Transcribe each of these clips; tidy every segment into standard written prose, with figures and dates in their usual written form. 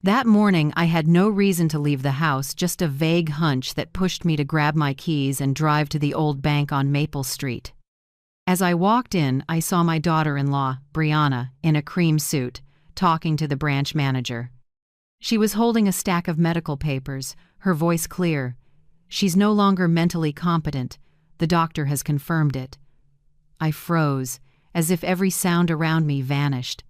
That morning, I had no reason to leave the house, just a vague hunch that pushed me to grab my keys and drive to the old bank on Maple Street. As I walked in, I saw my daughter-in-law, Brianna, in a cream suit, talking to the branch manager. She was holding a stack of medical papers, her voice clear. "She's no longer mentally competent. The doctor has confirmed it." I froze, as if every sound around me vanished.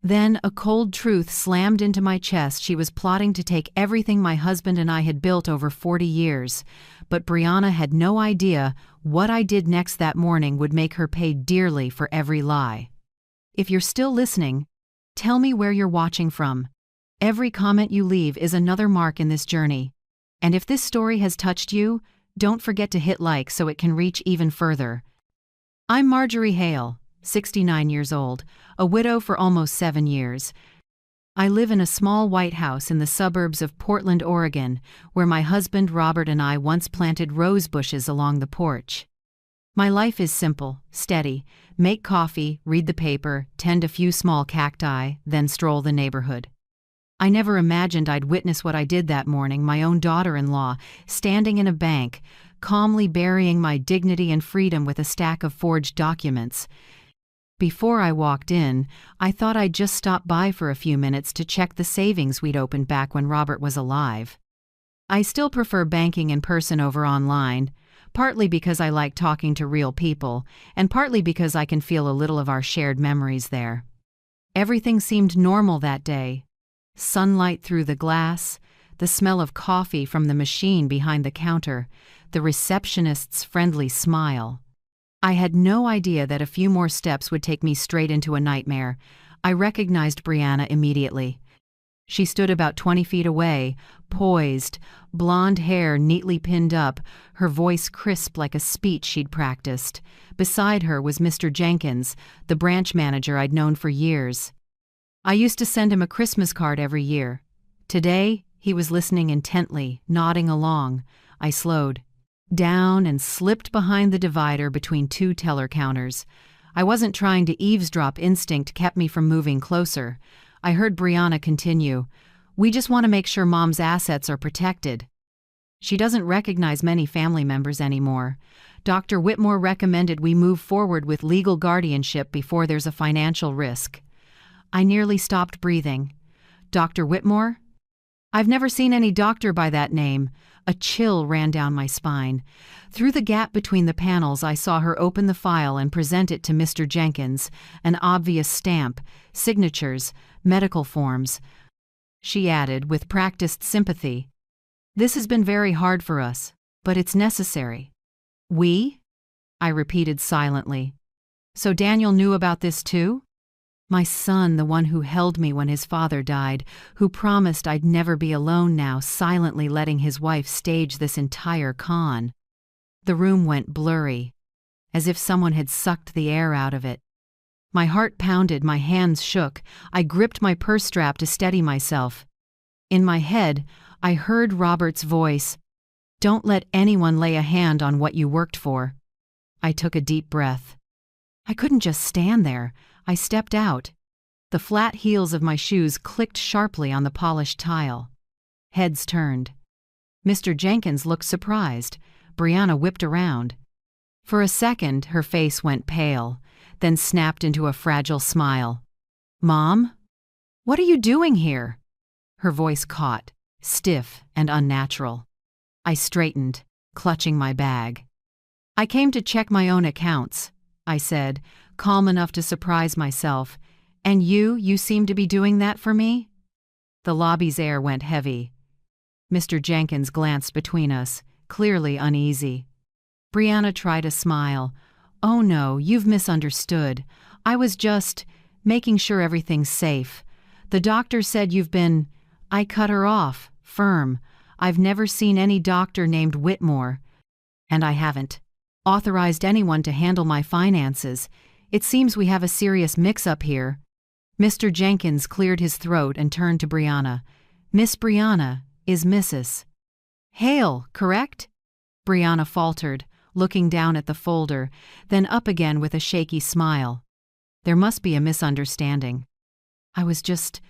Then a cold truth slammed into my chest. She was plotting to take everything my husband and I had built over 40 years, but Brianna had no idea what I did next that morning would make her pay dearly for every lie. If you're still listening, tell me where you're watching from. Every comment you leave is another mark in this journey. And if this story has touched you, don't forget to hit like so it can reach even further. I'm Marjorie Hale, 69 years old, a widow for almost 7 years. I live in a small white house in the suburbs of Portland, Oregon, where my husband Robert and I once planted rose bushes along the porch. My life is simple, steady: make coffee, read the paper, tend a few small cacti, then stroll the neighborhood. I never imagined I'd witness what I did that morning, my own daughter-in-law, standing in a bank, calmly burying my dignity and freedom with a stack of forged documents. Before I walked in, I thought I'd just stop by for a few minutes to check the savings we'd opened back when Robert was alive. I still prefer banking in person over online, partly because I like talking to real people, and partly because I can feel a little of our shared memories there. Everything seemed normal that day. Sunlight through the glass, the smell of coffee from the machine behind the counter, the receptionist's friendly smile. I had no idea that a few more steps would take me straight into a nightmare. I recognized Brianna immediately. She stood about 20 feet away, poised, blonde hair neatly pinned up, her voice crisp like a speech she'd practiced. Beside her was Mr. Jenkins, the branch manager I'd known for years. I used to send him a Christmas card every year. Today, he was listening intently, nodding along. I slowed down and slipped behind the divider between two teller counters. I wasn't trying to eavesdrop. Instinct kept me from moving closer. I heard Brianna continue, "We just want to make sure Mom's assets are protected. She doesn't recognize many family members anymore. Dr. Whitmore recommended we move forward with legal guardianship before there's a financial risk." I nearly stopped breathing. Dr. Whitmore? I've never seen any doctor by that name. A chill ran down my spine. Through the gap between the panels, I saw her open the file and present it to Mr. Jenkins, an obvious stamp, signatures, medical forms. She added, with practiced sympathy, "This has been very hard for us, but it's necessary." "We?" I repeated silently. "So Daniel knew about this too?" My son, the one who held me when his father died, who promised I'd never be alone now, silently letting his wife stage this entire con. The room went blurry, as if someone had sucked the air out of it. My heart pounded, my hands shook. I gripped my purse strap to steady myself. In my head, I heard Robert's voice, "Don't let anyone lay a hand on what you worked for." I took a deep breath. I couldn't just stand there. I stepped out. The flat heels of my shoes clicked sharply on the polished tile. Heads turned. Mr. Jenkins looked surprised. Brianna whipped around. For a second, her face went pale, then snapped into a fragile smile. "Mom? What are you doing here?" Her voice caught, stiff and unnatural. I straightened, clutching my bag. "I came to check my own accounts," I said, calm enough to surprise myself. "And you seem to be doing that for me?" The lobby's air went heavy. Mr. Jenkins glanced between us, clearly uneasy. Brianna tried a smile. "Oh no, you've misunderstood. I was just making sure everything's safe. The doctor said you've been—" I cut her off, firm. "I've never seen any doctor named Whitmore. And I haven't authorized anyone to handle my finances. It seems we have a serious mix-up here." Mr. Jenkins cleared his throat and turned to Brianna. "Miss Brianna is Mrs. Hale, correct?" Brianna faltered, looking down at the folder, then up again with a shaky smile. "There must be a misunderstanding. I was just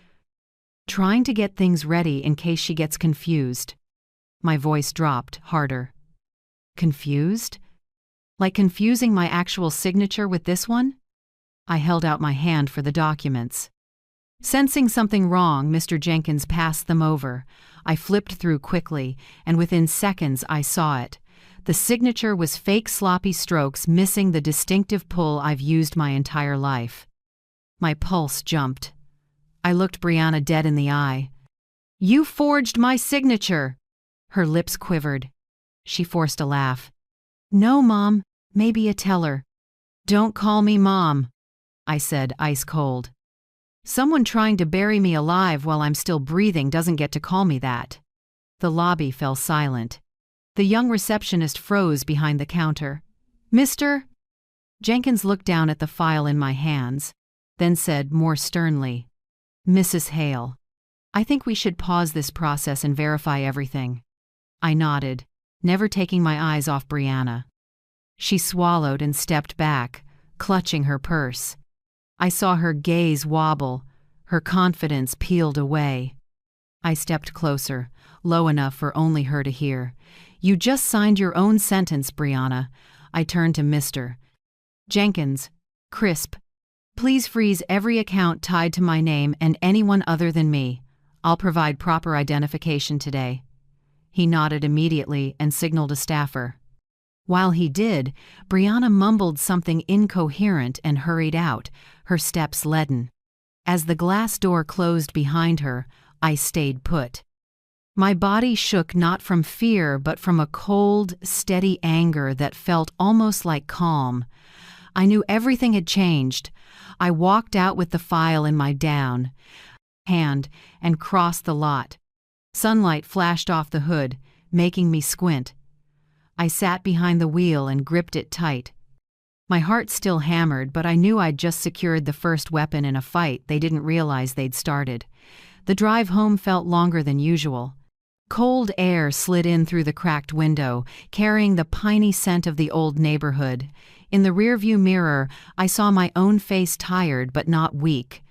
Trying to get things ready in case she gets confused. My voice dropped harder. Confused? Like confusing my actual signature with this one? I held out my hand for the documents. Sensing something wrong, Mr. Jenkins passed them over. I flipped through quickly, and within seconds I saw it. The signature was fake sloppy strokes missing the distinctive pull I've used my entire life. My pulse jumped. I looked Brianna dead in the eye. "You forged my signature!" Her lips quivered. She forced a laugh. "No, Mom, maybe a teller." "Don't call me Mom," I said, ice cold. "Someone trying to bury me alive while I'm still breathing doesn't get to call me that." The lobby fell silent. The young receptionist froze behind the counter. "Mr.?" Jenkins looked down at the file in my hands, then said more sternly, "Mrs. Hale, I think we should pause this process and verify everything." I nodded, never taking my eyes off Brianna. She swallowed and stepped back, clutching her purse. I saw her gaze wobble, her confidence peeled away. I stepped closer, low enough for only her to hear. "You just signed your own sentence, Brianna." I turned to Mr. Jenkins. Crisp. "Please freeze every account tied to my name and anyone other than me. I'll provide proper identification today." He nodded immediately and signaled a staffer. While he did, Brianna mumbled something incoherent and hurried out, her steps leaden. As the glass door closed behind her, I stayed put. My body shook not from fear but from a cold, steady anger that felt almost like calm. I knew everything had changed. I walked out with the file in my down hand and crossed the lot. Sunlight flashed off the hood, making me squint. I sat behind the wheel and gripped it tight. My heart still hammered, but I knew I'd just secured the first weapon in a fight they didn't realize they'd started. The drive home felt longer than usual. Cold air slid in through the cracked window, carrying the piney scent of the old neighborhood. In the rearview mirror, I saw my own face, tired but not weak.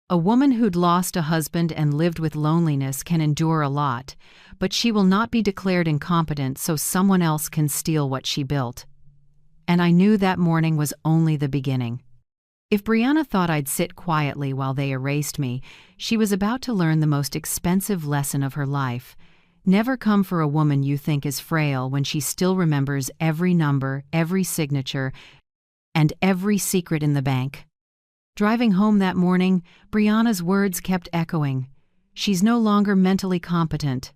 A woman who'd lost a husband and lived with loneliness can endure a lot, but she will not be declared incompetent so someone else can steal what she built. And I knew that morning was only the beginning. If Brianna thought I'd sit quietly while they erased me, she was about to learn the most expensive lesson of her life. Never come for a woman you think is frail when she still remembers every number, every signature, and every secret in the bank. Driving home that morning, Brianna's words kept echoing. "She's no longer mentally competent."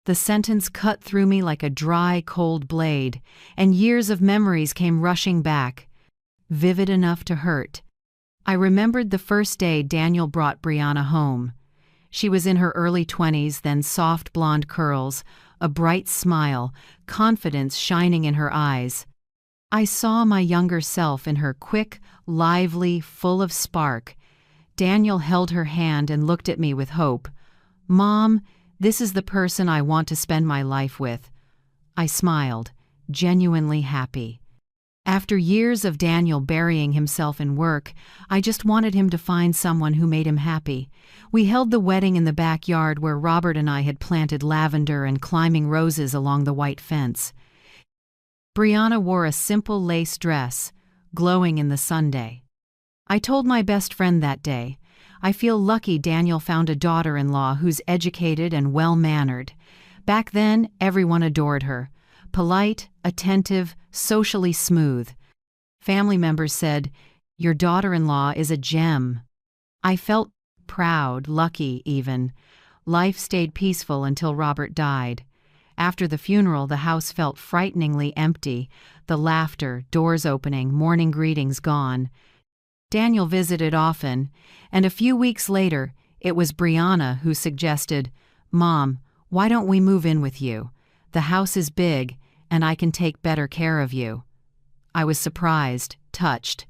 The sentence cut through me like a dry, cold blade, and years of memories came rushing back, vivid enough to hurt. I remembered the first day Daniel brought Brianna home. She was in her early 20s, then soft blonde curls, a bright smile, confidence shining in her eyes. I saw my younger self in her, quick, lively, full of spark. Daniel held her hand and looked at me with hope. "Mom, this is the person I want to spend my life with." I smiled, genuinely happy. After years of Daniel burying himself in work, I just wanted him to find someone who made him happy. We held the wedding in the backyard where Robert and I had planted lavender and climbing roses along the white fence. Brianna wore a simple lace dress, glowing in the sunday. I told my best friend that day, "I feel lucky Daniel found a daughter-in-law who's educated and well-mannered." Back then, everyone adored her. Polite, attentive, socially smooth. Family members said, "Your daughter-in-law is a gem." I felt proud, lucky even. Life stayed peaceful until Robert died. After the funeral, the house felt frighteningly empty. The laughter, doors opening, morning greetings gone. Daniel visited often, and a few weeks later, it was Brianna who suggested, "Mom, why don't we move in with you? The house is big, and I can take better care of you." I was surprised, touched.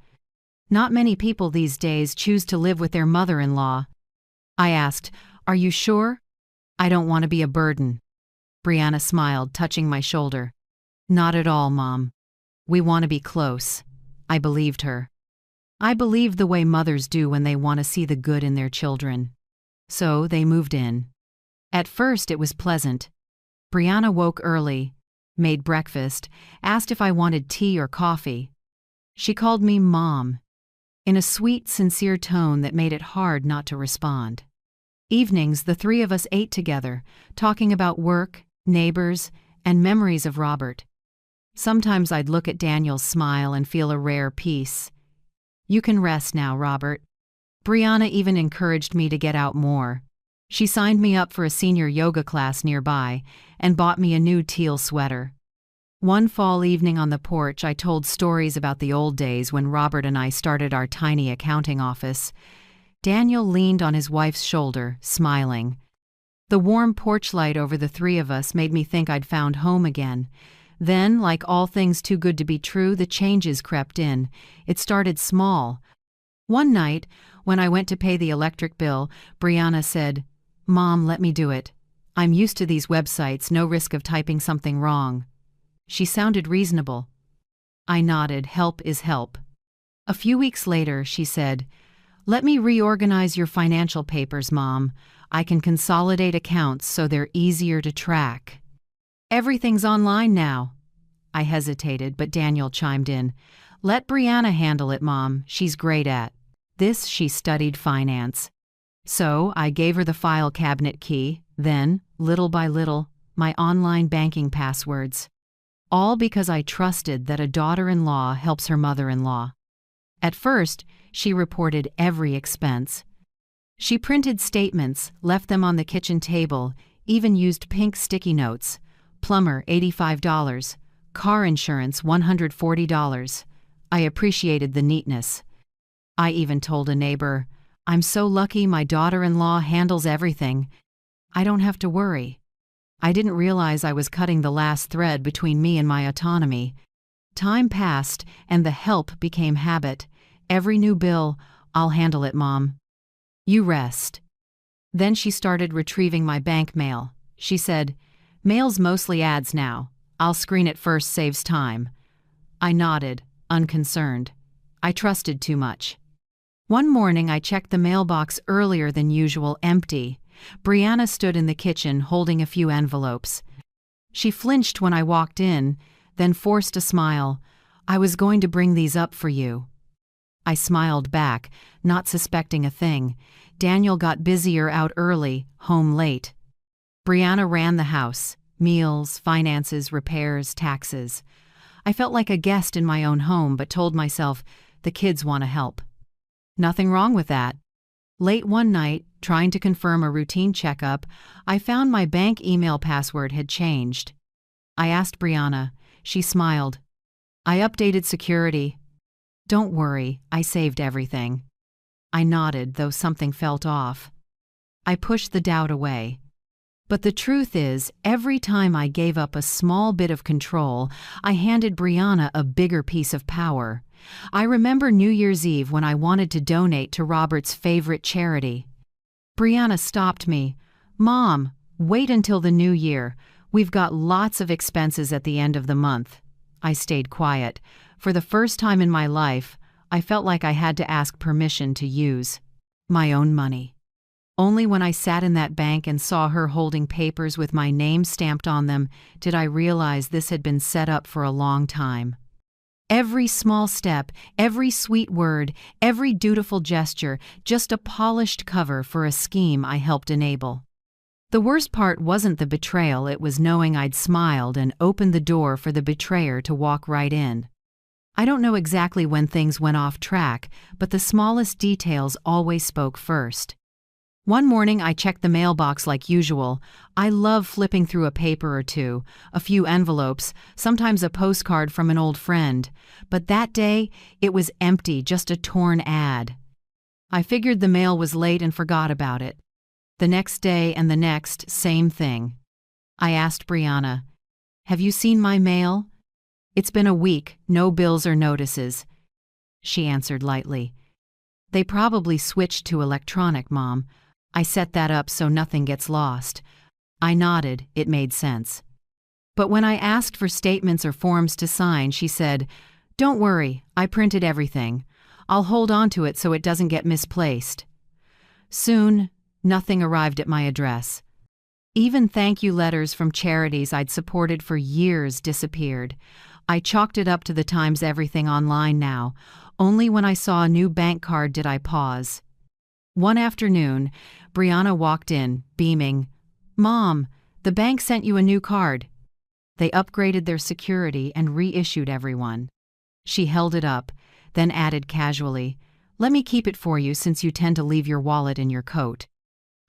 Not many people these days choose to live with their mother-in-law. I asked, "Are you sure?" "I don't want to be a burden." Brianna smiled, touching my shoulder. "Not at all, Mom. We want to be close." I believed her. I believed the way mothers do when they want to see the good in their children. So they moved in. At first it was pleasant. Brianna woke early, made breakfast, asked if I wanted tea or coffee. She called me Mom, in a sweet, sincere tone that made it hard not to respond. Evenings, the three of us ate together, talking about work, neighbors, and memories of Robert. Sometimes I'd look at Daniel smile and feel a rare peace. "You can rest now, Robert." Brianna even encouraged me to get out more. She signed me up for a senior yoga class nearby and bought me a new teal sweater. One fall evening on the porch, I told stories about the old days when Robert and I started our tiny accounting office. Daniel leaned on his wife's shoulder, smiling. The warm porch light over the three of us made me think I'd found home again. Then, like all things too good to be true, the changes crept in. It started small. One night, when I went to pay the electric bill, Brianna said, "Mom, let me do it. I'm used to these websites, no risk of typing something wrong." She sounded reasonable. I nodded, help is help. A few weeks later, she said, "Let me reorganize your financial papers, Mom. I can consolidate accounts so they're easier to track." "Everything's online now." I hesitated, but Daniel chimed in. "Let Brianna handle it, Mom. She's great at this." She studied finance. So I gave her the file cabinet key, then, little by little, my online banking passwords. All because I trusted that a daughter-in-law helps her mother-in-law. At first, she reported every expense. She printed statements, left them on the kitchen table, even used pink sticky notes. Plumber, $85. Car insurance, $140. I appreciated the neatness. I even told a neighbor, "I'm so lucky my daughter-in-law handles everything. I don't have to worry." I didn't realize I was cutting the last thread between me and my autonomy. Time passed, and the help became habit. Every new bill, "I'll handle it, Mom. You rest." Then she started retrieving my bank mail. She said, "Mail's mostly ads now. I'll screen it first, saves time." I nodded, unconcerned. I trusted too much. One morning I checked the mailbox earlier than usual, empty. Brianna stood in the kitchen holding a few envelopes. She flinched when I walked in, then forced a smile. "I was going to bring these up for you." I smiled back, not suspecting a thing. Daniel got busier out early, home late. Brianna ran the house, meals, finances, repairs, taxes. I felt like a guest in my own home, but told myself, the kids want to help. Nothing wrong with that. Late one night, trying to confirm a routine checkup, I found my bank email password had changed. I asked Brianna. She smiled. "I updated security." "Don't worry, I saved everything." I nodded, though something felt off. I pushed the doubt away. But the truth is, every time I gave up a small bit of control, I handed Brianna a bigger piece of power. I remember New Year's Eve when I wanted to donate to Robert's favorite charity. Brianna stopped me. "Mom, wait until the new year. We've got lots of expenses at the end of the month." I stayed quiet. For the first time in my life, I felt like I had to ask permission to use my own money. Only when I sat in that bank and saw her holding papers with my name stamped on them did I realize this had been set up for a long time. Every small step, every sweet word, every dutiful gesture, just a polished cover for a scheme I helped enable. The worst part wasn't the betrayal, it was knowing I'd smiled and opened the door for the betrayer to walk right in. I don't know exactly when things went off track, but the smallest details always spoke first. One morning I checked the mailbox like usual. I love flipping through a paper or two, a few envelopes, sometimes a postcard from an old friend. But that day, it was empty, just a torn ad. I figured the mail was late and forgot about it. The next day and the next, same thing. I asked Brianna, "Have you seen my mail?" "It's been a week, no bills or notices." She answered lightly, "They probably switched to electronic, Mom. I set that up so nothing gets lost." I nodded, it made sense. But when I asked for statements or forms to sign, she said, "Don't worry, I printed everything. I'll hold on to it so it doesn't get misplaced." Soon, Nothing arrived at my address. Even thank you letters from charities I'd supported for years disappeared. I chalked it up to the times everything online now. Only when I saw a new bank card did I pause. One afternoon, Brianna walked in, beaming. "Mom, the bank sent you a new card." They upgraded their security and reissued everyone. She held it up, then added casually, "Let me keep it for you since you tend to leave your wallet in your coat."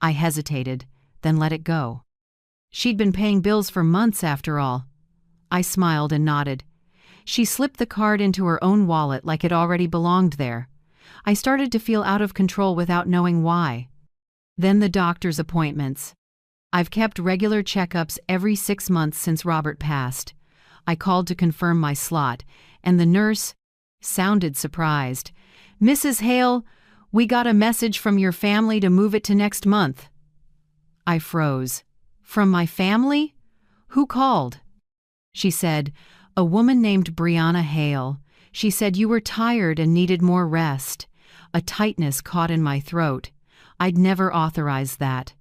I hesitated, then let it go. She'd been paying bills for months after all. I smiled and nodded. She slipped the card into her own wallet like it already belonged there. I started to feel out of control without knowing why. Then the doctor's appointments. I've kept regular checkups every 6 months since Robert passed. I called to confirm my slot, and the nurse sounded surprised. "Mrs. Hale, we got a message from your family to move it to next month." I froze. "From my family? Who called?" She said, "A woman named Brianna Hale. She said you were tired and needed more rest." A tightness caught in my throat. I'd never authorized that.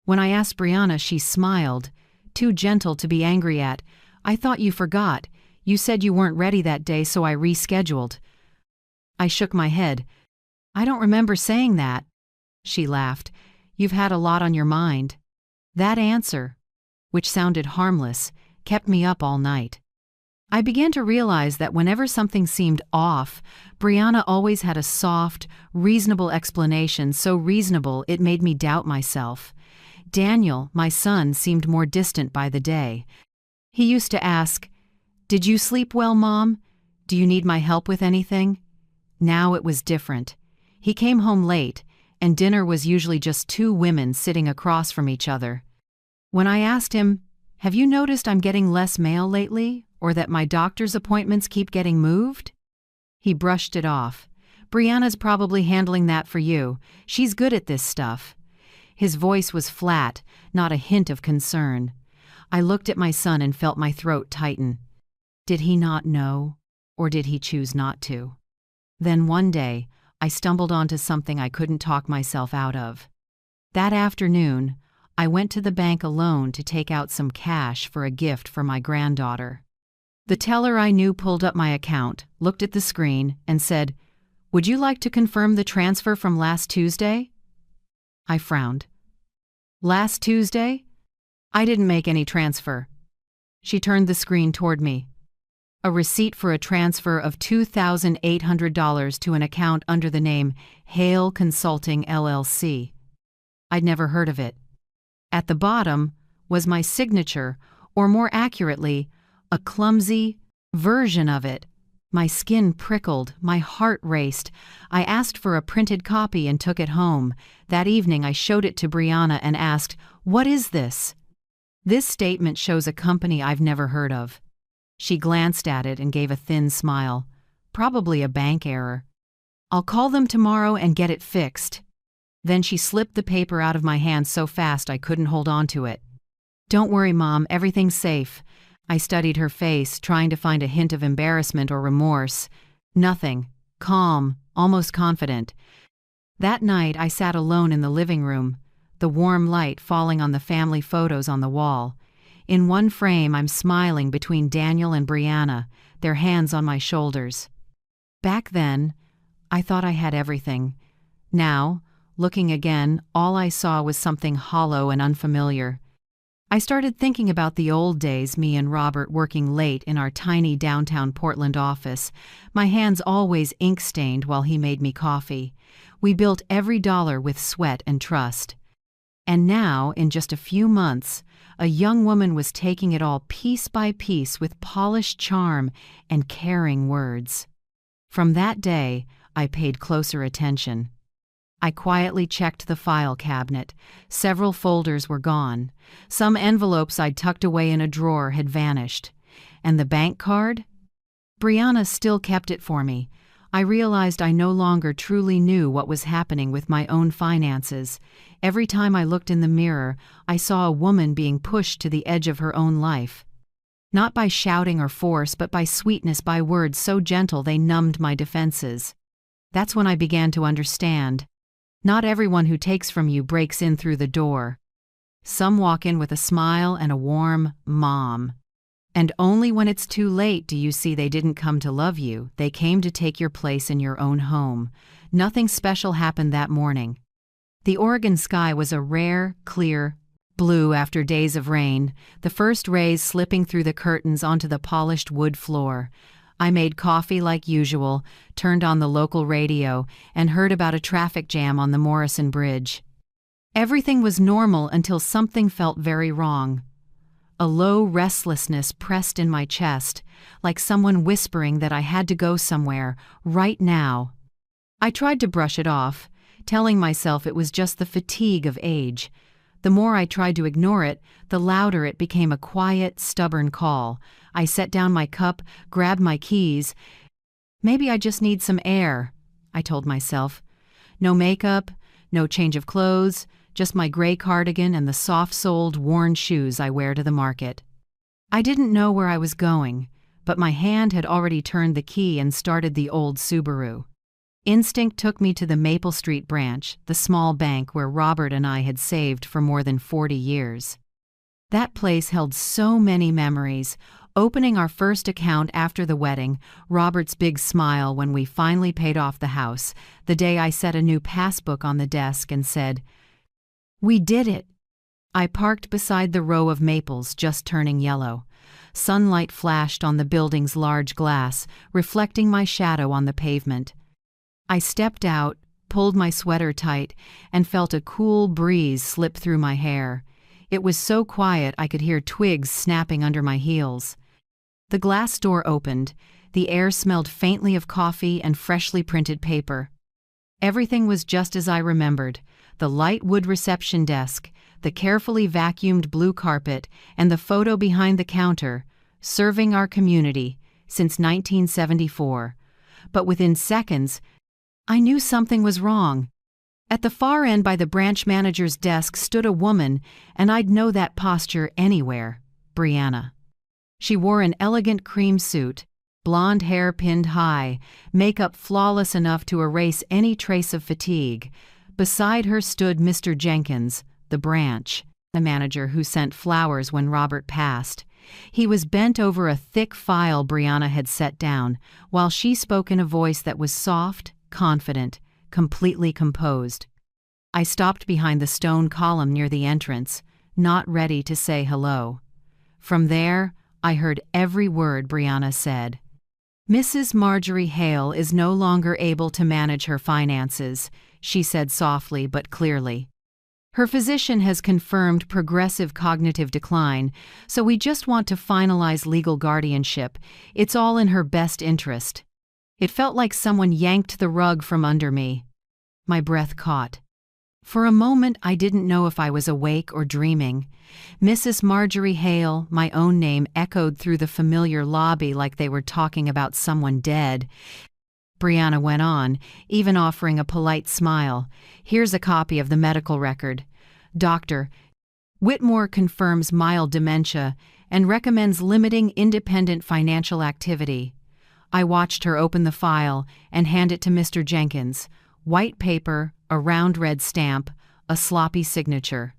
When I asked Brianna, she smiled, too gentle to be angry at. "I thought you forgot. You said you weren't ready that day, so I rescheduled." I shook my head. "I don't remember saying that." She laughed. "You've had a lot on your mind." That answer, which sounded harmless, kept me up all night. I began to realize that whenever something seemed off, Brianna always had a soft, reasonable explanation, so reasonable it made me doubt myself. Daniel, my son, seemed more distant by the day. He used to ask, "Did you sleep well, Mom? Do you need my help with anything?" Now it was different. He came home late, and dinner was usually just two women sitting across from each other. When I asked him, "Have you noticed I'm getting less mail lately, or that my doctor's appointments keep getting moved?" he brushed it off. "Brianna's probably handling that for you. She's good at this stuff." His voice was flat, not a hint of concern. I looked at my son and felt my throat tighten. Did he not know, or did he choose not to? Then one day, I stumbled onto something I couldn't talk myself out of. That afternoon, I went to the bank alone to take out some cash for a gift for my granddaughter. The teller I knew pulled up my account, looked at the screen, and said, "Would you like to confirm the transfer from last Tuesday?" I frowned. "Last Tuesday? I didn't make any transfer." She turned the screen toward me. "A receipt for a transfer of $2,800 to an account under the name Hale Consulting LLC. I'd never heard of it. At the bottom was my signature, or more accurately, a clumsy version of it. My skin prickled, my heart raced. I asked for a printed copy and took it home. That evening I showed it to Brianna and asked, "What is this?" "This statement shows a company I've never heard of." She glanced at it and gave a thin smile. "Probably a bank error. I'll call them tomorrow and get it fixed." Then she slipped the paper out of my hand so fast I couldn't hold on to it. "Don't worry, Mom, everything's safe." I studied her face, trying to find a hint of embarrassment or remorse. Nothing. Calm, almost confident. That night I sat alone in the living room, the warm light falling on the family photos on the wall. In one frame I'm smiling between Daniel and Brianna, their hands on my shoulders. Back then, I thought I had everything. Now, looking again, all I saw was something hollow and unfamiliar. I started thinking about the old days, me and Robert working late in our tiny downtown Portland office, my hands always ink-stained while he made me coffee. We built every dollar with sweat and trust. And now, in just a few months, a young woman was taking it all piece by piece with polished charm and caring words. From that day, I paid closer attention. I quietly checked the file cabinet. Several folders were gone. Some envelopes I'd tucked away in a drawer had vanished. And the bank card? Brianna still kept it for me. I realized I no longer truly knew what was happening with my own finances. Every time I looked in the mirror, I saw a woman being pushed to the edge of her own life. Not by shouting or force, but by sweetness, by words so gentle they numbed my defenses. That's when I began to understand. Not everyone who takes from you breaks in through the door. Some walk in with a smile and a warm "Mom." And only when it's too late do you see they didn't come to love you, they came to take your place in your own home. Nothing special happened that morning. The Oregon sky was a rare, clear blue after days of rain, the first rays slipping through the curtains onto the polished wood floor. I made coffee like usual, turned on the local radio, and heard about a traffic jam on the Morrison Bridge. Everything was normal until something felt very wrong. A low restlessness pressed in my chest, like someone whispering that I had to go somewhere, right now. I tried to brush it off, telling myself it was just the fatigue of age. The more I tried to ignore it, the louder it became, a quiet, stubborn call. I set down my cup, grabbed my keys. Maybe I just need some air, I told myself. No makeup, no change of clothes, just my gray cardigan and the soft-soled, worn shoes I wear to the market. I didn't know where I was going, but my hand had already turned the key and started the old Subaru. Instinct took me to the Maple Street branch, the small bank where Robert and I had saved for more than 40 years. That place held so many memories. Opening our first account after the wedding, Robert's big smile when we finally paid off the house, the day I set a new passbook on the desk and said, "We did it." I parked beside the row of maples just turning yellow. Sunlight flashed on the building's large glass, reflecting my shadow on the pavement. I stepped out, pulled my sweater tight, and felt a cool breeze slip through my hair. It was so quiet I could hear twigs snapping under my heels. The glass door opened. The air smelled faintly of coffee and freshly printed paper. Everything was just as I remembered. The light wood reception desk, the carefully vacuumed blue carpet, and the photo behind the counter, serving our community since 1974. But within seconds, I knew something was wrong. At the far end by the branch manager's desk stood a woman, and I'd know that posture anywhere: Brianna. She wore an elegant cream suit, blonde hair pinned high, makeup flawless enough to erase any trace of fatigue. Beside her stood Mr. Jenkins, the branch manager who sent flowers when Robert passed. He was bent over a thick file Brianna had set down, while she spoke in a voice that was soft, confident, completely composed. I stopped behind the stone column near the entrance, not ready to say hello. From there, I heard every word Brianna said. "Mrs. Marjorie Hale is no longer able to manage her finances," she said softly but clearly. "Her physician has confirmed progressive cognitive decline, so we just want to finalize legal guardianship. It's all in her best interest." It felt like someone yanked the rug from under me. My breath caught. For a moment, I didn't know if I was awake or dreaming. Mrs. Marjorie Hale, my own name, echoed through the familiar lobby like they were talking about someone dead. Brianna went on, even offering a polite smile. "Here's a copy of the medical record. Dr. Whitmore confirms mild dementia and recommends limiting independent financial activity." I watched her open the file and hand it to Mr. Jenkins. White paper, a round red stamp, a sloppy signature.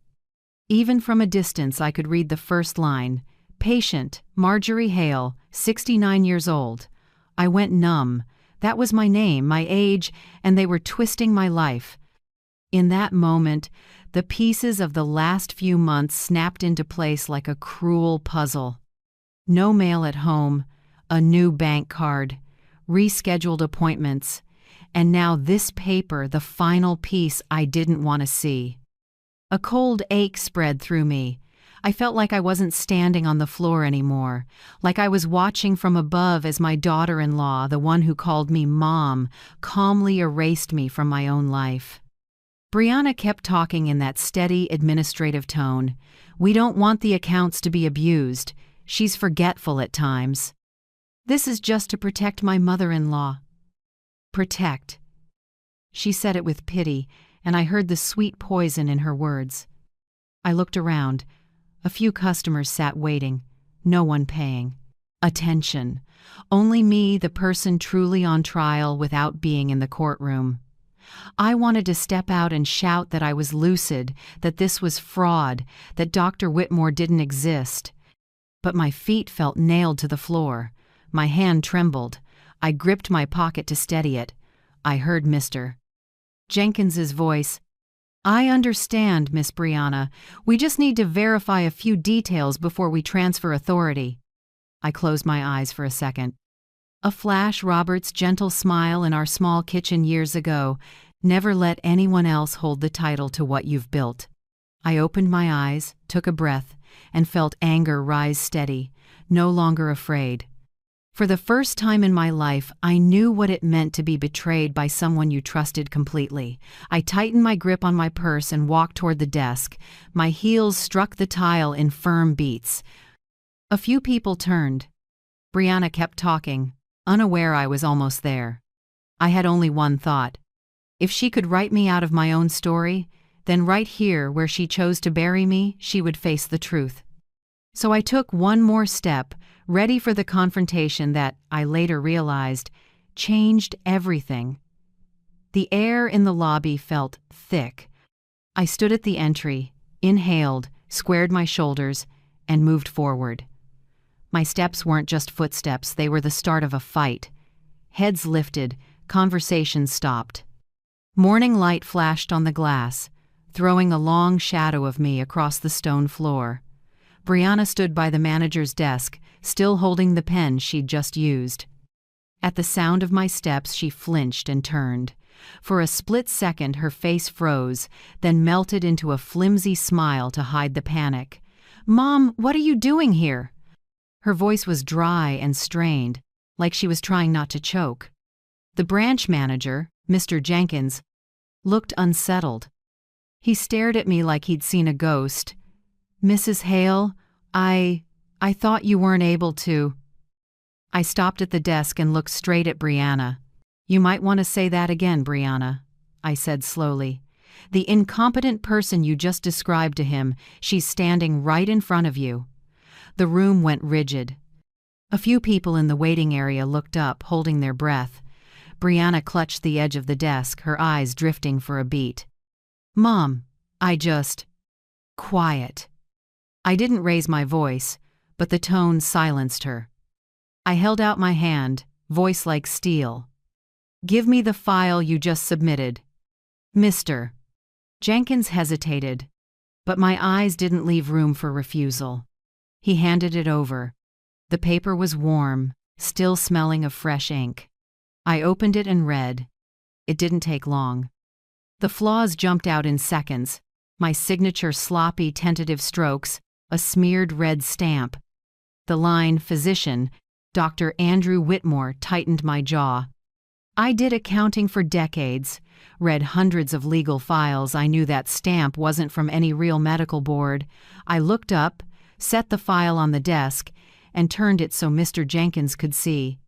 Even from a distance I could read the first line: "Patient, Marjorie Hale, 69 years old." I went numb. That was my name, my age, and they were twisting my life. In that moment, the pieces of the last few months snapped into place like a cruel puzzle. No mail at home, a new bank card, rescheduled appointments, and now this paper, the final piece I didn't want to see. A cold ache spread through me. I felt like I wasn't standing on the floor anymore, like I was watching from above as my daughter-in-law, the one who called me Mom, calmly erased me from my own life. Brianna kept talking in that steady, administrative tone. "We don't want the accounts to be abused. She's forgetful at times. This is just to protect my mother-in-law." Protect. She said it with pity, and I heard the sweet poison in her words. I looked around. A few customers sat waiting, no one paying. Attention. Only me, the person truly on trial without being in the courtroom. I wanted to step out and shout that I was lucid, that this was fraud, that Dr. Whitmore didn't exist. But my feet felt nailed to the floor. My hand trembled. I gripped my pocket to steady it. I heard Mr. Jenkins's voice. "I understand, Miss Brianna. We just need to verify a few details before we transfer authority." I closed my eyes for a second. A flash Robert's gentle smile in our small kitchen years ago. "Never let anyone else hold the title to what you've built." I opened my eyes, took a breath, and felt anger rise steady, no longer afraid. For the first time in my life, I knew what it meant to be betrayed by someone you trusted completely. I tightened my grip on my purse and walked toward the desk. My heels struck the tile in firm beats. A few people turned. Brianna kept talking, unaware I was almost there. I had only one thought. If she could write me out of my own story, then right here where she chose to bury me, she would face the truth. So I took one more step, ready for the confrontation that, I later realized, changed everything. The air in the lobby felt thick. I stood at the entry, inhaled, squared my shoulders, and moved forward. My steps weren't just footsteps, they were the start of a fight. Heads lifted, conversation stopped. Morning light flashed on the glass, throwing a long shadow of me across the stone floor. Brianna stood by the manager's desk, still holding the pen she'd just used. At the sound of my steps, she flinched and turned. For a split second, her face froze, then melted into a flimsy smile to hide the panic. "Mom, what are you doing here?" Her voice was dry and strained, like she was trying not to choke. The branch manager, Mr. Jenkins, looked unsettled. He stared at me like he'd seen a ghost. "Mrs. Hale, I thought you weren't able to." I stopped at the desk and looked straight at Brianna. "You might want to say that again, Brianna," I said slowly. "The incompetent person you just described to him, she's standing right in front of you." The room went rigid. A few people in the waiting area looked up, holding their breath. Brianna clutched the edge of the desk, her eyes drifting for a beat. "Mom, Quiet." I didn't raise my voice, but the tone silenced her. I held out my hand, voice like steel. "Give me the file you just submitted." "Mr." Jenkins hesitated, but my eyes didn't leave room for refusal. He handed it over. The paper was warm, still smelling of fresh ink. I opened it and read. It didn't take long. The flaws jumped out in seconds. My signature sloppy, tentative strokes, a smeared red stamp. The line, "Physician, Dr. Andrew Whitmore," tightened my jaw. I did accounting for decades, read hundreds of legal files. I knew that stamp wasn't from any real medical board. I looked up, set the file on the desk, and turned it so Mr. Jenkins could see.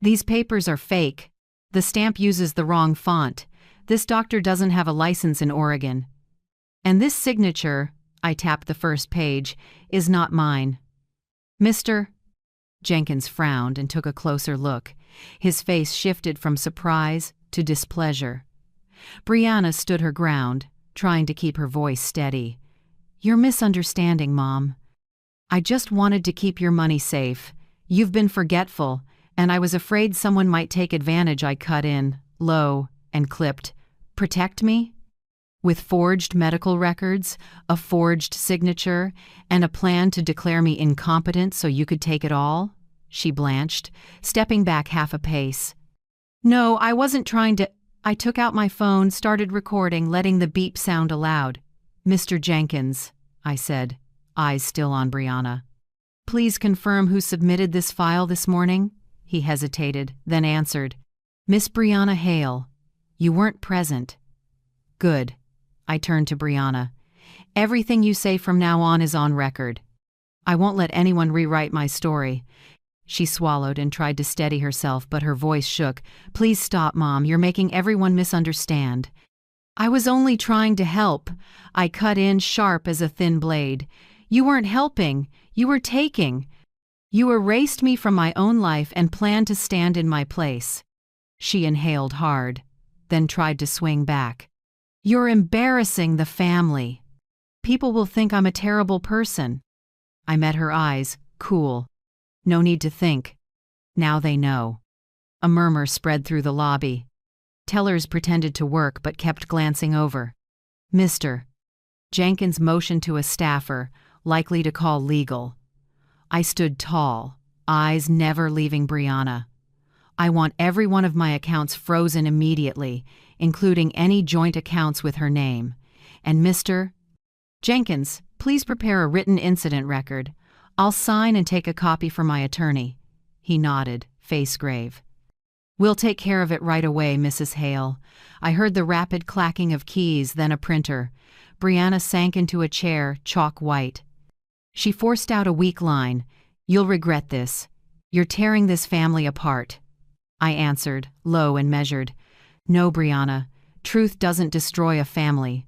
"These papers are fake. The stamp uses the wrong font. This doctor doesn't have a license in Oregon. And this signature," I tapped the first page, "is not mine." "Mr." Jenkins frowned and took a closer look. His face shifted from surprise to displeasure. Brianna stood her ground, trying to keep her voice steady. "You're misunderstanding, Mom. I just wanted to keep your money safe. You've been forgetful, and I was afraid someone might take advantage." I cut in, low, and clipped. "Protect me?" With forged medical records, a forged signature, and a plan to declare me incompetent so you could take it all? She blanched, stepping back half a pace. "No, I wasn't trying to—" I took out my phone, started recording, letting the beep sound aloud. "Mr. Jenkins," I said, eyes still on Brianna. "Please confirm who submitted this file this morning?" He hesitated, then answered. "Miss Brianna Hale. You weren't present." "Good." I turned to Brianna. "Everything you say from now on is on record. I won't let anyone rewrite my story." She swallowed and tried to steady herself, but her voice shook. "Please stop, Mom. You're making everyone misunderstand." "I was only trying to help." I cut in, sharp as a thin blade. "You weren't helping. You were taking. You erased me from my own life and planned to stand in my place." She inhaled hard. then tried to swing back. "You're embarrassing the family. People will think I'm a terrible person." I met her eyes, cool. "No need to think. Now they know." A murmur spread through the lobby. Tellers pretended to work but kept glancing over. "Mr." Jenkins motioned to a staffer, likely to call legal. I stood tall, eyes never leaving Brianna. "I want every one of my accounts frozen immediately, including any joint accounts with her name. And Mr. Jenkins, please prepare a written incident record. I'll sign and take a copy for my attorney." He nodded, face grave. "We'll take care of it right away, Mrs. Hale." I heard the rapid clacking of keys, then a printer. Brianna sank into a chair, chalk white. She forced out a weak line. "You'll regret this. You're tearing this family apart." I answered, low and measured. "No, Brianna. Truth doesn't destroy a family.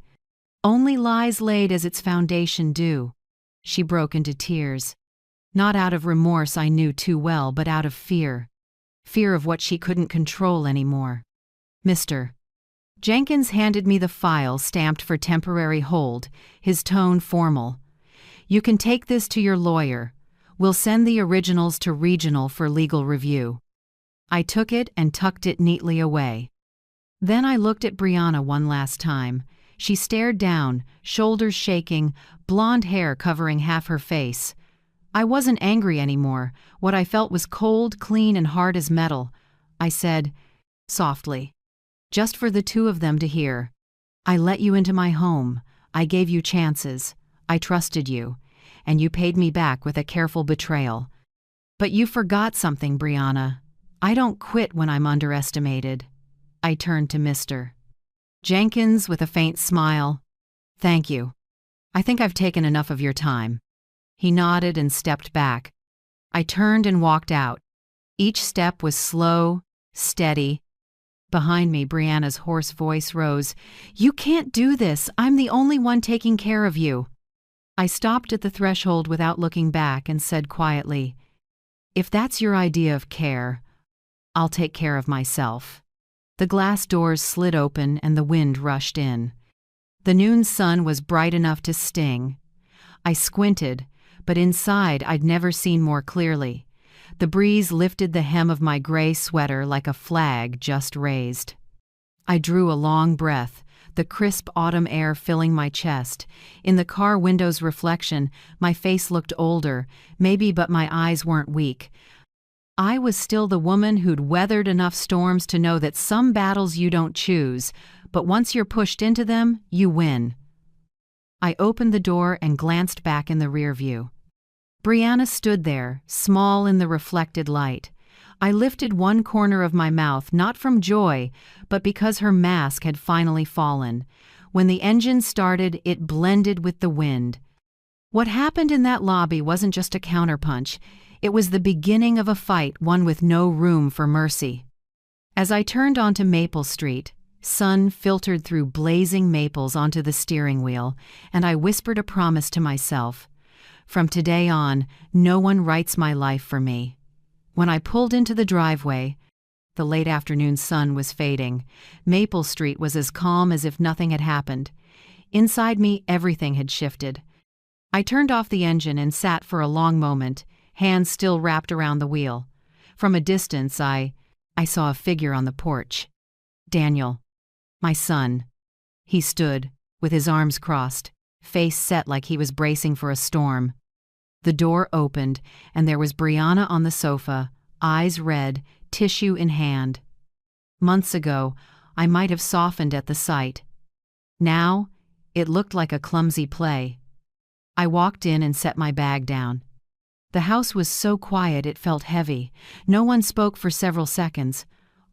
Only lies laid as its foundation do." She broke into tears. Not out of remorse I knew too well, but out of fear. Fear of what she couldn't control anymore. "Mr." Jenkins handed me the file stamped for temporary hold, his tone formal. "You can take this to your lawyer. We'll send the originals to Regional for legal review." I took it and tucked it neatly away. Then I looked at Brianna one last time. She stared down, shoulders shaking, blonde hair covering half her face. I wasn't angry anymore. What I felt was cold, clean, and hard as metal. I said, softly, just for the two of them to hear, "I let you into my home. I gave you chances. I trusted you. And you paid me back with a careful betrayal. But you forgot something, Brianna. I don't quit when I'm underestimated." I turned to Mr. Jenkins with a faint smile. "Thank you. I think I've taken enough of your time." He nodded and stepped back. I turned and walked out. Each step was slow, steady. Behind me, Brianna's hoarse voice rose. "You can't do this. I'm the only one taking care of you." I stopped at the threshold without looking back and said quietly, "If that's your idea of care, I'll take care of myself." The glass doors slid open and the wind rushed in. The noon sun was bright enough to sting. I squinted, but inside I'd never seen more clearly. The breeze lifted the hem of my gray sweater like a flag just raised. I drew a long breath, the crisp autumn air filling my chest. In the car window's reflection, my face looked older, maybe, but my eyes weren't weak. I was still the woman who'd weathered enough storms to know that some battles you don't choose, but once you're pushed into them, you win. I opened the door and glanced back in the rear view. Brianna stood there, small in the reflected light. I lifted one corner of my mouth, not from joy, but because her mask had finally fallen. When the engine started, it blended with the wind. What happened in that lobby wasn't just a counterpunch. It was the beginning of a fight, one with no room for mercy. As I turned onto Maple Street, sun filtered through blazing maples onto the steering wheel, and I whispered a promise to myself. From today on, no one writes my life for me. When I pulled into the driveway, the late afternoon sun was fading. Maple Street was as calm as if nothing had happened. Inside me, everything had shifted. I turned off the engine and sat for a long moment, hands still wrapped around the wheel. From a distance, I saw a figure on the porch. Daniel, my son. He stood, with his arms crossed, face set like he was bracing for a storm. The door opened, and there was Brianna on the sofa, eyes red, tissue in hand. Months ago, I might have softened at the sight. Now, it looked like a clumsy play. I walked in and set my bag down. The house was so quiet it felt heavy. No one spoke for several seconds.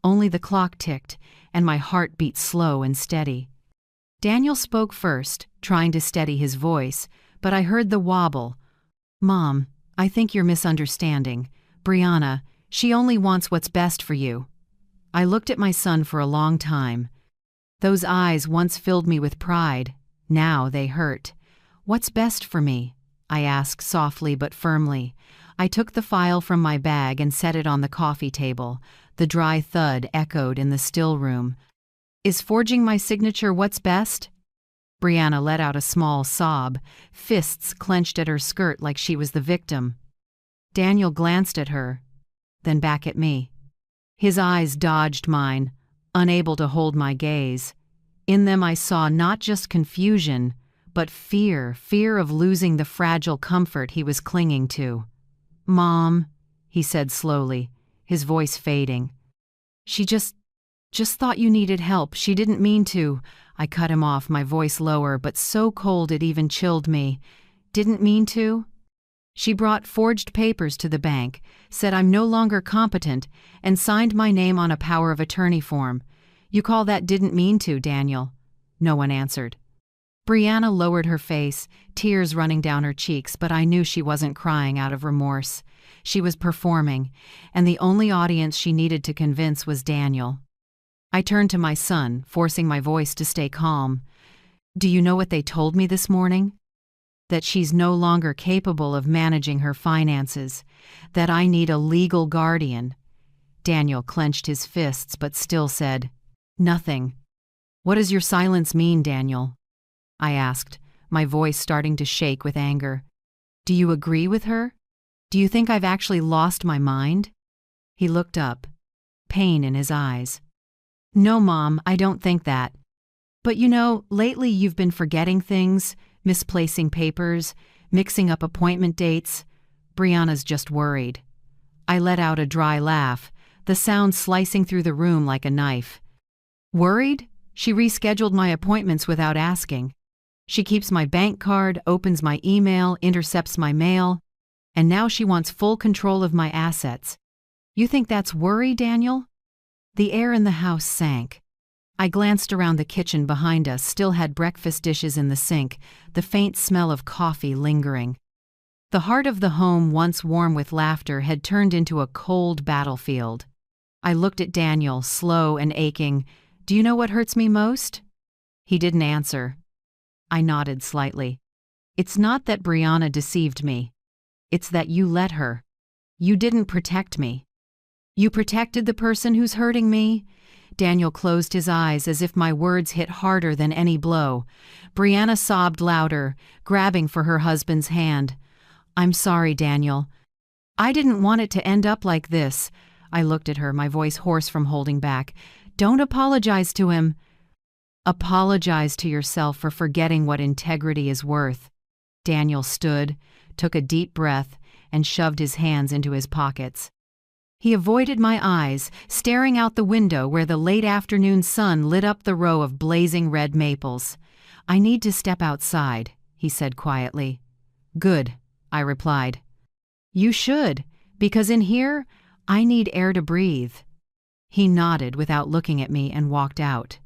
Only the clock ticked, and my heart beat slow and steady. Daniel spoke first, trying to steady his voice, but I heard the wobble. "Mom, I think you're misunderstanding. Brianna, she only wants what's best for you." I looked at my son for a long time. Those eyes once filled me with pride. Now they hurt. "What's best for me?" I asked softly but firmly. I took the file from my bag and set it on the coffee table. The dry thud echoed in the still room. Is forging my signature what's best? Brianna let out a small sob, fists clenched at her skirt like she was the victim. Daniel glanced at her, then back at me. His eyes dodged mine, unable to hold my gaze. In them I saw not just confusion, but fear of losing the fragile comfort he was clinging to. "Mom," he said slowly, his voice fading. "She just thought you needed help. She didn't mean to." I cut him off, my voice lower, but so cold it even chilled me. "Didn't mean to?" "She brought forged papers to the bank, said I'm no longer competent, and signed my name on a power of attorney form. You call that didn't mean to, Daniel?" No one answered. Brianna lowered her face, tears running down her cheeks, but I knew she wasn't crying out of remorse. She was performing, and the only audience she needed to convince was Daniel. I turned to my son, forcing my voice to stay calm. "Do you know what they told me this morning? That she's no longer capable of managing her finances, that I need a legal guardian." Daniel clenched his fists but still said, "Nothing." "What does your silence mean, Daniel?" I asked, my voice starting to shake with anger. "Do you agree with her? Do you think I've actually lost my mind?" He looked up, pain in his eyes. "No, Mom, I don't think that. But you know, lately you've been forgetting things, misplacing papers, mixing up appointment dates. Brianna's just worried." I let out a dry laugh, the sound slicing through the room like a knife. "Worried? She rescheduled my appointments without asking. She keeps my bank card, opens my email, intercepts my mail, and now she wants full control of my assets. You think that's worry, Daniel?" The air in the house sank. I glanced around the kitchen behind us, still had breakfast dishes in the sink, the faint smell of coffee lingering. The heart of the home, once warm with laughter, had turned into a cold battlefield. I looked at Daniel, slow and aching. "Do you know what hurts me most?" He didn't answer. I nodded slightly. "It's not that Brianna deceived me. It's that you let her. You didn't protect me." "You protected the person who's hurting me?" Daniel closed his eyes as if my words hit harder than any blow. Brianna sobbed louder, grabbing for her husband's hand. "I'm sorry, Daniel. I didn't want it to end up like this." I looked at her, my voice hoarse from holding back. "Don't apologize to him." "Apologize to yourself for forgetting what integrity is worth." Daniel stood, took a deep breath, and shoved his hands into his pockets. He avoided my eyes, staring out the window where the late afternoon sun lit up the row of blazing red maples. "I need to step outside," he said quietly. "Good," I replied. "You should, because in here, I need air to breathe." He nodded without looking at me and walked out.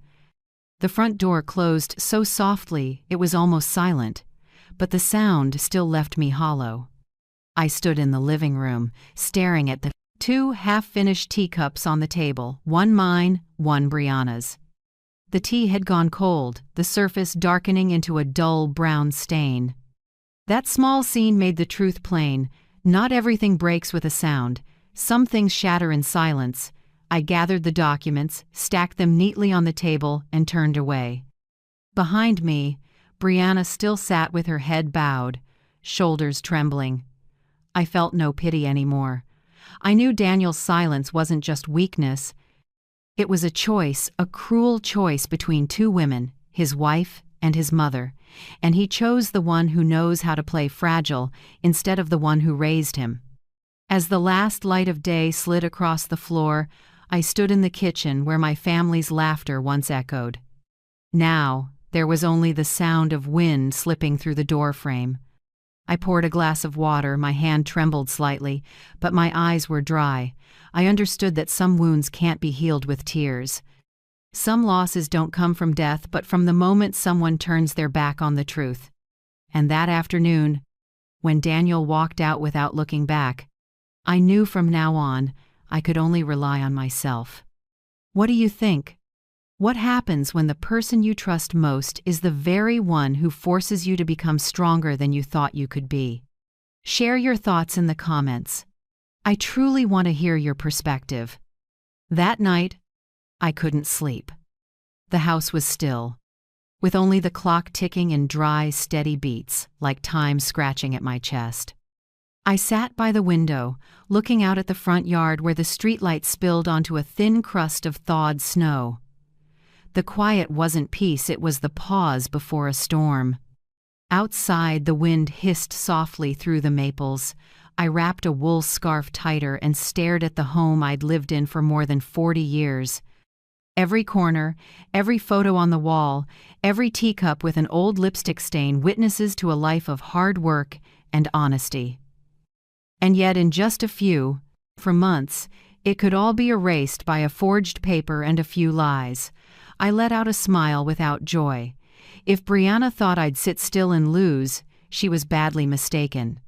The front door closed so softly it was almost silent, but the sound still left me hollow. I stood in the living room, staring at the two half-finished teacups on the table, one mine, one Brianna's. The tea had gone cold, the surface darkening into a dull brown stain. That small scene made the truth plain. Not everything breaks with a sound. Some things shatter in silence. I gathered the documents, stacked them neatly on the table, and turned away. Behind me, Brianna still sat with her head bowed, shoulders trembling. I felt no pity anymore. I knew Daniel's silence wasn't just weakness. It was a choice, a cruel choice between two women, his wife and his mother, and he chose the one who knows how to play fragile instead of the one who raised him. As the last light of day slid across the floor, I stood in the kitchen where my family's laughter once echoed. Now, there was only the sound of wind slipping through the doorframe. I poured a glass of water, my hand trembled slightly, but my eyes were dry. I understood that some wounds can't be healed with tears. Some losses don't come from death, but from the moment someone turns their back on the truth. And that afternoon, when Daniel walked out without looking back, I knew from now on I could only rely on myself. What do you think? What happens when the person you trust most is the very one who forces you to become stronger than you thought you could be? Share your thoughts in the comments. I truly want to hear your perspective. That night, I couldn't sleep. The house was still, with only the clock ticking in dry, steady beats, like time scratching at my chest. I sat by the window, looking out at the front yard where the streetlight spilled onto a thin crust of thawed snow. The quiet wasn't peace, it was the pause before a storm. Outside, the wind hissed softly through the maples. I wrapped a wool scarf tighter and stared at the home I'd lived in for more than 40 years. Every corner, every photo on the wall, every teacup with an old lipstick stain witnesses to a life of hard work and honesty. And yet in just a few, for months, it could all be erased by a forged paper and a few lies. I let out a smile without joy. If Brianna thought I'd sit still and lose, she was badly mistaken.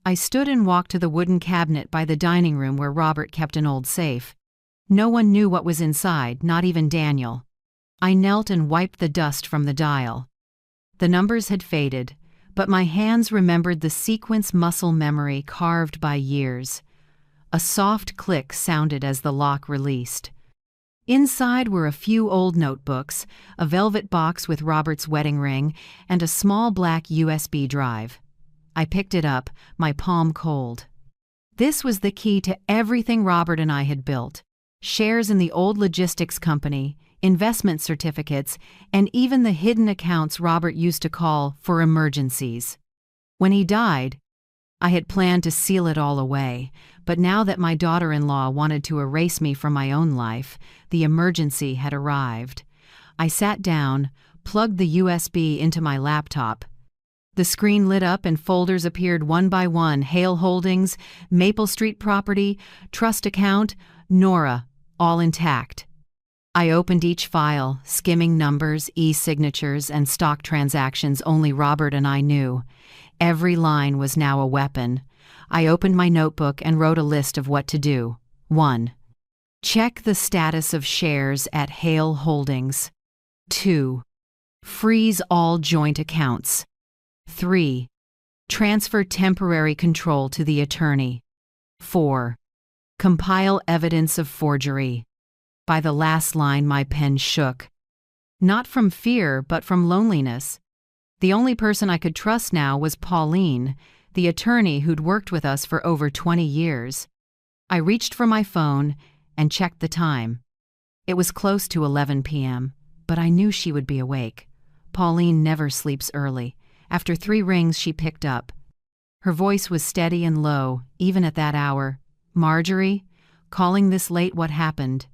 I stood and walked to the wooden cabinet by the dining room where Robert kept an old safe. No one knew what was inside, not even Daniel. I knelt and wiped the dust from the dial. The numbers had faded, but my hands remembered the sequence muscle memory carved by years. A soft click sounded as the lock released. Inside were a few old notebooks, a velvet box with Robert's wedding ring, and a small black USB drive. I picked it up, my palm cold. This was the key to everything Robert and I had built: shares in the old logistics company, investment certificates, and even the hidden accounts Robert used to call for emergencies. When he died, I had planned to seal it all away, but now that my daughter-in-law wanted to erase me from my own life, the emergency had arrived. I sat down, plugged the USB into my laptop. The screen lit up and folders appeared one by one: Hale Holdings, Maple Street Property, Trust Account, Nora, all intact. I opened each file, skimming numbers, e-signatures, and stock transactions only Robert and I knew. Every line was now a weapon. I opened my notebook and wrote a list of what to do. 1. Check the status of shares at Hale Holdings. 2. Freeze all joint accounts. 3. Transfer temporary control to the attorney. 4. Compile evidence of forgery. By the last line, my pen shook. Not from fear, but from loneliness. The only person I could trust now was Pauline, the attorney who'd worked with us for over 20 years. I reached for my phone and checked the time. It was close to 11 p.m., but I knew she would be awake. Pauline never sleeps early. After 3 rings, she picked up. Her voice was steady and low, even at that hour. "Marjorie, calling this late, what happened?"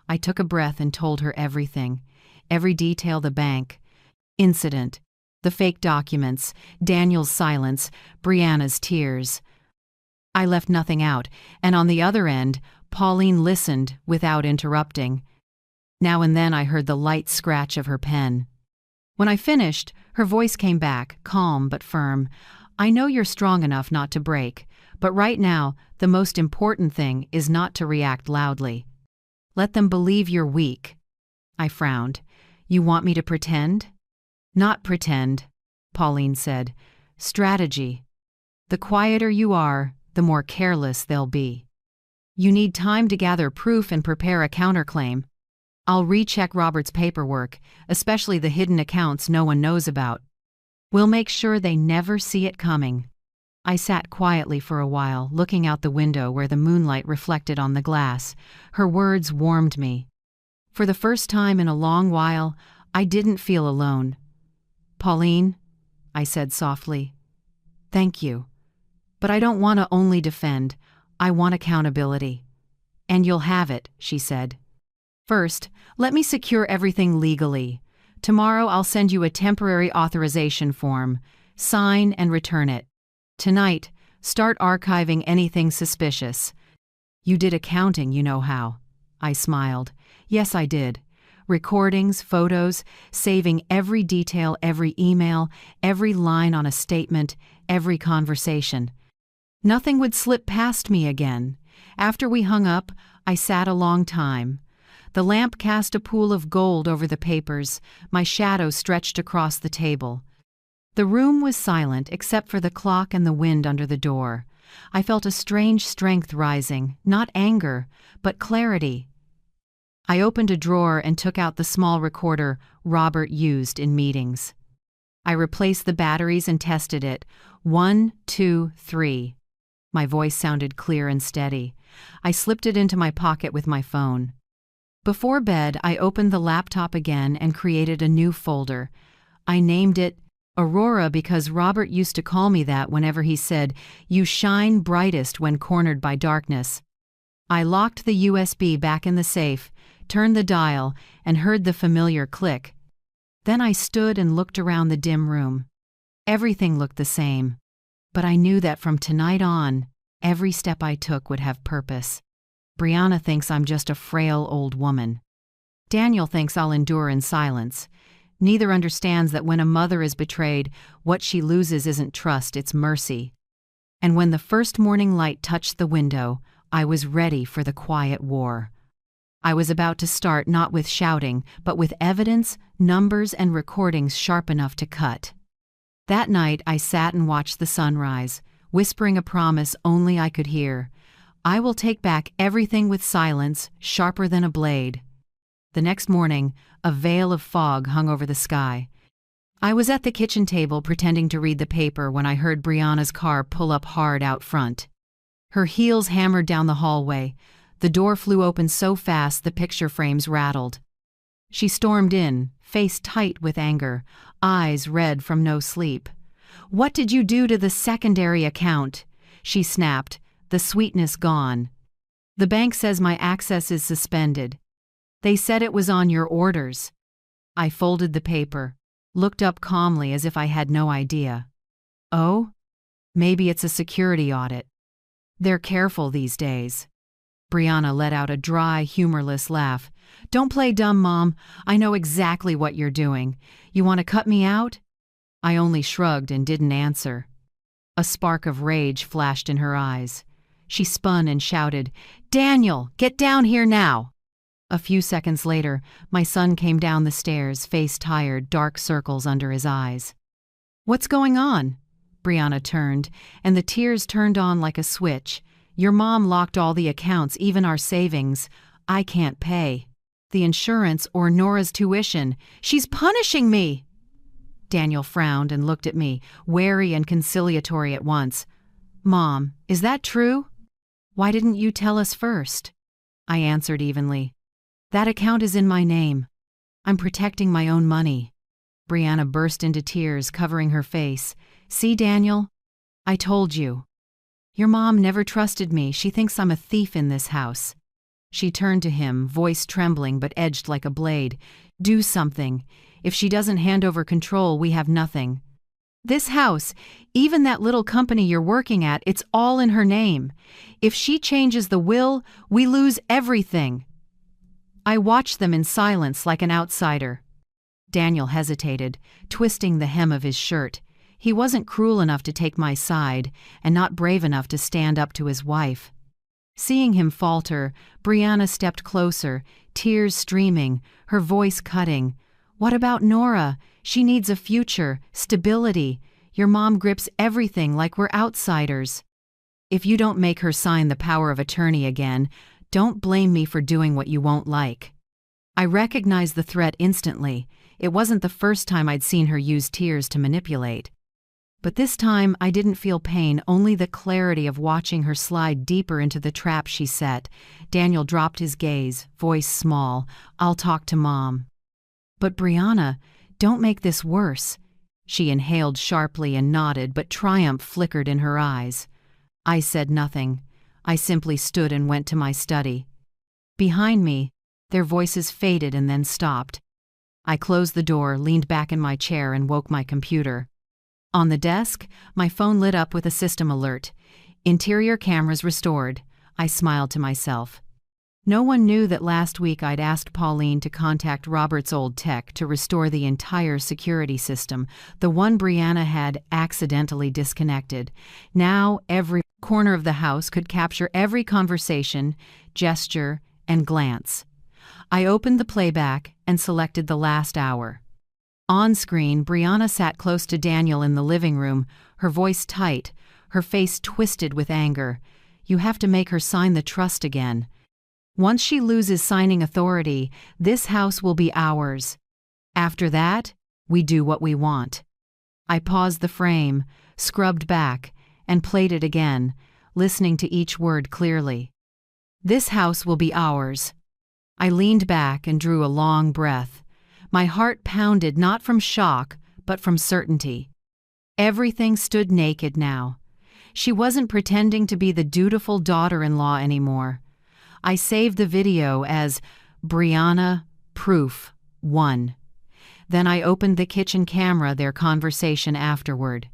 I took a breath and told her everything. Every detail: the bank incident, the fake documents, Daniel's silence, Brianna's tears. I left nothing out, and on the other end, Pauline listened without interrupting. Now and then I heard the light scratch of her pen. When I finished, her voice came back, calm but firm. "I know you're strong enough not to break, but right now, the most important thing is not to react loudly. Let them believe you're weak." I frowned. "You want me to pretend?" "Not pretend," Pauline said. "Strategy. The quieter you are, the more careless they'll be. You need time to gather proof and prepare a counterclaim. I'll recheck Robert's paperwork, especially the hidden accounts no one knows about. We'll make sure they never see it coming." I sat quietly for a while, looking out the window where the moonlight reflected on the glass. Her words warmed me. For the first time in a long while, I didn't feel alone. "Pauline," I said softly, "thank you. But I don't want to only defend. I want accountability." "And you'll have it," she said. "First, let me secure everything legally. Tomorrow I'll send you a temporary authorization form. Sign and return it. Tonight, start archiving anything suspicious." "You did accounting, you know how." I smiled. "Yes, I did. Recordings, photos, saving every detail, every email, every line on a statement, every conversation. Nothing would slip past me again." After we hung up, I sat a long time. The lamp cast a pool of gold over the papers. My shadow stretched across the table. The room was silent except for the clock and the wind under the door. I felt a strange strength rising, not anger, but clarity. I opened a drawer and took out the small recorder Robert used in meetings. I replaced the batteries and tested it. 1, 2, 3. My voice sounded clear and steady. I slipped it into my pocket with my phone. Before bed, I opened the laptop again and created a new folder. I named it Aurora because Robert used to call me that whenever he said, "You shine brightest when cornered by darkness." I locked the USB back in the safe, turned the dial, and heard the familiar click. Then I stood and looked around the dim room. Everything looked the same, but I knew that from tonight on, every step I took would have purpose. Brianna thinks I'm just a frail old woman. Daniel thinks I'll endure in silence. Neither understands that when a mother is betrayed, what she loses isn't trust, it's mercy. And when the first morning light touched the window, I was ready for the quiet war. I was about to start not with shouting, but with evidence, numbers, and recordings sharp enough to cut. That night, I sat and watched the sunrise, whispering a promise only I could hear. I will take back everything with silence, sharper than a blade. The next morning, a veil of fog hung over the sky. I was at the kitchen table pretending to read the paper when I heard Brianna's car pull up hard out front. Her heels hammered down the hallway. The door flew open so fast the picture frames rattled. She stormed in, face tight with anger, eyes red from no sleep. "What did you do to the secondary account?" she snapped, the sweetness gone. "The bank says my access is suspended. They said it was on your orders." I folded the paper, looked up calmly as if I had no idea. "Oh? Maybe it's a security audit. They're careful these days." Brianna let out a dry, humorless laugh. "Don't play dumb, Mom. I know exactly what you're doing. You want to cut me out?" I only shrugged and didn't answer. A spark of rage flashed in her eyes. She spun and shouted, "Daniel, get down here now!" A few seconds later, my son came down the stairs, face tired, dark circles under his eyes. "What's going on?" Brianna turned, and the tears turned on like a switch. "Your mom locked all the accounts, even our savings. I can't pay the insurance or Nora's tuition. She's punishing me!" Daniel frowned and looked at me, wary and conciliatory at once. "Mom, is that true? Why didn't you tell us first?" I answered evenly. "That account is in my name. I'm protecting my own money." Brianna burst into tears, covering her face. "See, Daniel? I told you. Your mom never trusted me. She thinks I'm a thief in this house." She turned to him, voice trembling but edged like a blade. "Do something. If she doesn't hand over control, we have nothing. This house, even that little company you're working at, it's all in her name. If she changes the will, we lose everything." I watched them in silence like an outsider. Daniel hesitated, twisting the hem of his shirt. He wasn't cruel enough to take my side, and not brave enough to stand up to his wife. Seeing him falter, Brianna stepped closer, tears streaming, her voice cutting. "What about Nora? She needs a future, stability. Your mom grips everything like we're outsiders. If you don't make her sign the power of attorney again, don't blame me for doing what you won't like." I recognized the threat instantly. It wasn't the first time I'd seen her use tears to manipulate. But this time I didn't feel pain, only the clarity of watching her slide deeper into the trap she set. Daniel dropped his gaze, voice small. "I'll talk to Mom." "But Brianna, don't make this worse." She inhaled sharply and nodded, but triumph flickered in her eyes. I said nothing. I simply stood and went to my study. Behind me, their voices faded and then stopped. I closed the door, leaned back in my chair, and woke my computer. On the desk, my phone lit up with a system alert. Interior cameras restored. I smiled to myself. No one knew that last week I'd asked Pauline to contact Robert's old tech to restore the entire security system, the one Brianna had accidentally disconnected. Now every corner of the house could capture every conversation, gesture, and glance. I opened the playback and selected the last hour. On screen, Brianna sat close to Daniel in the living room, her voice tight, her face twisted with anger. "You have to make her sign the trust again." Once she loses signing authority, this house will be ours. After that, we do what we want." I paused the frame, scrubbed back, and played it again, listening to each word clearly. "This house will be ours." I leaned back and drew a long breath. My heart pounded not from shock, but from certainty. Everything stood naked now. She wasn't pretending to be the dutiful daughter-in-law anymore. I saved the video as Brianna Proof 1. Then I opened the kitchen camera, their conversation afterward.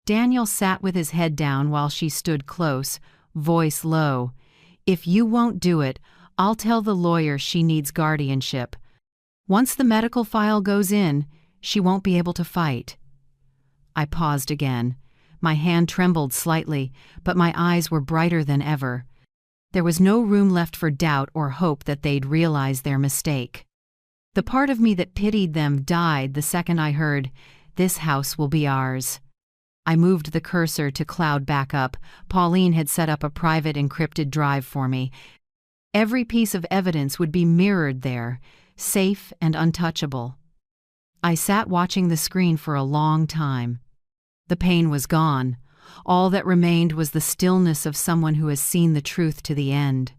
Daniel sat with his head down while she stood close, voice low. "If you won't do it, I'll tell the lawyer she needs guardianship. Once the medical file goes in, she won't be able to fight." I paused again. My hand trembled slightly, but my eyes were brighter than ever. There was no room left for doubt or hope that they'd realize their mistake. The part of me that pitied them died the second I heard, "This house will be ours." I moved the cursor to cloud backup. Pauline had set up a private encrypted drive for me. Every piece of evidence would be mirrored there, safe and untouchable. I sat watching the screen for a long time. The pain was gone. All that remained was the stillness of someone who has seen the truth to the end.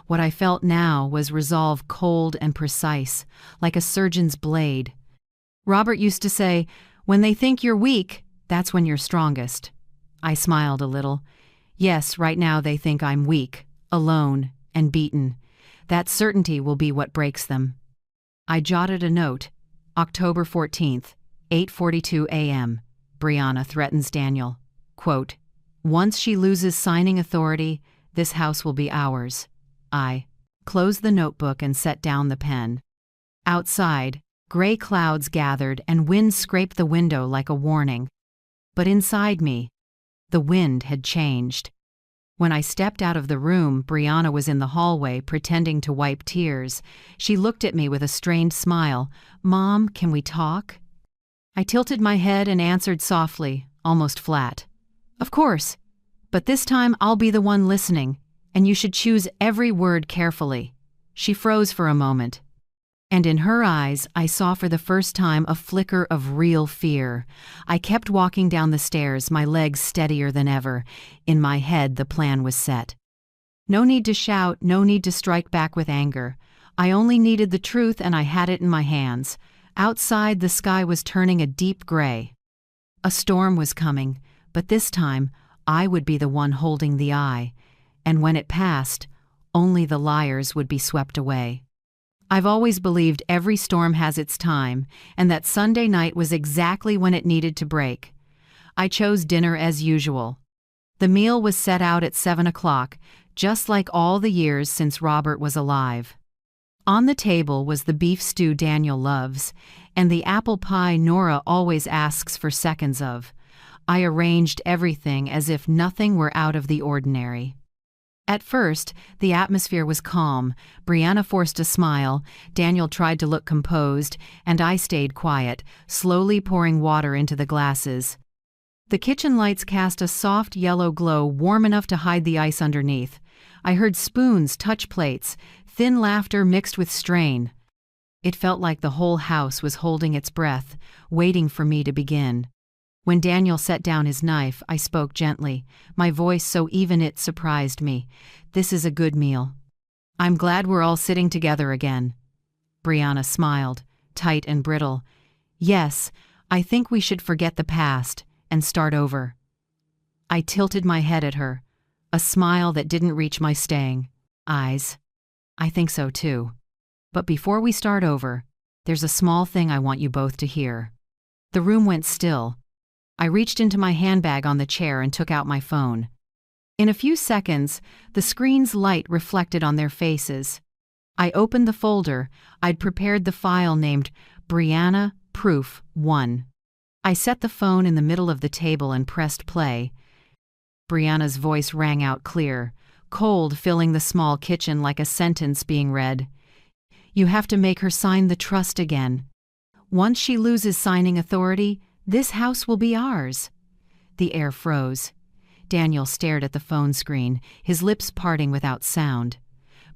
What I felt now was resolve cold and precise, like a surgeon's blade. Robert used to say, "When they think you're weak, that's when you're strongest." I smiled a little. Yes, right now they think I'm weak, alone, and beaten. That certainty will be what breaks them. I jotted a note. October 14th, 8:42 a.m. Brianna threatens Daniel. Quote, "Once she loses signing authority, this house will be ours." I closed the notebook and set down the pen. Outside, gray clouds gathered and wind scraped the window like a warning. But inside me, the wind had changed. When I stepped out of the room, Brianna was in the hallway pretending to wipe tears. She looked at me with a strained smile. "Mom, can we talk?" I tilted my head and answered softly, almost flat. "Of course, but this time I'll be the one listening, and you should choose every word carefully." She froze for a moment, and in her eyes I saw for the first time a flicker of real fear. I kept walking down the stairs, my legs steadier than ever. In my head the plan was set. No need to shout, no need to strike back with anger. I only needed the truth, and I had it in my hands. Outside, the sky was turning a deep gray. A storm was coming, but this time I would be the one holding the eye, and when it passed, only the liars would be swept away. I've always believed every storm has its time, and that Sunday night was exactly when it needed to break. I chose dinner as usual. The meal was set out at 7 o'clock, just like all the years since Robert was alive. On the table was the beef stew Daniel loves, and the apple pie Nora always asks for seconds of. I arranged everything as if nothing were out of the ordinary. At first, the atmosphere was calm. Brianna forced a smile, Daniel tried to look composed, and I stayed quiet, slowly pouring water into the glasses. The kitchen lights cast a soft yellow glow warm enough to hide the ice underneath. I heard spoons touch plates, thin laughter mixed with strain. It felt like the whole house was holding its breath, waiting for me to begin. When Daniel set down his knife, I spoke gently, my voice so even it surprised me. "This is a good meal. I'm glad we're all sitting together again." Brianna smiled, tight and brittle. "Yes, I think we should forget the past and start over." I tilted my head at her, a smile that didn't reach my staying eyes. "I think so too. But before we start over, there's a small thing I want you both to hear." The room went still. I reached into my handbag on the chair and took out my phone. In a few seconds, the screen's light reflected on their faces. I opened the folder. I'd prepared the file named Brianna Proof 1. I set the phone in the middle of the table and pressed play. Brianna's voice rang out clear, cold, filling the small kitchen like a sentence being read. "You have to make her sign the trust again. Once she loses signing authority, this house will be ours." The air froze. Daniel stared at the phone screen, his lips parting without sound.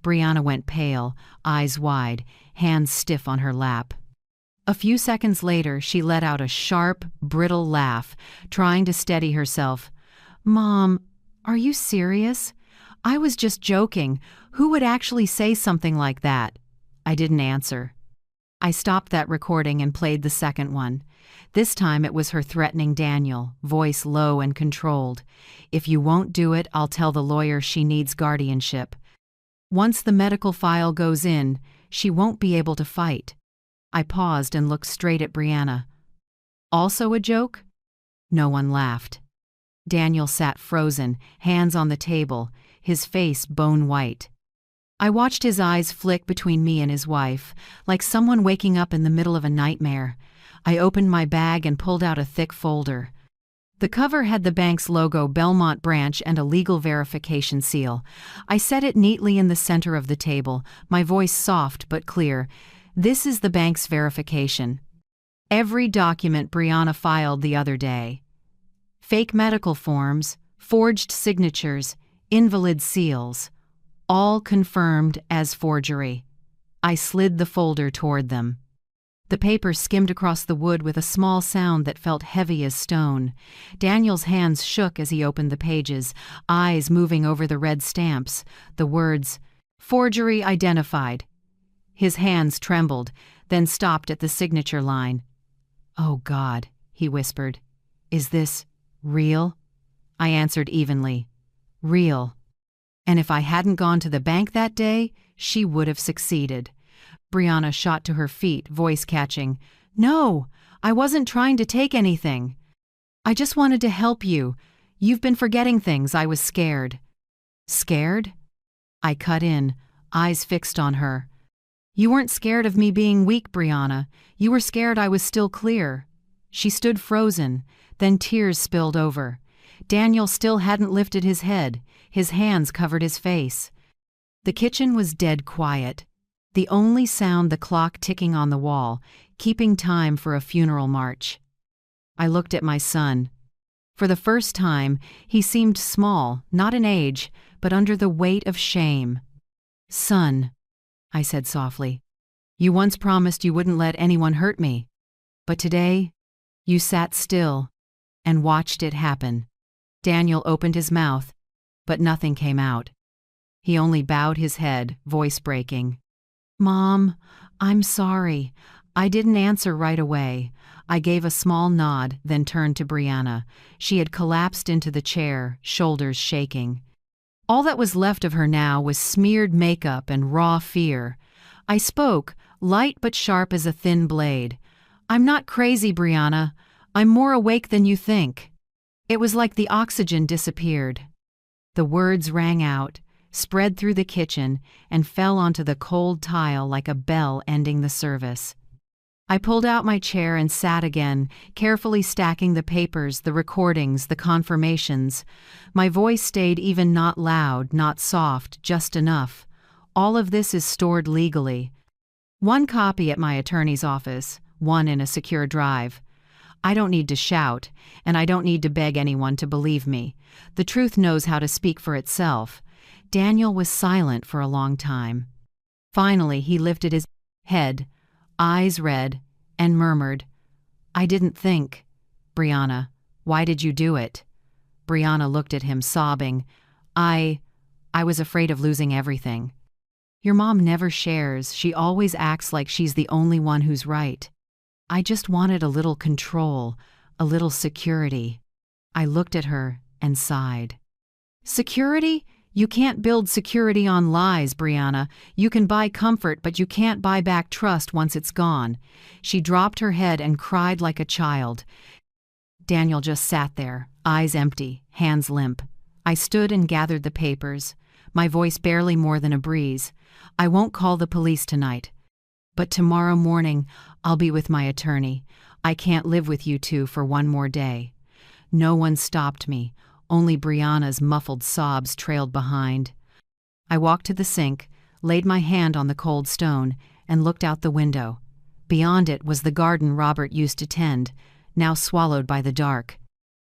Brianna went pale, eyes wide, hands stiff on her lap. A few seconds later, she let out a sharp, brittle laugh, trying to steady herself. "Mom, are you serious? I was just joking. Who would actually say something like that?" I didn't answer. I stopped that recording and played the second one. This time it was her threatening Daniel, voice low and controlled. "If you won't do it, I'll tell the lawyer she needs guardianship. Once the medical file goes in, she won't be able to fight." I paused and looked straight at Brianna. "Also a joke?" No one laughed. Daniel sat frozen, hands on the table, his face bone white. I watched his eyes flick between me and his wife, like someone waking up in the middle of a nightmare. I opened my bag and pulled out a thick folder. The cover had the bank's logo, Belmont Branch, and a legal verification seal. I set it neatly in the center of the table, my voice soft but clear. "This is the bank's verification. Every document Brianna filed the other day. Fake medical forms, forged signatures, invalid seals, all confirmed as forgery." I slid the folder toward them. The paper skimmed across the wood with a small sound that felt heavy as stone. Daniel's hands shook as he opened the pages, eyes moving over the red stamps, the words, "Forgery identified." His hands trembled, then stopped at the signature line. "Oh God," he whispered. "Is this real?" I answered evenly. "Real. And if I hadn't gone to the bank that day, she would have succeeded." Brianna shot to her feet, voice catching. "No, I wasn't trying to take anything. I just wanted to help you. You've been forgetting things. I was scared." "Scared?" I cut in, eyes fixed on her. "You weren't scared of me being weak, Brianna. You were scared I was still clear." She stood frozen, then tears spilled over. Daniel still hadn't lifted his head. His hands covered his face. The kitchen was dead quiet. The only sound the clock ticking on the wall, keeping time for a funeral march. I looked at my son. For the first time, he seemed small, not in age, but under the weight of shame. "Son," I said softly, "you once promised you wouldn't let anyone hurt me. But today, you sat still and watched it happen." Daniel opened his mouth, but nothing came out. He only bowed his head, voice breaking. "Mom, I'm sorry. I didn't answer right away." I gave a small nod, then turned to Brianna. She had collapsed into the chair, shoulders shaking. All that was left of her now was smeared makeup and raw fear. I spoke, light but sharp as a thin blade. "I'm not crazy, Brianna. I'm more awake than you think." It was like the oxygen disappeared. The words rang out, spread through the kitchen, and fell onto the cold tile like a bell ending the service. I pulled out my chair and sat again, carefully stacking the papers, the recordings, the confirmations. My voice stayed even, not loud, not soft, just enough. "All of this is stored legally. One copy at my attorney's office, one in a secure drive. I don't need to shout, and I don't need to beg anyone to believe me. The truth knows how to speak for itself." Daniel was silent for a long time. Finally, he lifted his head, eyes red, and murmured, "I didn't think. Brianna, why did you do it?" Brianna looked at him, sobbing. I was afraid of losing everything. Your mom never shares. She always acts like she's the only one who's right. I just wanted a little control, a little security." I looked at her and sighed. "Security? You can't build security on lies, Brianna. You can buy comfort, but you can't buy back trust once it's gone." She dropped her head and cried like a child. Daniel just sat there, eyes empty, hands limp. I stood and gathered the papers, my voice barely more than a breeze. "I won't call the police tonight. But tomorrow morning, I'll be with my attorney. I can't live with you two for one more day." No one stopped me. Only Brianna's muffled sobs trailed behind. I walked to the sink, laid my hand on the cold stone, and looked out the window. Beyond it was the garden Robert used to tend, now swallowed by the dark.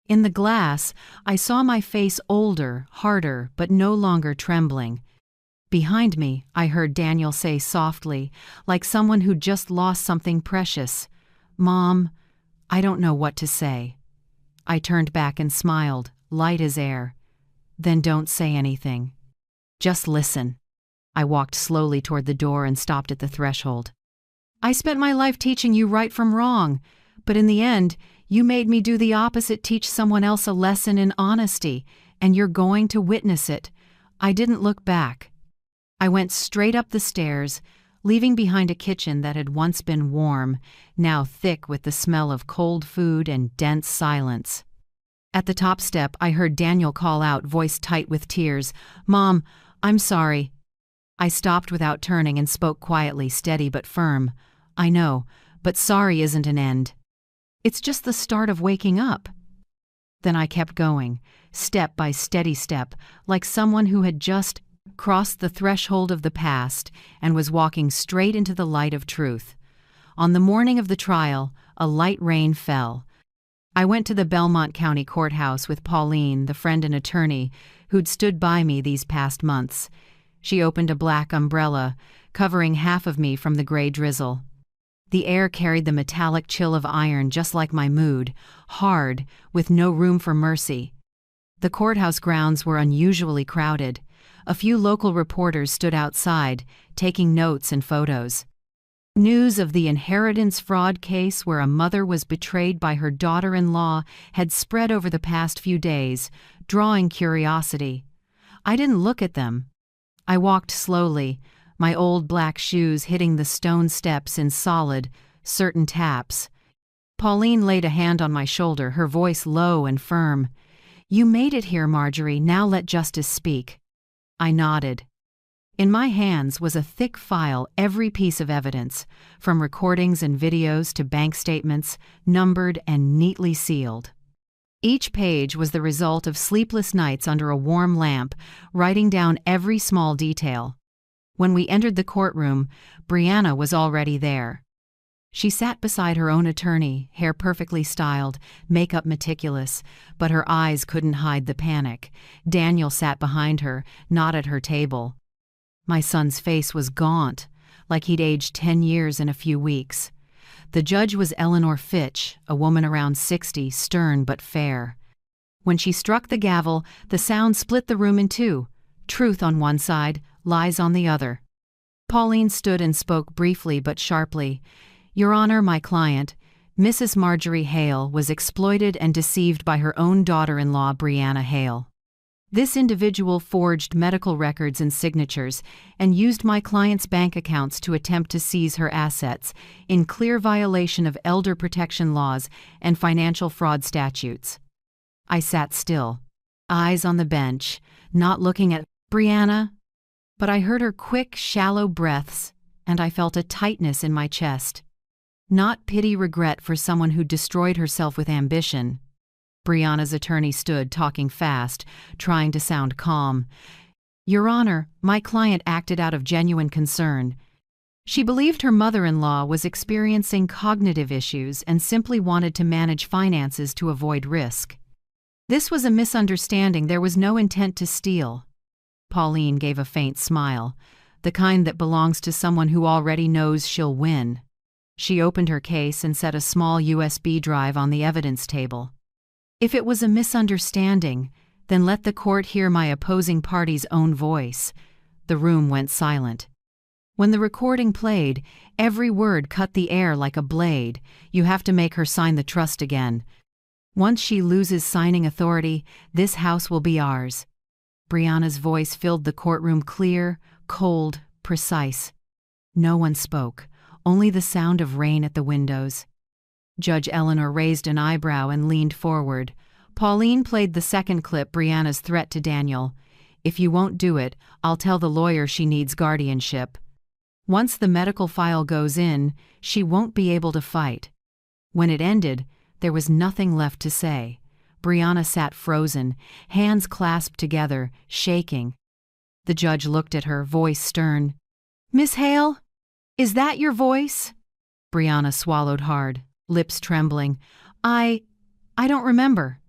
In the glass, I saw my face older, harder, but no longer trembling. Behind me, I heard Daniel say softly, like someone who'd just lost something precious, "Mom, I don't know what to say." I turned back and smiled, light as air. "Then don't say anything. Just listen." I walked slowly toward the door and stopped at the threshold. "I spent my life teaching you right from wrong, but in the end, you made me do the opposite, teach someone else a lesson in honesty, and you're going to witness it." I didn't look back. I went straight up the stairs, leaving behind a kitchen that had once been warm, now thick with the smell of cold food and dense silence. At the top step, I heard Daniel call out, voice tight with tears, "Mom, I'm sorry." I stopped without turning and spoke quietly, steady but firm. "I know, but sorry isn't an end. It's just the start of waking up." Then I kept going, step by steady step, like someone who had just crossed the threshold of the past and was walking straight into the light of truth. On the morning of the trial, a light rain fell. I went to the Belmont County Courthouse with Pauline, the friend and attorney who'd stood by me these past months. She opened a black umbrella, covering half of me from the gray drizzle. The air carried the metallic chill of iron, just like my mood, hard, with no room for mercy. The courthouse grounds were unusually crowded. A few local reporters stood outside, taking notes and photos. News of the inheritance fraud case where a mother was betrayed by her daughter-in-law had spread over the past few days, drawing curiosity. I didn't look at them. I walked slowly, my old black shoes hitting the stone steps in solid, certain taps. Pauline laid a hand on my shoulder, her voice low and firm. "You made it here, Marjorie, now let justice speak." I nodded. In my hands was a thick file, every piece of evidence, from recordings and videos to bank statements, numbered and neatly sealed. Each page was the result of sleepless nights under a warm lamp, writing down every small detail. When we entered the courtroom, Brianna was already there. She sat beside her own attorney, hair perfectly styled, makeup meticulous, but her eyes couldn't hide the panic. Daniel sat behind her, not at her table. My son's face was gaunt, like he'd aged 10 years in a few weeks. The judge was Eleanor Fitch, a woman around 60, stern but fair. When she struck the gavel, the sound split the room in two, truth on one side, lies on the other. Pauline stood and spoke briefly but sharply. "Your Honor, my client, Mrs. Marjorie Hale, was exploited and deceived by her own daughter-in-law, Brianna Hale. This individual forged medical records and signatures and used my client's bank accounts to attempt to seize her assets, in clear violation of elder protection laws and financial fraud statutes." I sat still, eyes on the bench, not looking at Brianna, but I heard her quick, shallow breaths, and I felt a tightness in my chest. Not pity, regret for someone who destroyed herself with ambition. Brianna's attorney stood, talking fast, trying to sound calm. "Your Honor, my client acted out of genuine concern. She believed her mother-in-law was experiencing cognitive issues and simply wanted to manage finances to avoid risk. This was a misunderstanding. There was no intent to steal." Pauline gave a faint smile, the kind that belongs to someone who already knows she'll win. She opened her case and set a small USB drive on the evidence table. "If it was a misunderstanding, then let the court hear my opposing party's own voice." The room went silent. When the recording played, every word cut the air like a blade. "You have to make her sign the trust again. Once she loses signing authority, this house will be ours." Brianna's voice filled the courtroom, clear, cold, precise. No one spoke, only the sound of rain at the windows. Judge Eleanor raised an eyebrow and leaned forward. Pauline played the second clip, Brianna's threat to Daniel. "If you won't do it, I'll tell the lawyer she needs guardianship. Once the medical file goes in, she won't be able to fight." When it ended, there was nothing left to say. Brianna sat frozen, hands clasped together, shaking. The judge looked at her, voice stern. "Miss Hale, is that your voice?" Brianna swallowed hard, lips trembling. I don't remember."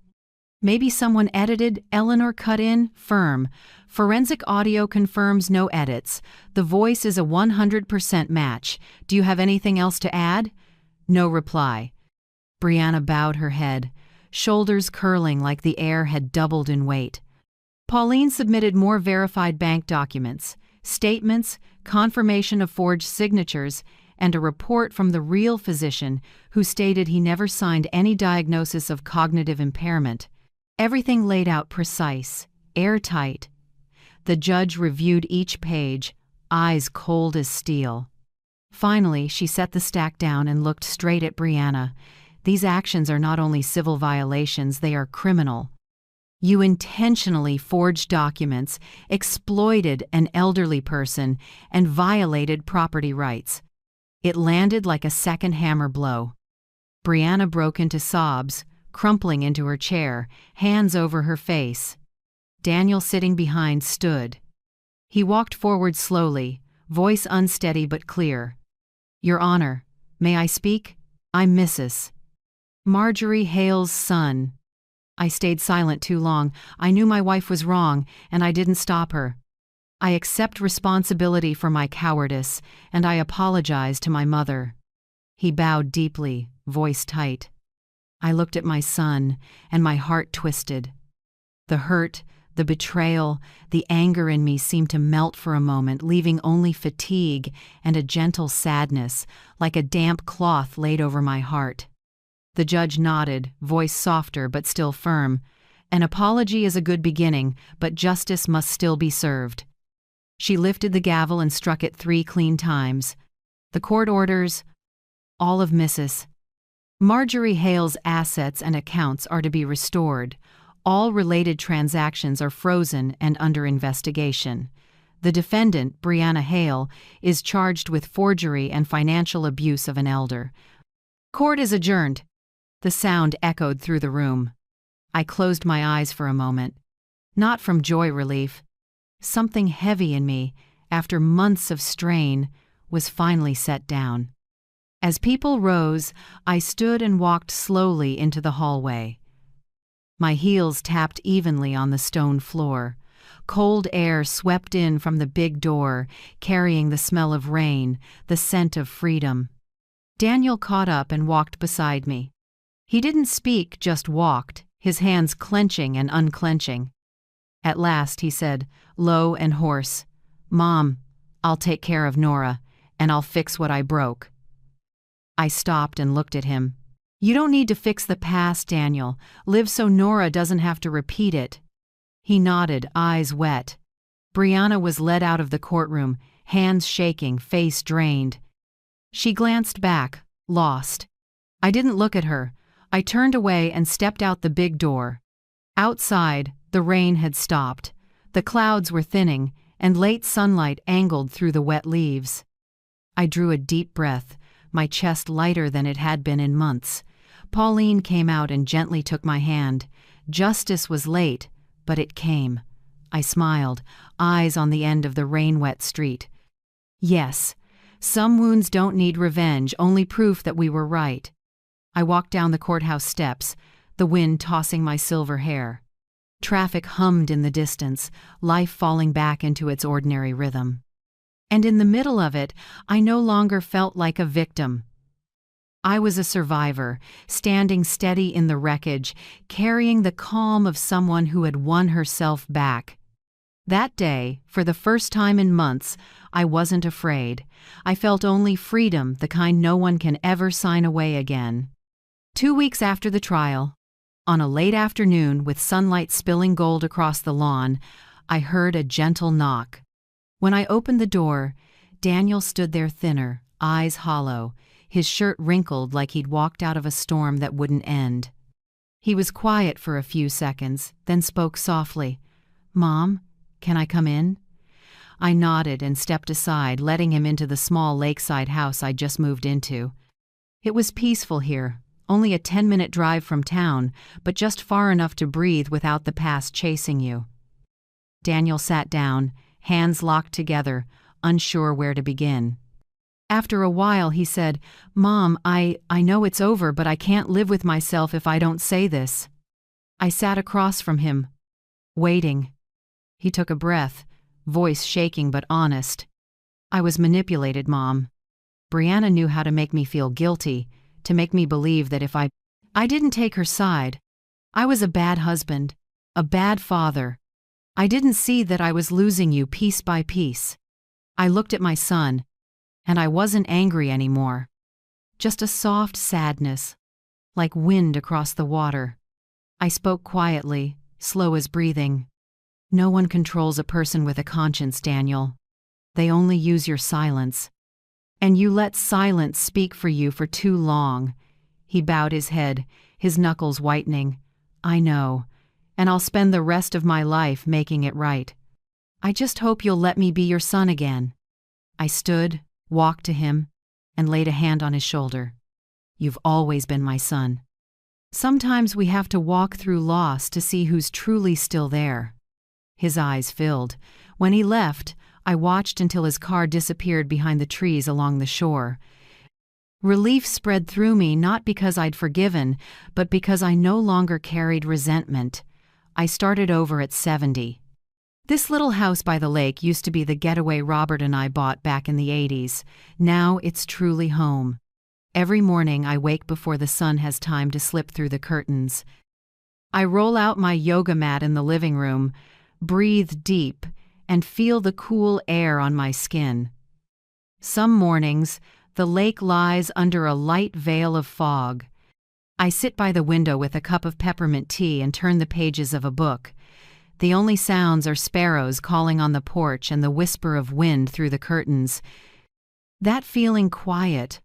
Maybe someone edited, Eleanor cut in, firm. Forensic audio confirms no edits. The voice is a 100% match. Do you have anything else to add? No reply. Brianna bowed her head, shoulders curling like the air had doubled in weight. Pauline submitted more verified bank documents, statements, confirmation of forged signatures, and a report from the real physician who stated he never signed any diagnosis of cognitive impairment. Everything laid out precise, airtight. The judge reviewed each page, eyes cold as steel. Finally, she set the stack down and looked straight at Brianna. These actions are not only civil violations, they are criminal. You intentionally forged documents, exploited an elderly person, and violated property rights. It landed like a second hammer blow. Brianna broke into sobs, crumpling into her chair, hands over her face. Daniel, sitting behind, stood. He walked forward slowly, voice unsteady but clear. Your Honor, may I speak? I'm Mrs. Marjorie Hale's son. I stayed silent too long. I knew my wife was wrong, and I didn't stop her. I accept responsibility for my cowardice, and I apologize to my mother. He bowed deeply, voice tight. I looked at my son, and my heart twisted. The hurt, the betrayal, the anger in me seemed to melt for a moment, leaving only fatigue and a gentle sadness, like a damp cloth laid over my heart. The judge nodded, voice softer but still firm. An apology is a good beginning, but justice must still be served. She lifted the gavel and struck it 3 clean times. The court orders, all of Mrs. Marjorie Hale's assets and accounts are to be restored. All related transactions are frozen and under investigation. The defendant, Brianna Hale, is charged with forgery and financial abuse of an elder. Court is adjourned. The sound echoed through the room. I closed my eyes for a moment. Not from joy relief. Something heavy in me, after months of strain, was finally set down. As people rose, I stood and walked slowly into the hallway. My heels tapped evenly on the stone floor. Cold air swept in from the big door, carrying the smell of rain, the scent of freedom. Daniel caught up and walked beside me. He didn't speak, just walked, his hands clenching and unclenching. At last he said, low and hoarse, "Mom, I'll take care of Nora, and I'll fix what I broke." I stopped and looked at him. You don't need to fix the past, Daniel. Live so Nora doesn't have to repeat it. He nodded, eyes wet. Brianna was led out of the courtroom, hands shaking, face drained. She glanced back, lost. I didn't look at her. I turned away and stepped out the big door. Outside, the rain had stopped. The clouds were thinning, and late sunlight angled through the wet leaves. I drew a deep breath, my chest lighter than it had been in months. Pauline came out and gently took my hand. Justice was late, but it came. I smiled, eyes on the end of the rain-wet street. Yes, some wounds don't need revenge, only proof that we were right. I walked down the courthouse steps, the wind tossing my silver hair. Traffic hummed in the distance, life falling back into its ordinary rhythm. And in the middle of it, I no longer felt like a victim. I was a survivor, standing steady in the wreckage, carrying the calm of someone who had won herself back. That day, for the first time in months, I wasn't afraid. I felt only freedom, the kind no one can ever sign away again. 2 weeks after the trial, on a late afternoon with sunlight spilling gold across the lawn, I heard a gentle knock. When I opened the door, Daniel stood there thinner, eyes hollow, his shirt wrinkled like he'd walked out of a storm that wouldn't end. He was quiet for a few seconds, then spoke softly. "Mom, can I come in?" I nodded and stepped aside, letting him into the small lakeside house I'd just moved into. It was peaceful here, only a 10-minute drive from town, but just far enough to breathe without the past chasing you. Daniel sat down, hands locked together, unsure where to begin. After a while he said, "Mom, I know it's over, but I can't live with myself if I don't say this." I sat across from him, waiting. He took a breath, voice shaking but honest. I was manipulated, Mom. Brianna knew how to make me feel guilty, to make me believe that if I didn't take her side, I was a bad husband, a bad father. I didn't see that I was losing you piece by piece. I looked at my son, and I wasn't angry anymore. Just a soft sadness, like wind across the water. I spoke quietly, slow as breathing. No one controls a person with a conscience, Daniel. They only use your silence. And you let silence speak for you for too long. He bowed his head, his knuckles whitening. I know, and I'll spend the rest of my life making it right. I just hope you'll let me be your son again. I stood, walked to him, and laid a hand on his shoulder. You've always been my son. Sometimes we have to walk through loss to see who's truly still there. His eyes filled. When he left, I watched until his car disappeared behind the trees along the shore. Relief spread through me, not because I'd forgiven, but because I no longer carried resentment. I started over at 70. This little house by the lake used to be the getaway Robert and I bought back in the 80s. Now it's truly home. Every morning I wake before the sun has time to slip through the curtains. I roll out my yoga mat in the living room, breathe deep, and feel the cool air on my skin. Some mornings, the lake lies under a light veil of fog. I sit by the window with a cup of peppermint tea and turn the pages of a book. The only sounds are sparrows calling on the porch and the whisper of wind through the curtains. That feeling quiet,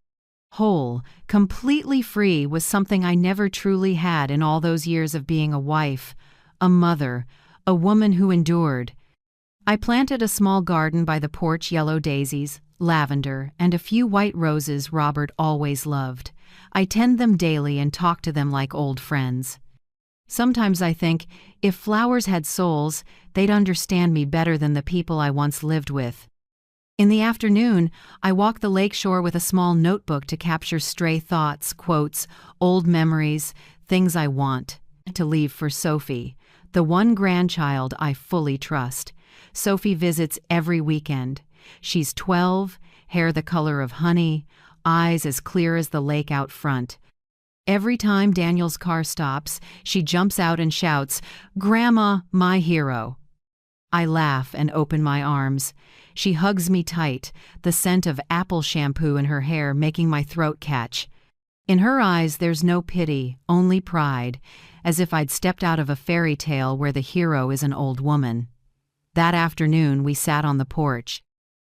whole, completely free was something I never truly had in all those years of being a wife, a mother, a woman who endured. I planted a small garden by the porch, yellow daisies, lavender, and a few white roses Robert always loved. I tend them daily and talk to them like old friends. Sometimes I think, if flowers had souls, they'd understand me better than the people I once lived with. In the afternoon, I walk the lakeshore with a small notebook to capture stray thoughts, quotes, old memories, things I want to leave for Sophie, the one grandchild I fully trust. Sophie visits every weekend. She's 12, hair the color of honey, eyes as clear as the lake out front. Every time Daniel's car stops, she jumps out and shouts, "Grandma, my hero." I laugh and open my arms. She hugs me tight, the scent of apple shampoo in her hair making my throat catch. In her eyes there's no pity, only pride, as if I'd stepped out of a fairy tale where the hero is an old woman. That afternoon we sat on the porch.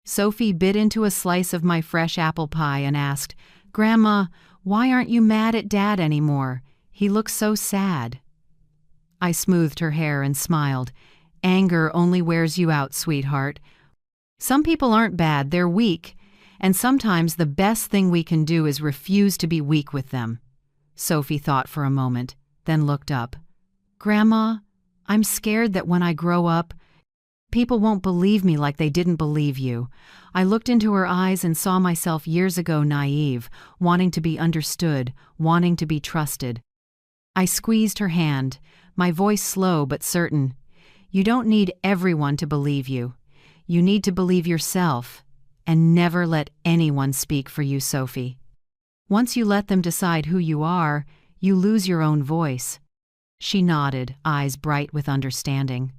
Sophie bit into a slice of my fresh apple pie and asked, "Grandma, why aren't you mad at Dad anymore? He looks so sad." I smoothed her hair and smiled. "Anger only wears you out, sweetheart. Some people aren't bad, they're weak, and sometimes the best thing we can do is refuse to be weak with them." Sophie thought for a moment, then looked up. "Grandma, I'm scared that when I grow up, people won't believe me like they didn't believe you." I looked into her eyes and saw myself years ago naive, wanting to be understood, wanting to be trusted. I squeezed her hand, my voice slow but certain. "You don't need everyone to believe you. You need to believe yourself, and never let anyone speak for you, Sophie. Once you let them decide who you are, you lose your own voice." She nodded, eyes bright with understanding.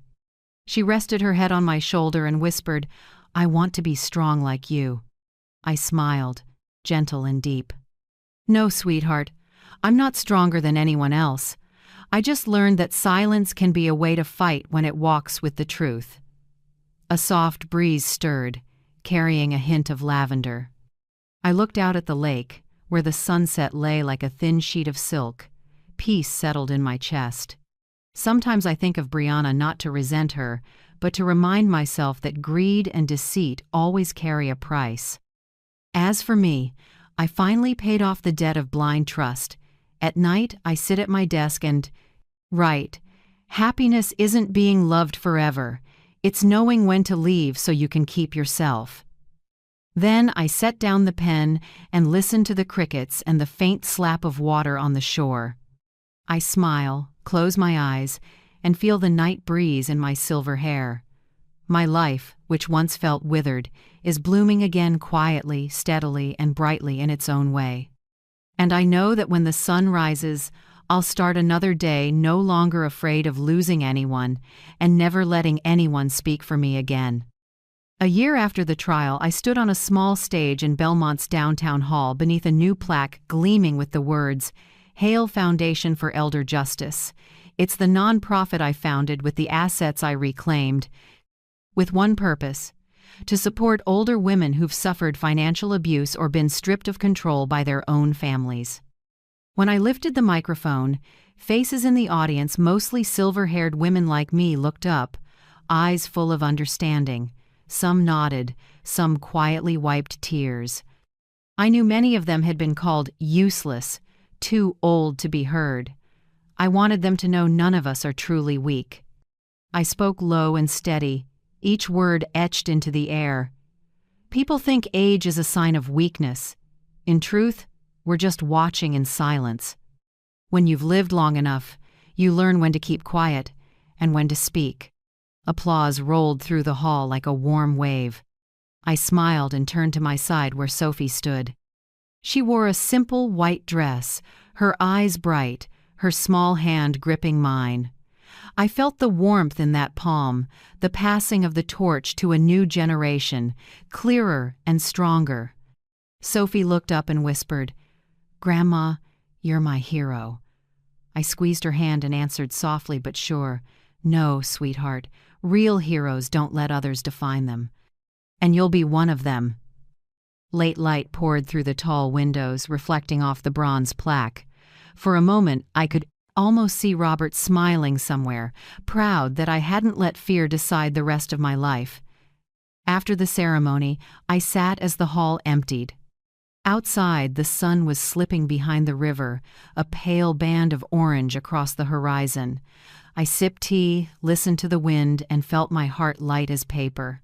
She rested her head on my shoulder and whispered, "I want to be strong like you." I smiled, gentle and deep. "No, sweetheart, I'm not stronger than anyone else. I just learned that silence can be a way to fight when it walks with the truth." A soft breeze stirred, carrying a hint of lavender. I looked out at the lake, where the sunset lay like a thin sheet of silk. Peace settled in my chest. Sometimes I think of Brianna not to resent her, but to remind myself that greed and deceit always carry a price. As for me, I finally paid off the debt of blind trust. At night, I sit at my desk and write, "Happiness isn't being loved forever. It's knowing when to leave so you can keep yourself." Then I set down the pen and listen to the crickets and the faint slap of water on the shore. I smile, close my eyes, and feel the night breeze in my silver hair. My life, which once felt withered, is blooming again quietly, steadily, and brightly in its own way. And I know that when the sun rises, I'll start another day no longer afraid of losing anyone and never letting anyone speak for me again. A year after the trial, I stood on a small stage in Belmont's downtown hall beneath a new plaque gleaming with the words, "Hail Foundation for Elder Justice." It's the nonprofit I founded with the assets I reclaimed, with one purpose: to support older women who've suffered financial abuse or been stripped of control by their own families. When I lifted the microphone, faces in the audience, mostly silver-haired women like me, looked up, eyes full of understanding. Some nodded, some quietly wiped tears. I knew many of them had been called useless, too old to be heard. I wanted them to know none of us are truly weak. I spoke low and steady, each word etched into the air. People think age is a sign of weakness. In truth, we're just watching in silence. When you've lived long enough, you learn when to keep quiet and when to speak. Applause rolled through the hall like a warm wave. I smiled and turned to my side where Sophie stood. She wore a simple white dress, her eyes bright, her small hand gripping mine. I felt the warmth in that palm, the passing of the torch to a new generation, clearer and stronger. Sophie looked up and whispered, "Grandma, you're my hero." I squeezed her hand and answered softly but sure, "No, sweetheart, real heroes don't let others define them. And you'll be one of them." Late light poured through the tall windows, reflecting off the bronze plaque. For a moment, I could almost see Robert smiling somewhere, proud that I hadn't let fear decide the rest of my life. After the ceremony, I sat as the hall emptied. Outside, the sun was slipping behind the river, a pale band of orange across the horizon. I sipped tea, listened to the wind, and felt my heart light as paper.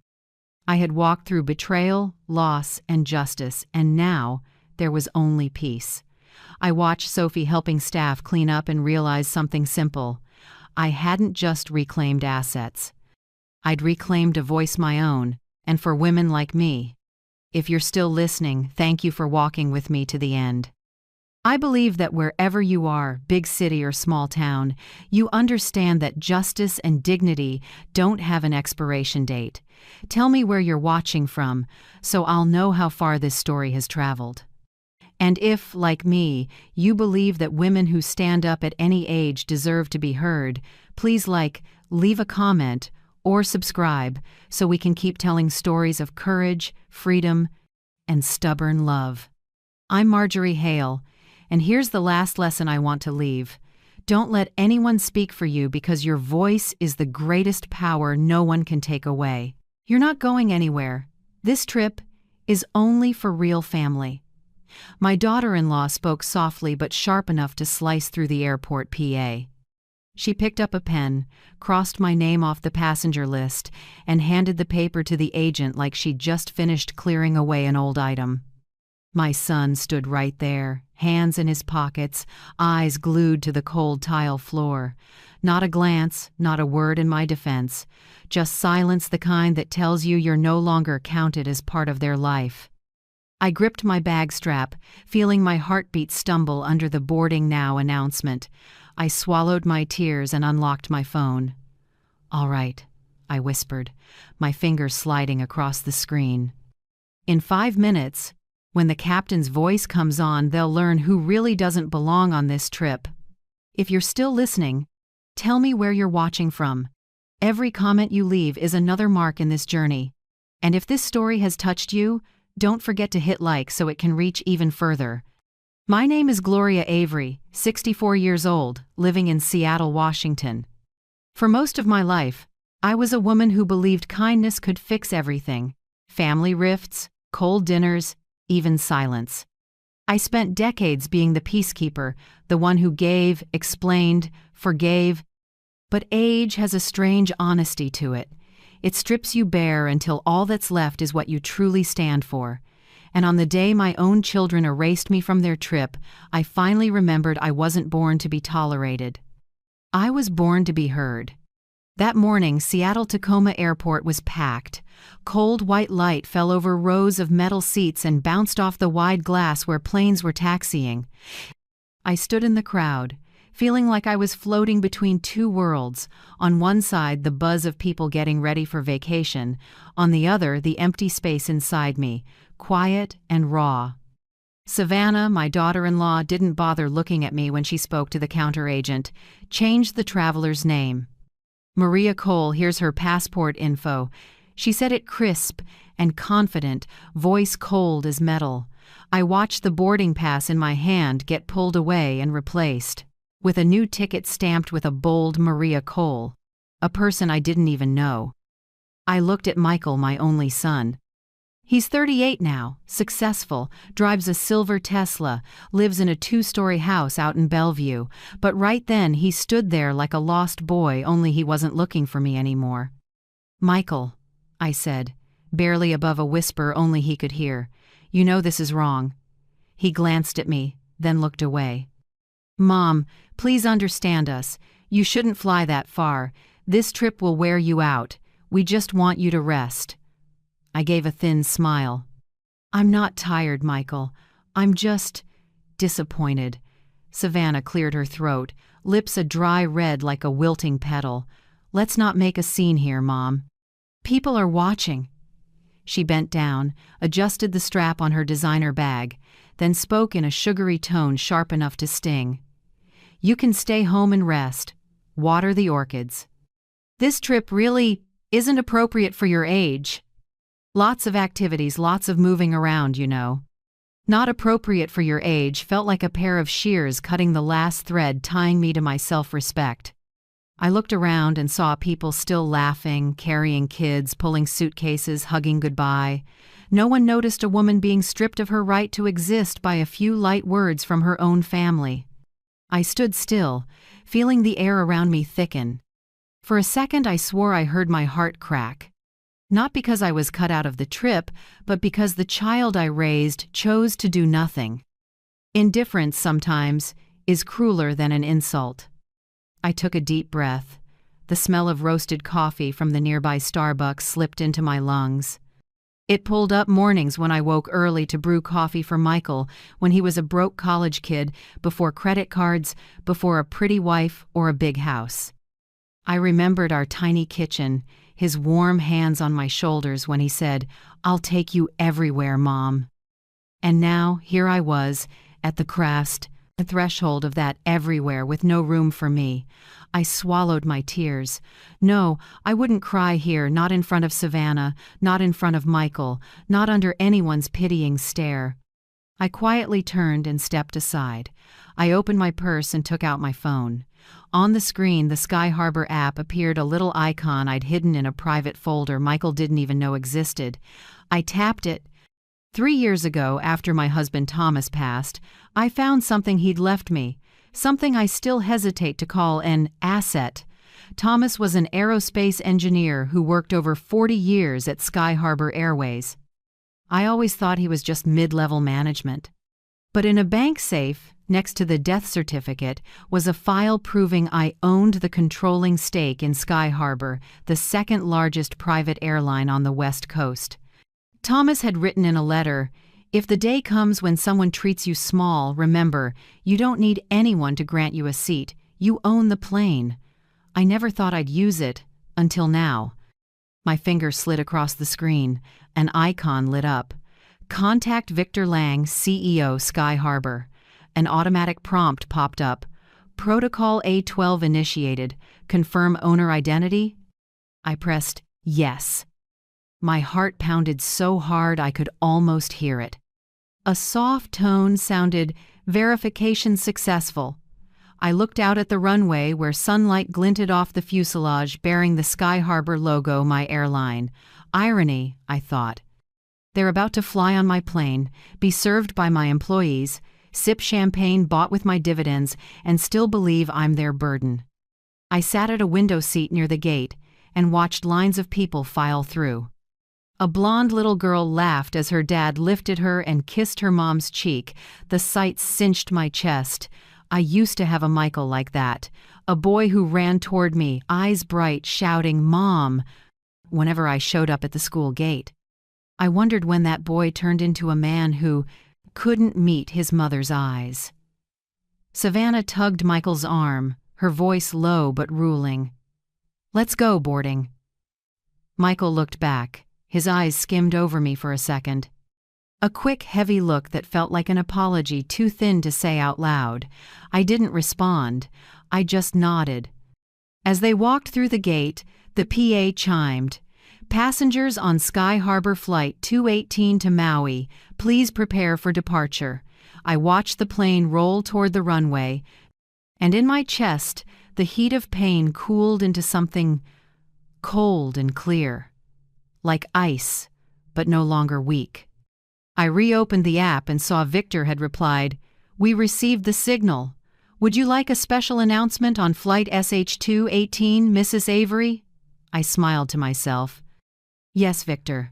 I had walked through betrayal, loss, and justice, and now there was only peace. I watched Sophie helping staff clean up and realized something simple. I hadn't just reclaimed assets. I'd reclaimed a voice my own, and for women like me. If you're still listening, thank you for walking with me to the end. I believe that wherever you are, big city or small town, you understand that justice and dignity don't have an expiration date. Tell me where you're watching from, so I'll know how far this story has traveled. And if, like me, you believe that women who stand up at any age deserve to be heard, please leave a comment, or subscribe so we can keep telling stories of courage, freedom, and stubborn love. I'm Marjorie Hale, and here's the last lesson I want to leave. Don't let anyone speak for you because your voice is the greatest power no one can take away. You're not going anywhere. This trip is only for real family. My daughter-in-law spoke softly but sharp enough to slice through the airport PA. She picked up a pen, crossed my name off the passenger list, and handed the paper to the agent like she'd just finished clearing away an old item. My son stood right there, hands in his pockets, eyes glued to the cold tile floor. Not a glance, not a word in my defense, just silence, the kind that tells you you're no longer counted as part of their life. I gripped my bag strap, feeling my heartbeat stumble under the boarding now announcement. I swallowed my tears and unlocked my phone. "All right," I whispered, my fingers sliding across the screen. In 5 minutes, when the captain's voice comes on, they'll learn who really doesn't belong on this trip. If you're still listening, tell me where you're watching from. Every comment you leave is another mark in this journey. And if this story has touched you, don't forget to hit like so it can reach even further. My name is Gloria Avery, 64 years old, living in Seattle, Washington. For most of my life, I was a woman who believed kindness could fix everything: family rifts, cold dinners, even silence. I spent decades being the peacekeeper, the one who gave, explained, forgave. But age has a strange honesty to it. It strips you bare until all that's left is what you truly stand for. And on the day my own children erased me from their trip, I finally remembered I wasn't born to be tolerated. I was born to be heard. That morning, Seattle-Tacoma Airport was packed. Cold white light fell over rows of metal seats and bounced off the wide glass where planes were taxiing. I stood in the crowd, feeling like I was floating between two worlds. On one side, the buzz of people getting ready for vacation. On the other, the empty space inside me, quiet and raw. Savannah, my daughter-in-law, didn't bother looking at me when she spoke to the counter agent. Changed the traveler's name. Maria Cole, here's her passport info. She said it crisp and confident, voice cold as metal. I watched the boarding pass in my hand get pulled away and replaced with a new ticket stamped with a bold Maria Cole, a person I didn't even know. I looked at Michael, my only son. He's 38 now, successful, drives a silver Tesla, lives in a 2-story house out in Bellevue, but right then he stood there like a lost boy, only he wasn't looking for me anymore. "Michael," I said, barely above a whisper only he could hear, "you know this is wrong." He glanced at me, then looked away. "Mom, please understand us. You shouldn't fly that far. This trip will wear you out. We just want you to rest." I gave a thin smile. "I'm not tired, Michael. I'm just disappointed." Savannah cleared her throat, lips a dry red like a wilting petal. "Let's not make a scene here, Mom. People are watching." She bent down, adjusted the strap on her designer bag, then spoke in a sugary tone sharp enough to sting. "You can stay home and rest. Water the orchids. This trip really isn't appropriate for your age. Lots of activities, lots of moving around, you know. Not appropriate for your age" felt like a pair of shears cutting the last thread tying me to my self-respect. I looked around and saw people still laughing, carrying kids, pulling suitcases, hugging goodbye. No one noticed a woman being stripped of her right to exist by a few light words from her own family. I stood still, feeling the air around me thicken. For a second I swore I heard my heart crack. Not because I was cut out of the trip, but because the child I raised chose to do nothing. Indifference sometimes is crueler than an insult. I took a deep breath. The smell of roasted coffee from the nearby Starbucks slipped into my lungs. It pulled up mornings when I woke early to brew coffee for Michael when he was a broke college kid, before credit cards, before a pretty wife or a big house. I remembered our tiny kitchen, his warm hands on my shoulders when he said, "I'll take you everywhere, Mom." And now, here I was, at the threshold of that everywhere with no room for me. I swallowed my tears. No, I wouldn't cry here, not in front of Savannah, not in front of Michael, not under anyone's pitying stare. I quietly turned and stepped aside. I opened my purse and took out my phone. On the screen, the Sky Harbor app appeared, a little icon I'd hidden in a private folder Michael didn't even know existed. I tapped it. 3 years ago, after my husband Thomas passed, I found something he'd left me, something I still hesitate to call an asset. Thomas was an aerospace engineer who worked over 40 years at Sky Harbor Airways. I always thought he was just mid-level management. But in a bank safe, next to the death certificate, was a file proving I owned the controlling stake in Sky Harbor, the second largest private airline on the West Coast. Thomas had written in a letter, "If the day comes when someone treats you small, remember, you don't need anyone to grant you a seat. You own the plane." I never thought I'd use it, until now. My finger slid across the screen. An icon lit up. "Contact Victor Lang, CEO, Sky Harbor." An automatic prompt popped up. "Protocol A12 initiated. Confirm owner identity?" I pressed yes. My heart pounded so hard I could almost hear it. A soft tone sounded, "Verification successful." I looked out at the runway where sunlight glinted off the fuselage bearing the Sky Harbor logo, my airline. Irony, I thought. They're about to fly on my plane, be served by my employees, sip champagne bought with my dividends, and still believe I'm their burden. I sat at a window seat near the gate and watched lines of people file through. A blonde little girl laughed as her dad lifted her and kissed her mom's cheek. The sight cinched my chest. I used to have a Michael like that, a boy who ran toward me, eyes bright, shouting, "Mom," whenever I showed up at the school gate. I wondered when that boy turned into a man who couldn't meet his mother's eyes. Savannah tugged Michael's arm, her voice low but ruling. "Let's go, boarding." Michael looked back. His eyes skimmed over me for a second. A quick, heavy look that felt like an apology too thin to say out loud. I didn't respond. I just nodded. As they walked through the gate, the PA chimed. "Passengers on Sky Harbor Flight 218 to Maui, please prepare for departure." I watched the plane roll toward the runway, and in my chest, the heat of pain cooled into something cold and clear, like ice, but no longer weak. I reopened the app and saw Victor had replied, "We received the signal. Would you like a special announcement on flight SH218, Mrs. Avery?" I smiled to myself. "Yes, Victor.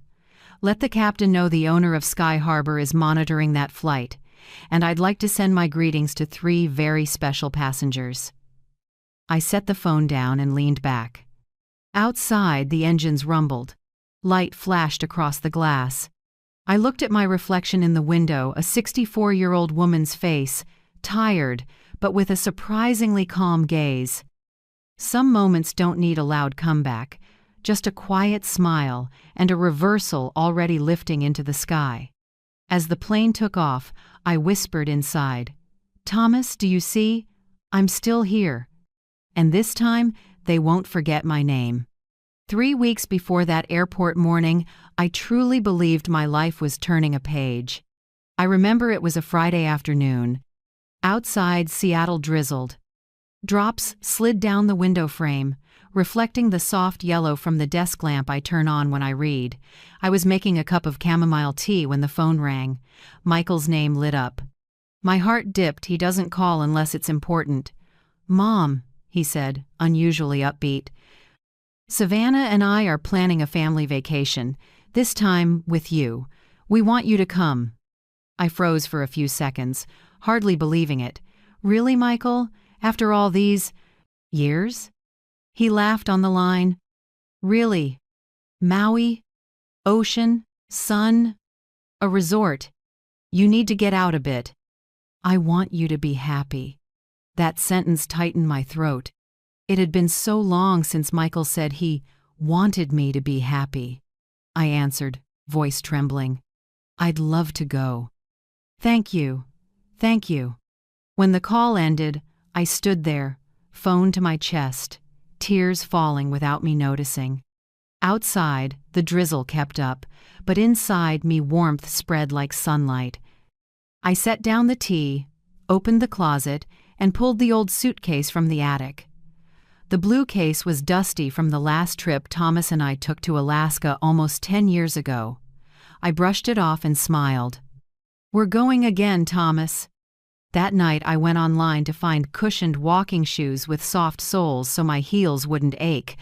Let the captain know the owner of Sky Harbor is monitoring that flight, and I'd like to send my greetings to 3 very special passengers." I set the phone down and leaned back. Outside, the engines rumbled. Light flashed across the glass. I looked at my reflection in the window, a 64-year-old woman's face, tired, but with a surprisingly calm gaze. Some moments don't need a loud comeback, just a quiet smile and a reversal already lifting into the sky. As the plane took off, I whispered inside, "Thomas, do you see? I'm still here." And this time, they won't forget my name. 3 weeks before that airport morning, I truly believed my life was turning a page. I remember it was a Friday afternoon. Outside, Seattle drizzled. Drops slid down the window frame, reflecting the soft yellow from the desk lamp I turn on when I read. I was making a cup of chamomile tea when the phone rang. Michael's name lit up. My heart dipped. He doesn't call unless it's important. "Mom," he said, unusually upbeat. "Savannah and I are planning a family vacation, this time with you. We want you to come." I froze for a few seconds, hardly believing it. "Really, Michael? After all these years?" He laughed on the line. "Really? Maui? Ocean? Sun? A resort? You need to get out a bit. I want you to be happy." That sentence tightened my throat. It had been so long since Michael said he wanted me to be happy. I answered, voice trembling, "I'd love to go." "Thank you. Thank you." When the call ended, I stood there, phone to my chest, tears falling without me noticing. Outside, the drizzle kept up, but inside me warmth spread like sunlight. I set down the tea, opened the closet, and pulled the old suitcase from the attic. The blue case was dusty from the last trip Thomas and I took to Alaska almost 10 years ago. I brushed it off and smiled. "We're going again, Thomas." That night I went online to find cushioned walking shoes with soft soles so my heels wouldn't ache.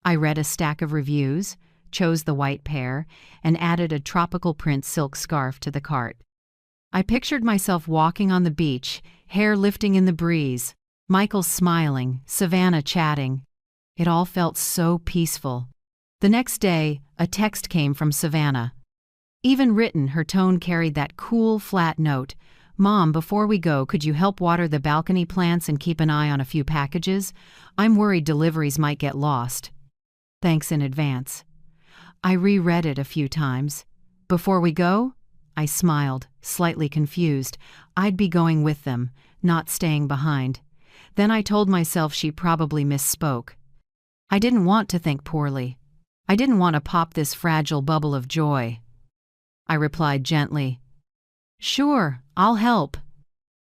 I read a stack of reviews, chose the white pair, and added a tropical print silk scarf to the cart. I pictured myself walking on the beach, hair lifting in the breeze, Michael smiling, Savannah chatting. It all felt so peaceful. The next day, a text came from Savannah. Even written, her tone carried that cool, flat note. "Mom, before we go, could you help water the balcony plants and keep an eye on a few packages? I'm worried deliveries might get lost. Thanks in advance." I reread it a few times. "Before we go?" I smiled, slightly confused. I'd be going with them, not staying behind. Then I told myself she probably misspoke. I didn't want to think poorly. I didn't want to pop this fragile bubble of joy. I replied gently, "Sure, I'll help.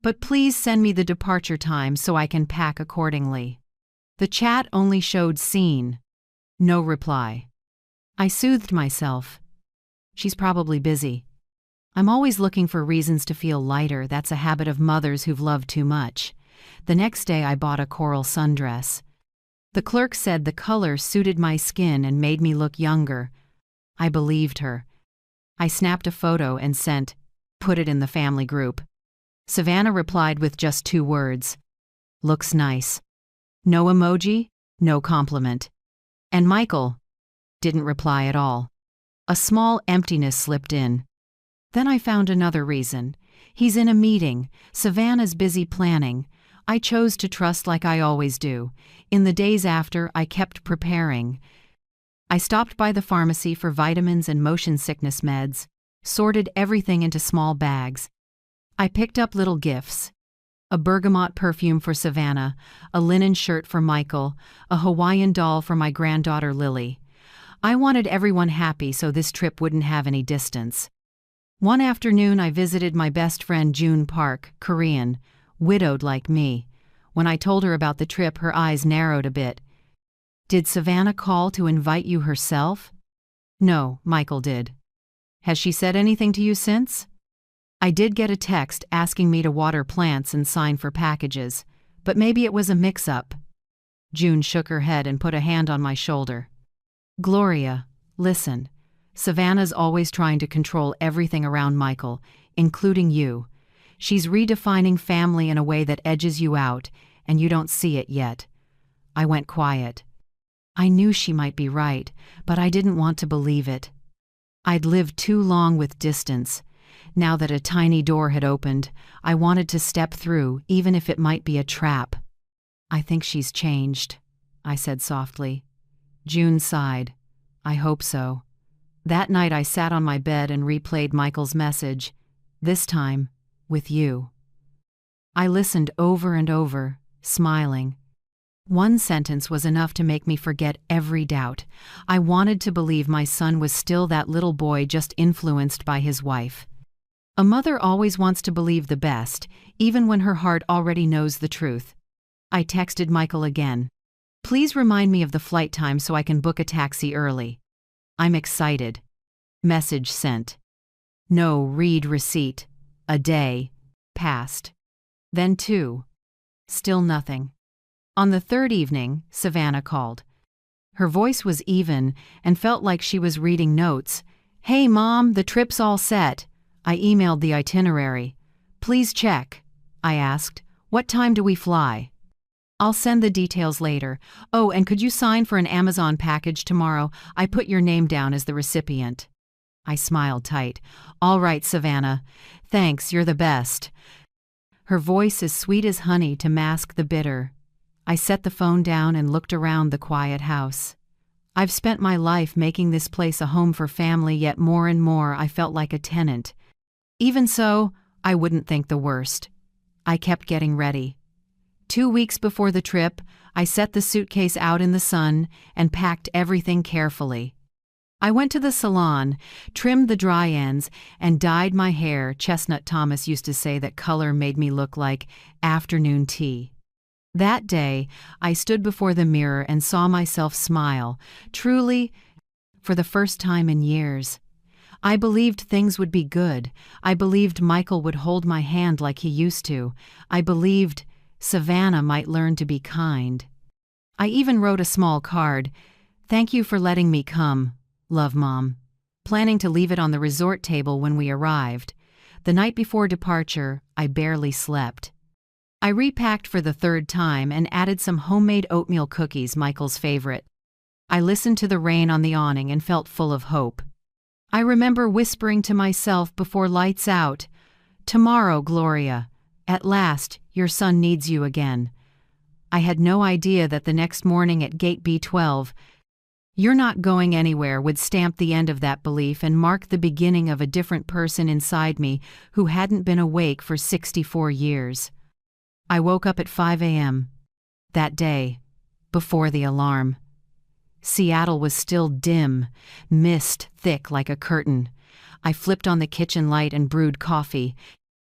But please send me the departure time so I can pack accordingly." The chat only showed seen. No reply. I soothed myself. She's probably busy. I'm always looking for reasons to feel lighter. That's a habit of mothers who've loved too much. The next day I bought a coral sundress. The clerk said the color suited my skin and made me look younger. I believed her. I snapped a photo and sent, "Put it in the family group." Savannah replied with just 2 words. Looks nice. No emoji, no compliment. And Michael didn't reply at all. A small emptiness slipped in. Then I found another reason. He's in a meeting. Savannah's busy planning. I chose to trust like I always do. In the days after, I kept preparing. I stopped by the pharmacy for vitamins and motion sickness meds, sorted everything into small bags. I picked up little gifts. A bergamot perfume for Savannah, a linen shirt for Michael, a Hawaiian doll for my granddaughter Lily. I wanted everyone happy so this trip wouldn't have any distance. One afternoon I visited my best friend June Park, Korean, widowed like me. When I told her about the trip, her eyes narrowed a bit. Did Savannah call to invite you herself? No, Michael did. Has she said anything to you since? I did get a text asking me to water plants and sign for packages, but maybe it was a mix-up. June shook her head and put a hand on my shoulder. Gloria, listen. Savannah's always trying to control everything around Michael, including you. She's redefining family in a way that edges you out, and you don't see it yet. I went quiet. I knew she might be right, but I didn't want to believe it. I'd lived too long with distance. Now that a tiny door had opened, I wanted to step through, even if it might be a trap. I think she's changed, I said softly. June sighed. I hope so. That night I sat on my bed and replayed Michael's message, this time with you. I listened over and over, smiling. One sentence was enough to make me forget every doubt. I wanted to believe my son was still that little boy just influenced by his wife. A mother always wants to believe the best, even when her heart already knows the truth. I texted Michael again. Please remind me of the flight time so I can book a taxi early. I'm excited. Message sent. No read receipt. A day passed. Then 2. Still nothing. On the 3rd evening, Savannah called. Her voice was even and felt like she was reading notes. Hey, Mom, the trip's all set. I emailed the itinerary. Please check. I asked, what time do we fly? I'll send the details later. Oh, and could you sign for an Amazon package tomorrow? I put your name down as the recipient. I smiled tight. All right, Savannah. Thanks, you're the best. Her voice as sweet as honey to mask the bitter. I set the phone down and looked around the quiet house. I've spent my life making this place a home for family, yet more and more I felt like a tenant. Even so, I wouldn't think the worst. I kept getting ready. 2 weeks before the trip, I set the suitcase out in the sun and packed everything carefully. I went to the salon, trimmed the dry ends, and dyed my hair. Chestnut Thomas used to say that color made me look like afternoon tea. That day, I stood before the mirror and saw myself smile, truly, for the first time in years. I believed things would be good. I believed Michael would hold my hand like he used to. I believed Savannah might learn to be kind. I even wrote a small card. Thank you for letting me come. Love, Mom. Planning to leave it on the resort table when we arrived. The night before departure, I barely slept. I repacked for the 3rd time and added some homemade oatmeal cookies, Michael's favorite. I listened to the rain on the awning and felt full of hope. I remember whispering to myself before lights out, tomorrow, Gloria. At last, your son needs you again. I had no idea that the next morning at gate B12, you're not going anywhere would stamp the end of that belief and mark the beginning of a different person inside me who hadn't been awake for 64 years. I woke up at 5 a.m. that day, before the alarm. Seattle was still dim, mist thick like a curtain. I flipped on the kitchen light and brewed coffee.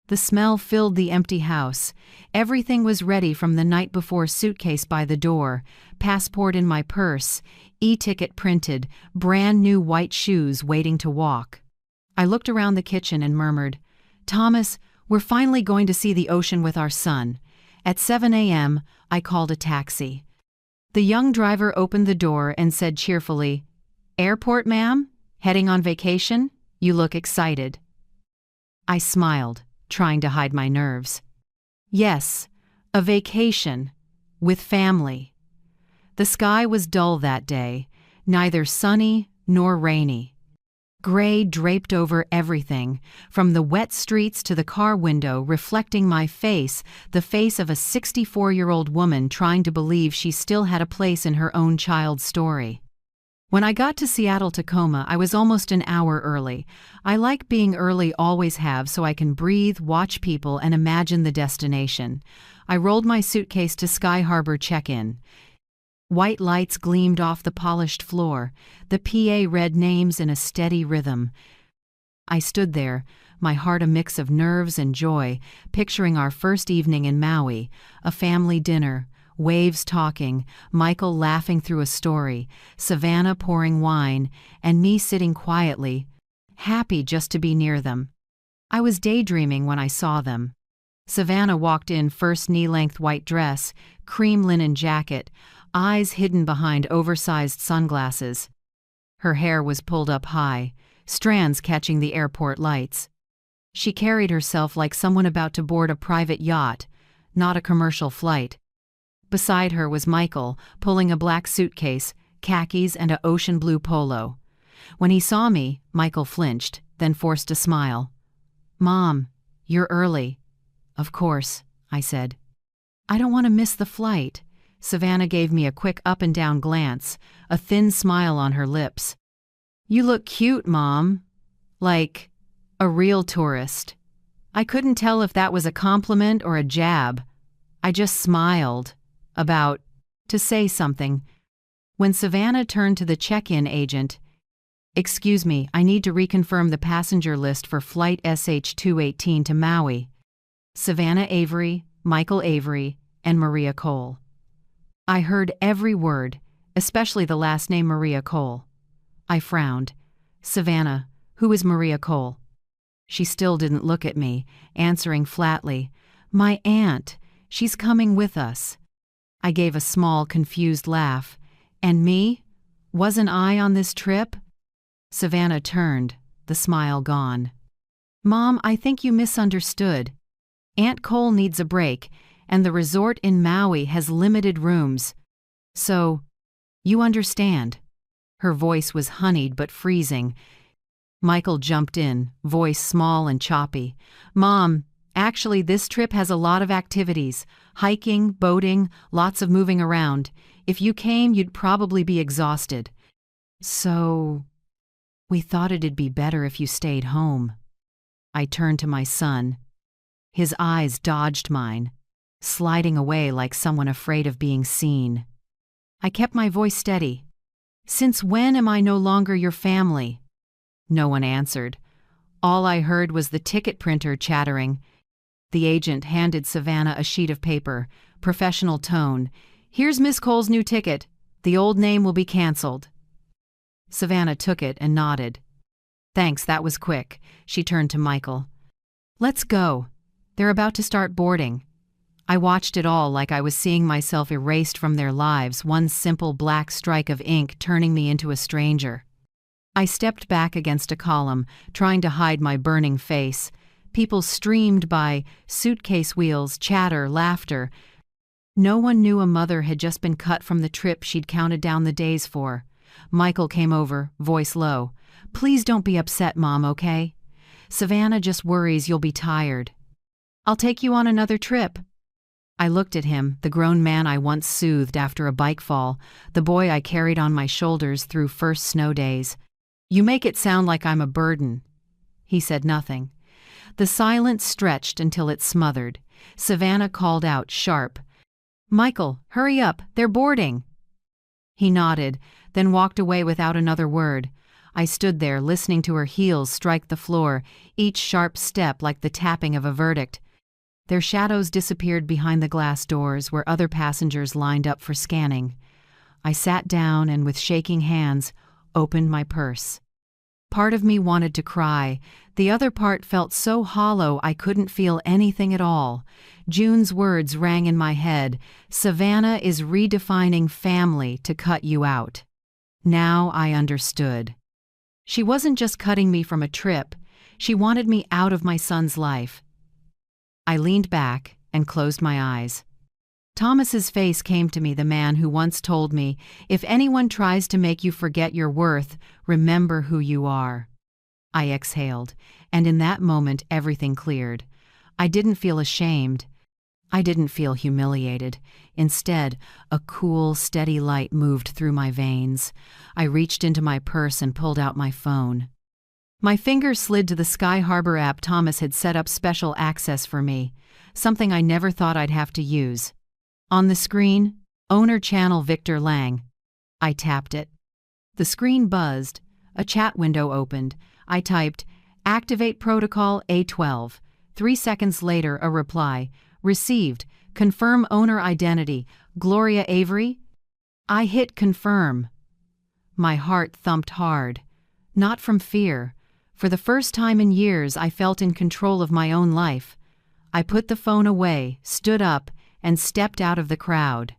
The smell filled the empty house. Everything was ready from the night before, suitcase by the door, passport in my purse, e-ticket printed, brand new white shoes waiting to walk. I looked around the kitchen and murmured, Thomas, we're finally going to see the ocean with our son. At 7 a.m., I called a taxi. The young driver opened the door and said cheerfully, Airport, ma'am? Heading on vacation? You look excited. I smiled. trying to hide my nerves. Yes, a vacation. With family. The sky was dull that day, neither sunny nor rainy. Gray draped over everything, from the wet streets to the car window, reflecting my face, the face of a 64-year-old woman trying to believe she still had a place in her own child's story. When I got to Seattle-Tacoma, I was almost an hour early. I like being early, always have, so I can breathe, watch people, and imagine the destination. I rolled my suitcase to Sky Harbor check-in. White lights gleamed off the polished floor. The PA read names in a steady rhythm. I stood there, my heart a mix of nerves and joy, picturing our first evening in Maui, a family dinner, waves talking, Michael laughing through a story, Savannah pouring wine, and me sitting quietly, happy just to be near them. I was daydreaming when I saw them. Savannah walked in, first knee-length white dress, cream linen jacket, eyes hidden behind oversized sunglasses. Her hair was pulled up high, strands catching the airport lights. She carried herself like someone about to board a private yacht, not a commercial flight. Beside her was Michael, pulling a black suitcase, khakis, and an ocean blue polo. When he saw me, Michael flinched, then forced a smile. "Mom, you're early." "Of course," I said. "I don't want to miss the flight." Savannah gave me a quick up-and-down glance, a thin smile on her lips. "You look cute, Mom. Like a real tourist." I couldn't tell if that was a compliment or a jab. I just smiled, about to say something. When Savannah turned to the check-in agent, "Excuse me, I need to reconfirm the passenger list for flight SH-218 to Maui. Savannah Avery, Michael Avery, and Maria Cole." I heard every word, especially the last name Maria Cole. I frowned. "Savannah, who is Maria Cole?" She still didn't look at me, answering flatly, "My aunt. She's coming with us." I gave a small, confused laugh. "And me? Wasn't I on this trip?" Savannah turned, the smile gone. "Mom, I think you misunderstood. Aunt Cole needs a break, and the resort in Maui has limited rooms. So, you understand." Her voice was honeyed but freezing. Michael jumped in, voice small and choppy. "Mom, actually this trip has a lot of activities. Hiking, boating, lots of moving around. If you came, you'd probably be exhausted. So, we thought it'd be better if you stayed home." I turned to my son. His eyes dodged mine, sliding away like someone afraid of being seen. I kept my voice steady. "Since when am I no longer your family?" No one answered. All I heard was the ticket printer chattering. The agent handed Savannah a sheet of paper, professional tone. "Here's Miss Cole's new ticket. The old name will be canceled." Savannah took it and nodded. "Thanks, that was quick." She turned to Michael. "Let's go. They're about to start boarding." I watched it all like I was seeing myself erased from their lives, one simple black strike of ink turning me into a stranger. I stepped back against a column, trying to hide my burning face. People streamed by, suitcase wheels, chatter, laughter. No one knew a mother had just been cut from the trip she'd counted down the days for. Michael came over, voice low. "Please don't be upset, Mom, okay? Savannah just worries you'll be tired. I'll take you on another trip." I looked at him, the grown man I once soothed after a bike fall, the boy I carried on my shoulders through first snow days. "You make it sound like I'm a burden." He said nothing. The silence stretched until it smothered. Savannah called out, sharp, "Michael, hurry up, they're boarding." He nodded, then walked away without another word. I stood there, listening to her heels strike the floor, each sharp step like the tapping of a verdict. Their shadows disappeared behind the glass doors where other passengers lined up for scanning. I sat down and, with shaking hands, opened my purse. Part of me wanted to cry. The other part felt so hollow I couldn't feel anything at all. June's words rang in my head. "Savannah is redefining family to cut you out." Now I understood. She wasn't just cutting me from a trip. She wanted me out of my son's life. I leaned back and closed my eyes. Thomas's face came to me, the man who once told me, "If anyone tries to make you forget your worth, remember who you are." I exhaled, and in that moment everything cleared. I didn't feel ashamed. I didn't feel humiliated. Instead, a cool, steady light moved through my veins. I reached into my purse and pulled out my phone. My fingers slid to the Sky Harbor app. Thomas had set up special access for me, something I never thought I'd have to use. On the screen, owner channel Victor Lang. I tapped it. The screen buzzed. A chat window opened. I typed, "Activate protocol A12. 3 seconds later, a reply. "Received. Confirm owner identity. Gloria Avery?" I hit confirm. My heart thumped hard. Not from fear. For the first time in years, I felt in control of my own life. I put the phone away, stood up, and stepped out of the crowd.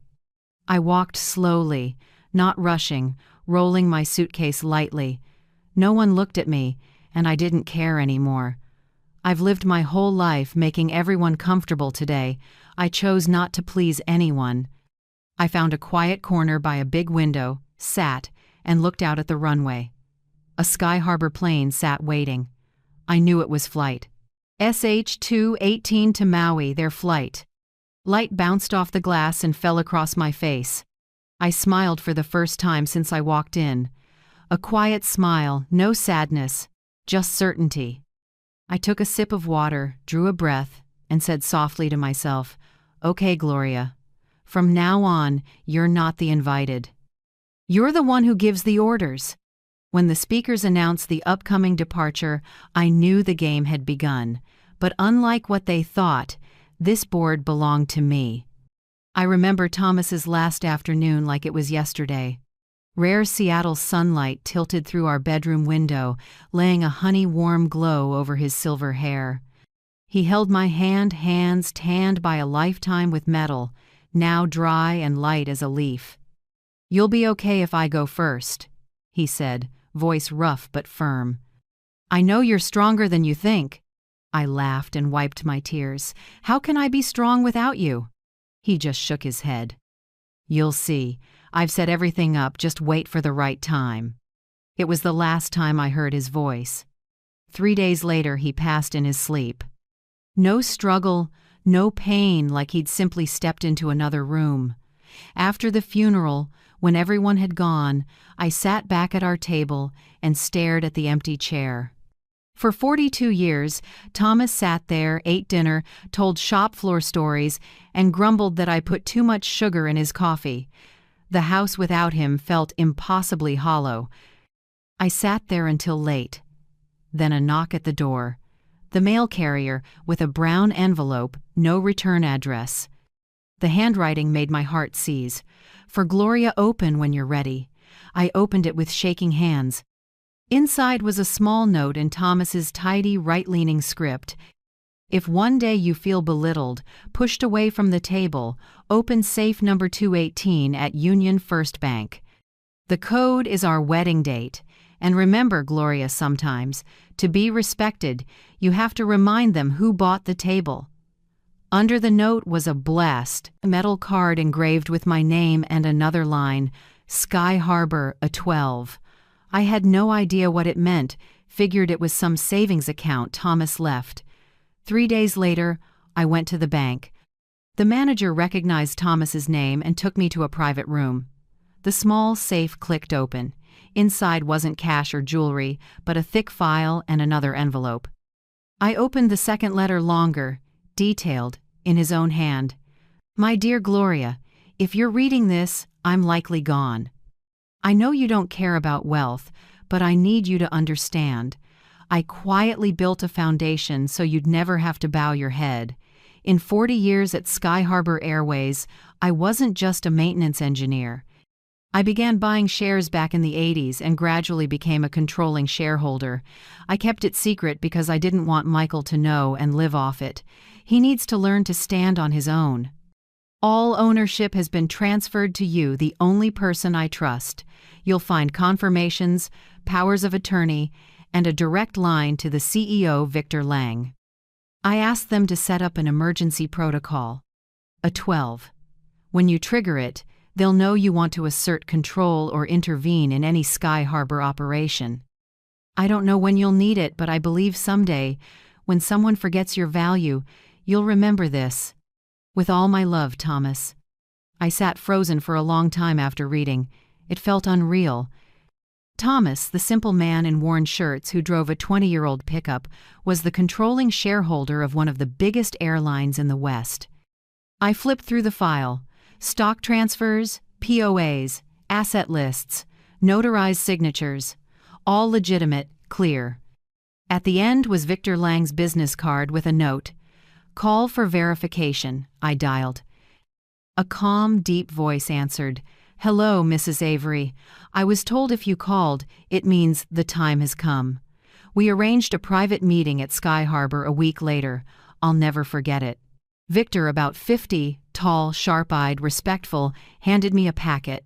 I walked slowly, not rushing, rolling my suitcase lightly. No one looked at me, and I didn't care anymore. I've lived my whole life making everyone comfortable. Today, I chose not to please anyone. I found a quiet corner by a big window, sat, and looked out at the runway. A Sky Harbor plane sat waiting. I knew it was flight. SH-218 to Maui, their flight. Light bounced off the glass and fell across my face. I smiled for the first time since I walked in. A quiet smile, no sadness, just certainty. I took a sip of water, drew a breath, and said softly to myself, "Okay, Gloria. From now on, you're not the invited. You're the one who gives the orders." When the speakers announced the upcoming departure, I knew the game had begun. But unlike what they thought, this board belonged to me. I remember Thomas's last afternoon like it was yesterday. Rare Seattle sunlight tilted through our bedroom window, laying a honey-warm glow over his silver hair. He held my hand, hands tanned by a lifetime with metal, now dry and light as a leaf. "You'll be okay if I go first," he said, voice rough but firm. "I know you're stronger than you think." I laughed and wiped my tears. "How can I be strong without you?" He just shook his head. "You'll see. I've set everything up, just wait for the right time." It was the last time I heard his voice. 3 days later, he passed in his sleep. No struggle, no pain, like he'd simply stepped into another room. After the funeral, when everyone had gone, I sat back at our table and stared at the empty chair. For 42 years, Thomas sat there, ate dinner, told shop floor stories, and grumbled that I put too much sugar in his coffee. The house without him felt impossibly hollow. I sat there until late. Then a knock at the door. The mail carrier, with a brown envelope, no return address. The handwriting made my heart seize. "For Gloria, open when you're ready." I opened it with shaking hands. Inside was a small note in Thomas's tidy, right-leaning script. "If one day you feel belittled, pushed away from the table, open safe number 218 at Union First Bank. The code is our wedding date. And remember, Gloria, sometimes, to be respected, you have to remind them who bought the table." Under the note was a blessed metal card engraved with my name and another line, "Sky Harbor, a 12. I had no idea what it meant, figured it was some savings account Thomas left. 3 days later, I went to the bank. The manager recognized Thomas's name and took me to a private room. The small safe clicked open. Inside wasn't cash or jewelry, but a thick file and another envelope. I opened the second letter, longer, detailed, in his own hand. "My dear Gloria, if you're reading this, I'm likely gone. I know you don't care about wealth, but I need you to understand. I quietly built a foundation so you'd never have to bow your head. In 40 years at Sky Harbor Airways, I wasn't just a maintenance engineer. I began buying shares back in the 80s and gradually became a controlling shareholder. I kept it secret because I didn't want Michael to know and live off it. He needs to learn to stand on his own. All ownership has been transferred to you, the only person I trust. You'll find confirmations, powers of attorney, and a direct line to the CEO, Victor Lang." I asked them to set up an emergency protocol. A 12. When you trigger it, they'll know you want to assert control or intervene in any Sky Harbor operation. I don't know when you'll need it, but I believe someday, when someone forgets your value, you'll remember this. With all my love, Thomas. I sat frozen for a long time after reading. It felt unreal. Thomas, the simple man in worn shirts who drove a 20-year-old pickup, was the controlling shareholder of one of the biggest airlines in the West. I flipped through the file. Stock transfers, POAs, asset lists, notarized signatures. All legitimate, clear. At the end was Victor Lang's business card with a note. Call for verification, I dialed. A calm, deep voice answered. Hello, Mrs. Avery. I was told if you called, it means the time has come. We arranged a private meeting at Sky Harbor a week later. I'll never forget it. Victor, about 50, tall, sharp-eyed, respectful, handed me a packet.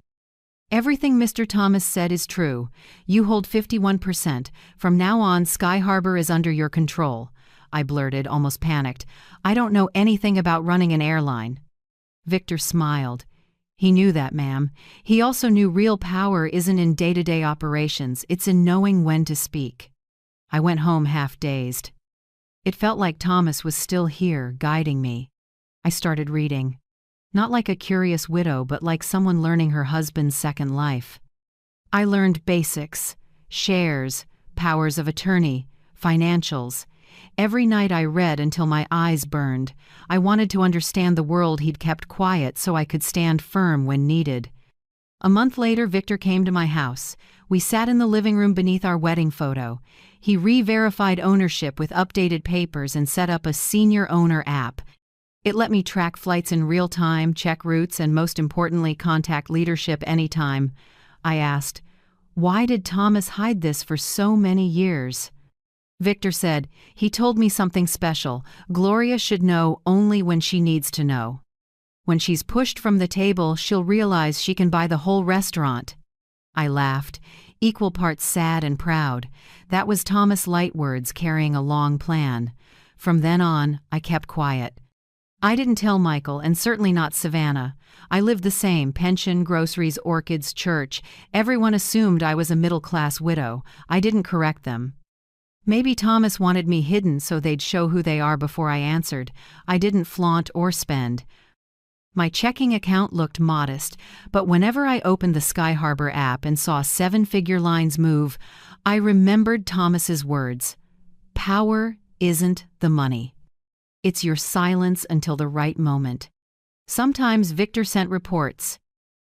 Everything Mr. Thomas said is true. You hold 51%. From now on, Sky Harbor is under your control. I blurted, almost panicked. I don't know anything about running an airline. Victor smiled. He knew that, ma'am. He also knew real power isn't in day-to-day operations, it's in knowing when to speak. I went home half-dazed. It felt like Thomas was still here, guiding me. I started reading. Not like a curious widow, but like someone learning her husband's second life. I learned basics, shares, powers of attorney, financials. Every night I read until my eyes burned. I wanted to understand the world he'd kept quiet so I could stand firm when needed. A month later, Victor came to my house. We sat in the living room beneath our wedding photo. He re-verified ownership with updated papers and set up a senior owner app. It let me track flights in real time, check routes, and most importantly, contact leadership anytime. I asked, why did Thomas hide this for so many years? Victor said, he told me something special. Gloria should know only when she needs to know. When she's pushed from the table, she'll realize she can buy the whole restaurant. I laughed, equal parts sad and proud. That was Thomas' light words carrying a long plan. From then on, I kept quiet. I didn't tell Michael, and certainly not Savannah. I lived the same, pension, groceries, orchids, church. Everyone assumed I was a middle-class widow. I didn't correct them. Maybe Thomas wanted me hidden so they'd show who they are before I answered. I didn't flaunt or spend. My checking account looked modest, but whenever I opened the Sky Harbor app and saw 7-figure lines move, I remembered Thomas's words. Power isn't the money. It's your silence until the right moment. Sometimes Victor sent reports.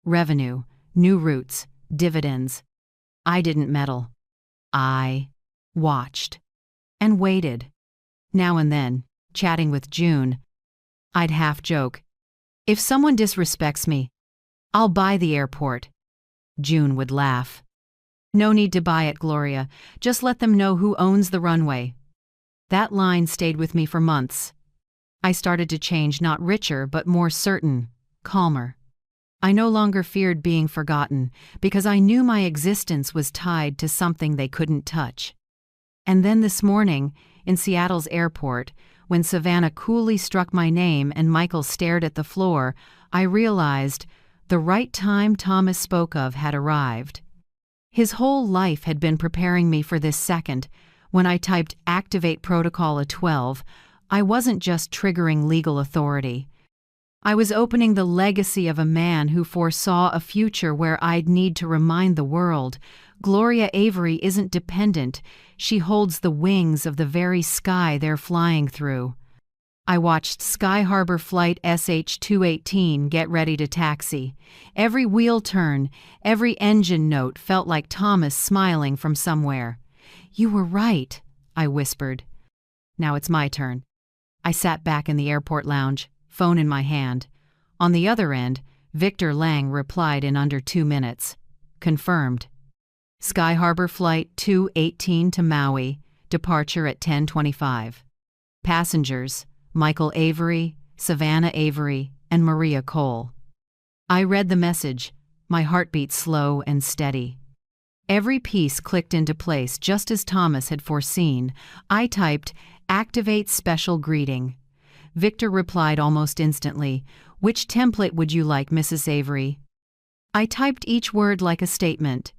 Revenue, new routes, dividends. I didn't meddle. I watched and waited. Now and then, chatting with June, I'd half joke, if someone disrespects me, I'll buy the airport. June would laugh. No need to buy it, Gloria. Just let them know who owns the runway. That line stayed with me for months. I started to change, not richer, but more certain, calmer. I no longer feared being forgotten because I knew my existence was tied to something they couldn't touch. And then this morning, in Seattle's airport, when Savannah coolly struck my name and Michael stared at the floor, I realized the right time Thomas spoke of had arrived. His whole life had been preparing me for this second. When I typed Activate Protocol at 12, I wasn't just triggering legal authority. I was opening the legacy of a man who foresaw a future where I'd need to remind the world, Gloria Avery isn't dependent. She holds the wings of the very sky they're flying through. I watched Sky Harbor Flight SH-218 get ready to taxi. Every wheel turn, every engine note felt like Thomas smiling from somewhere. You were right, I whispered. Now it's my turn. I sat back in the airport lounge, phone in my hand. On the other end, Victor Lang replied in under 2 minutes. Confirmed. Sky Harbor Flight 218 to Maui, departure at 10:25. Passengers, Michael Avery, Savannah Avery, and Maria Cole. I read the message, my heartbeat slow and steady. Every piece clicked into place just as Thomas had foreseen. I typed, Activate special greeting. Victor replied almost instantly, "Which template would you like, Mrs. Avery?" I typed each word like a statement.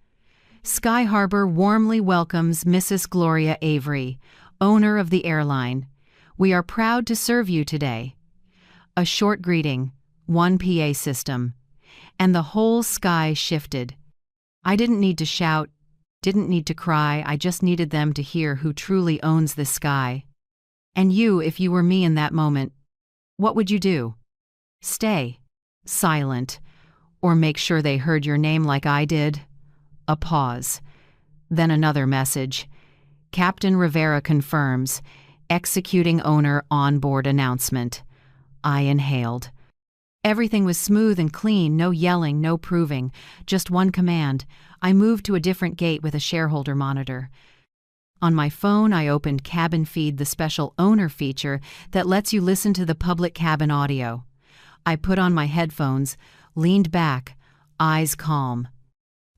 Sky Harbor warmly welcomes Mrs. Gloria Avery, owner of the airline. We are proud to serve you today. A short greeting, one PA system, and the whole sky shifted. I didn't need to shout, didn't need to cry, I just needed them to hear who truly owns the sky. And you, if you were me in that moment, what would you do? Stay silent, or make sure they heard your name like I did? A pause. Then another message. Captain Rivera confirms. Executing owner onboard announcement. I inhaled. Everything was smooth and clean, no yelling, no proving, just one command. I moved to a different gate with a shareholder monitor. On my phone, I opened Cabin Feed, the special owner feature that lets you listen to the public cabin audio. I put on my headphones, leaned back, eyes calm.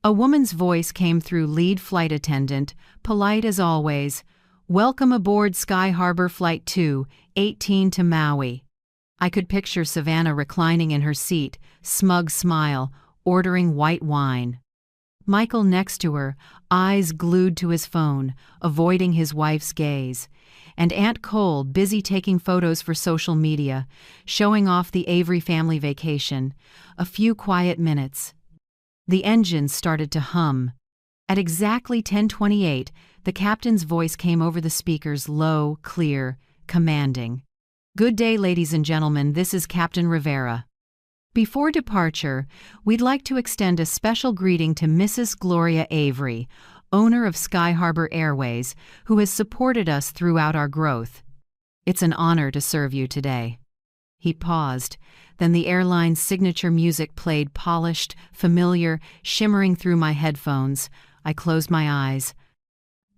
A woman's voice came through lead flight attendant, polite as always. Welcome aboard Sky Harbor Flight 218 to Maui. I could picture Savannah reclining in her seat, smug smile, ordering white wine. Michael next to her, eyes glued to his phone, avoiding his wife's gaze. And Aunt Cole busy taking photos for social media, showing off the Avery family vacation. A few quiet minutes. The engine started to hum. At exactly 10:28, the captain's voice came over the speakers, low, clear, commanding. Good day, ladies and gentlemen, this is Captain Rivera. Before departure, we'd like to extend a special greeting to Mrs. Gloria Avery, owner of Sky Harbor Airways, who has supported us throughout our growth. It's an honor to serve you today. He paused, then the airline's signature music played, polished, familiar, shimmering through my headphones. I closed my eyes.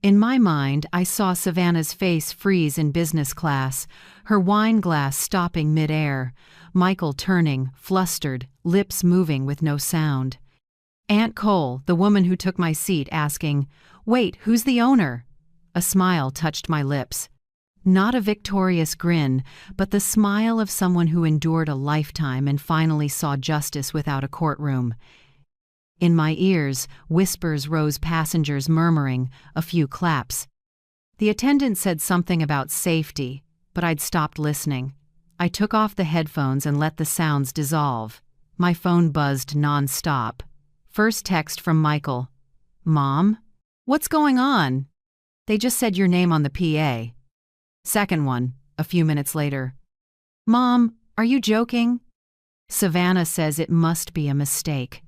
In my mind, I saw Savannah's face freeze in business class, her wine glass stopping mid-air, Michael turning, flustered, lips moving with no sound. Aunt Cole, the woman who took my seat, asking, "Wait, who's the owner?" A smile touched my lips. Not a victorious grin, but the smile of someone who endured a lifetime and finally saw justice without a courtroom. In my ears, whispers rose, passengers murmuring, a few claps. The attendant said something about safety, but I'd stopped listening. I took off the headphones and let the sounds dissolve. My phone buzzed non-stop. First text from Michael. "Mom? What's going on? They just said your name on the PA." Second one, a few minutes later. "Mom, are you joking? Savannah says it must be a mistake."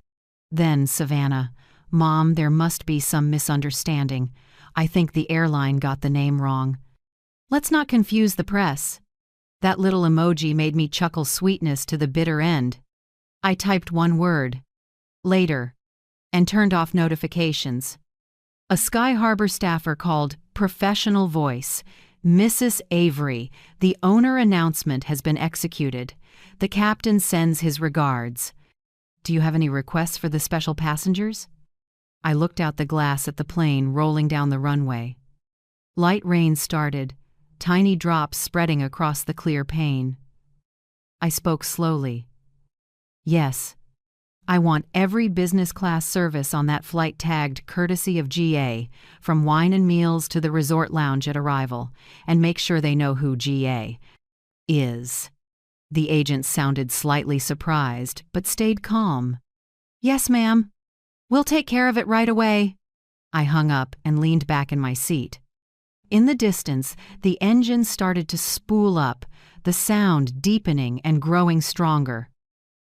Then Savannah, "Mom, there must be some misunderstanding. I think the airline got the name wrong. Let's not confuse the press." That little emoji made me chuckle sweetness to the bitter end. I typed one word, later, and turned off notifications. A Sky Harbor staffer called Professional Voice. "Mrs. Avery, the owner announcement has been executed. The captain sends his regards. Do you have any requests for the special passengers?" I looked out the glass at the plane rolling down the runway. Light rain started, tiny drops spreading across the clear pane. I spoke slowly. "Yes, I want every business class service on that flight tagged courtesy of GA, from wine and meals to the resort lounge at arrival, and make sure they know who GA is." The agent sounded slightly surprised, but stayed calm. "Yes, ma'am. We'll take care of it right away." I hung up and leaned back in my seat. In the distance, the engine started to spool up, the sound deepening and growing stronger.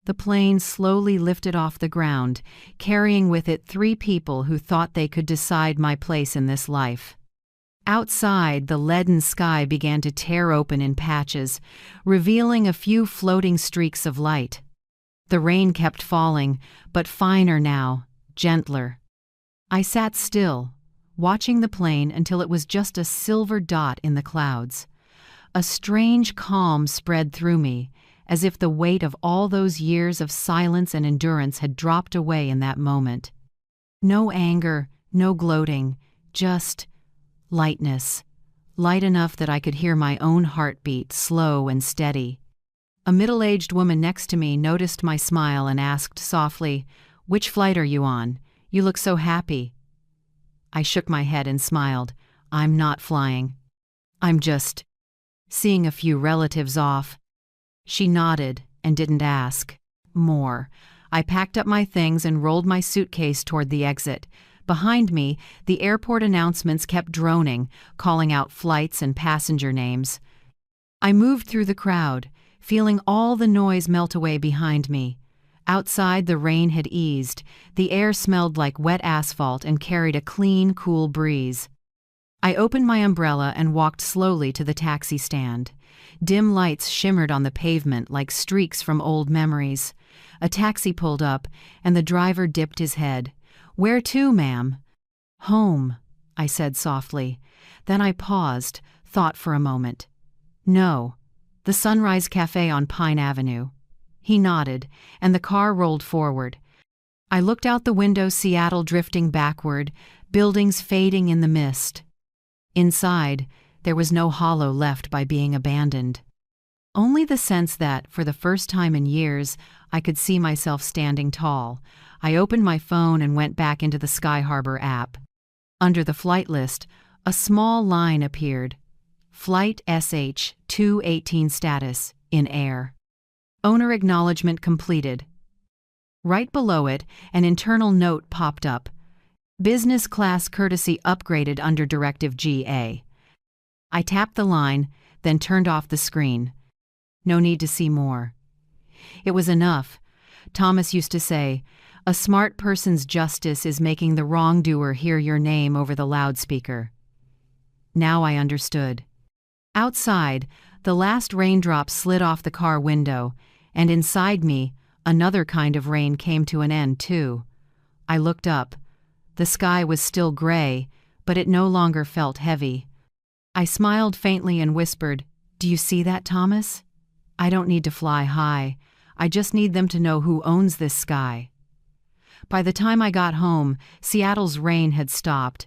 The plane slowly lifted off the ground, carrying with it 3 people who thought they could decide my place in this life. Outside, the leaden sky began to tear open in patches, revealing a few floating streaks of light. The rain kept falling, but finer now, gentler. I sat still, watching the plane until it was just a silver dot in the clouds. A strange calm spread through me, as if the weight of all those years of silence and endurance had dropped away in that moment. No anger, no gloating, just lightness. light enough that I could hear my own heartbeat, slow and steady. A middle-aged woman next to me noticed my smile and asked softly, "Which flight are you on? You look so happy." I shook my head and smiled. "I'm not flying. I'm just seeing a few relatives off." She nodded and didn't ask more. I packed up my things and rolled my suitcase toward the exit. Behind me, the airport announcements kept droning, calling out flights and passenger names. I moved through the crowd, feeling all the noise melt away behind me. Outside, the rain had eased. The air smelled like wet asphalt and carried a clean, cool breeze. I opened my umbrella and walked slowly to the taxi stand. Dim lights shimmered on the pavement like streaks from old memories. A taxi pulled up, and the driver dipped his head. "Where to, ma'am?" "Home," I said softly. Then I paused, thought for a moment. "No, the Sunrise Cafe on Pine Avenue." He nodded, and the car rolled forward. I looked out the window, Seattle drifting backward, buildings fading in the mist. Inside, there was no hollow left by being abandoned. Only the sense that, for the first time in years, I could see myself standing tall. I opened my phone and went back into the Sky Harbor app. Under the flight list, a small line appeared. Flight SH-218 status, in air. Owner acknowledgement completed. Right below it, an internal note popped up. Business class courtesy upgraded under Directive GA. I tapped the line, then turned off the screen. No need to see more. It was enough. Thomas used to say, "A smart person's justice is making the wrongdoer hear your name over the loudspeaker." Now I understood. Outside, the last raindrop slid off the car window, and inside me, another kind of rain came to an end too. I looked up. The sky was still gray, but it no longer felt heavy. I smiled faintly and whispered, "Do you see that, Thomas? I don't need to fly high. I just need them to know who owns this sky." By the time I got home, Seattle's rain had stopped.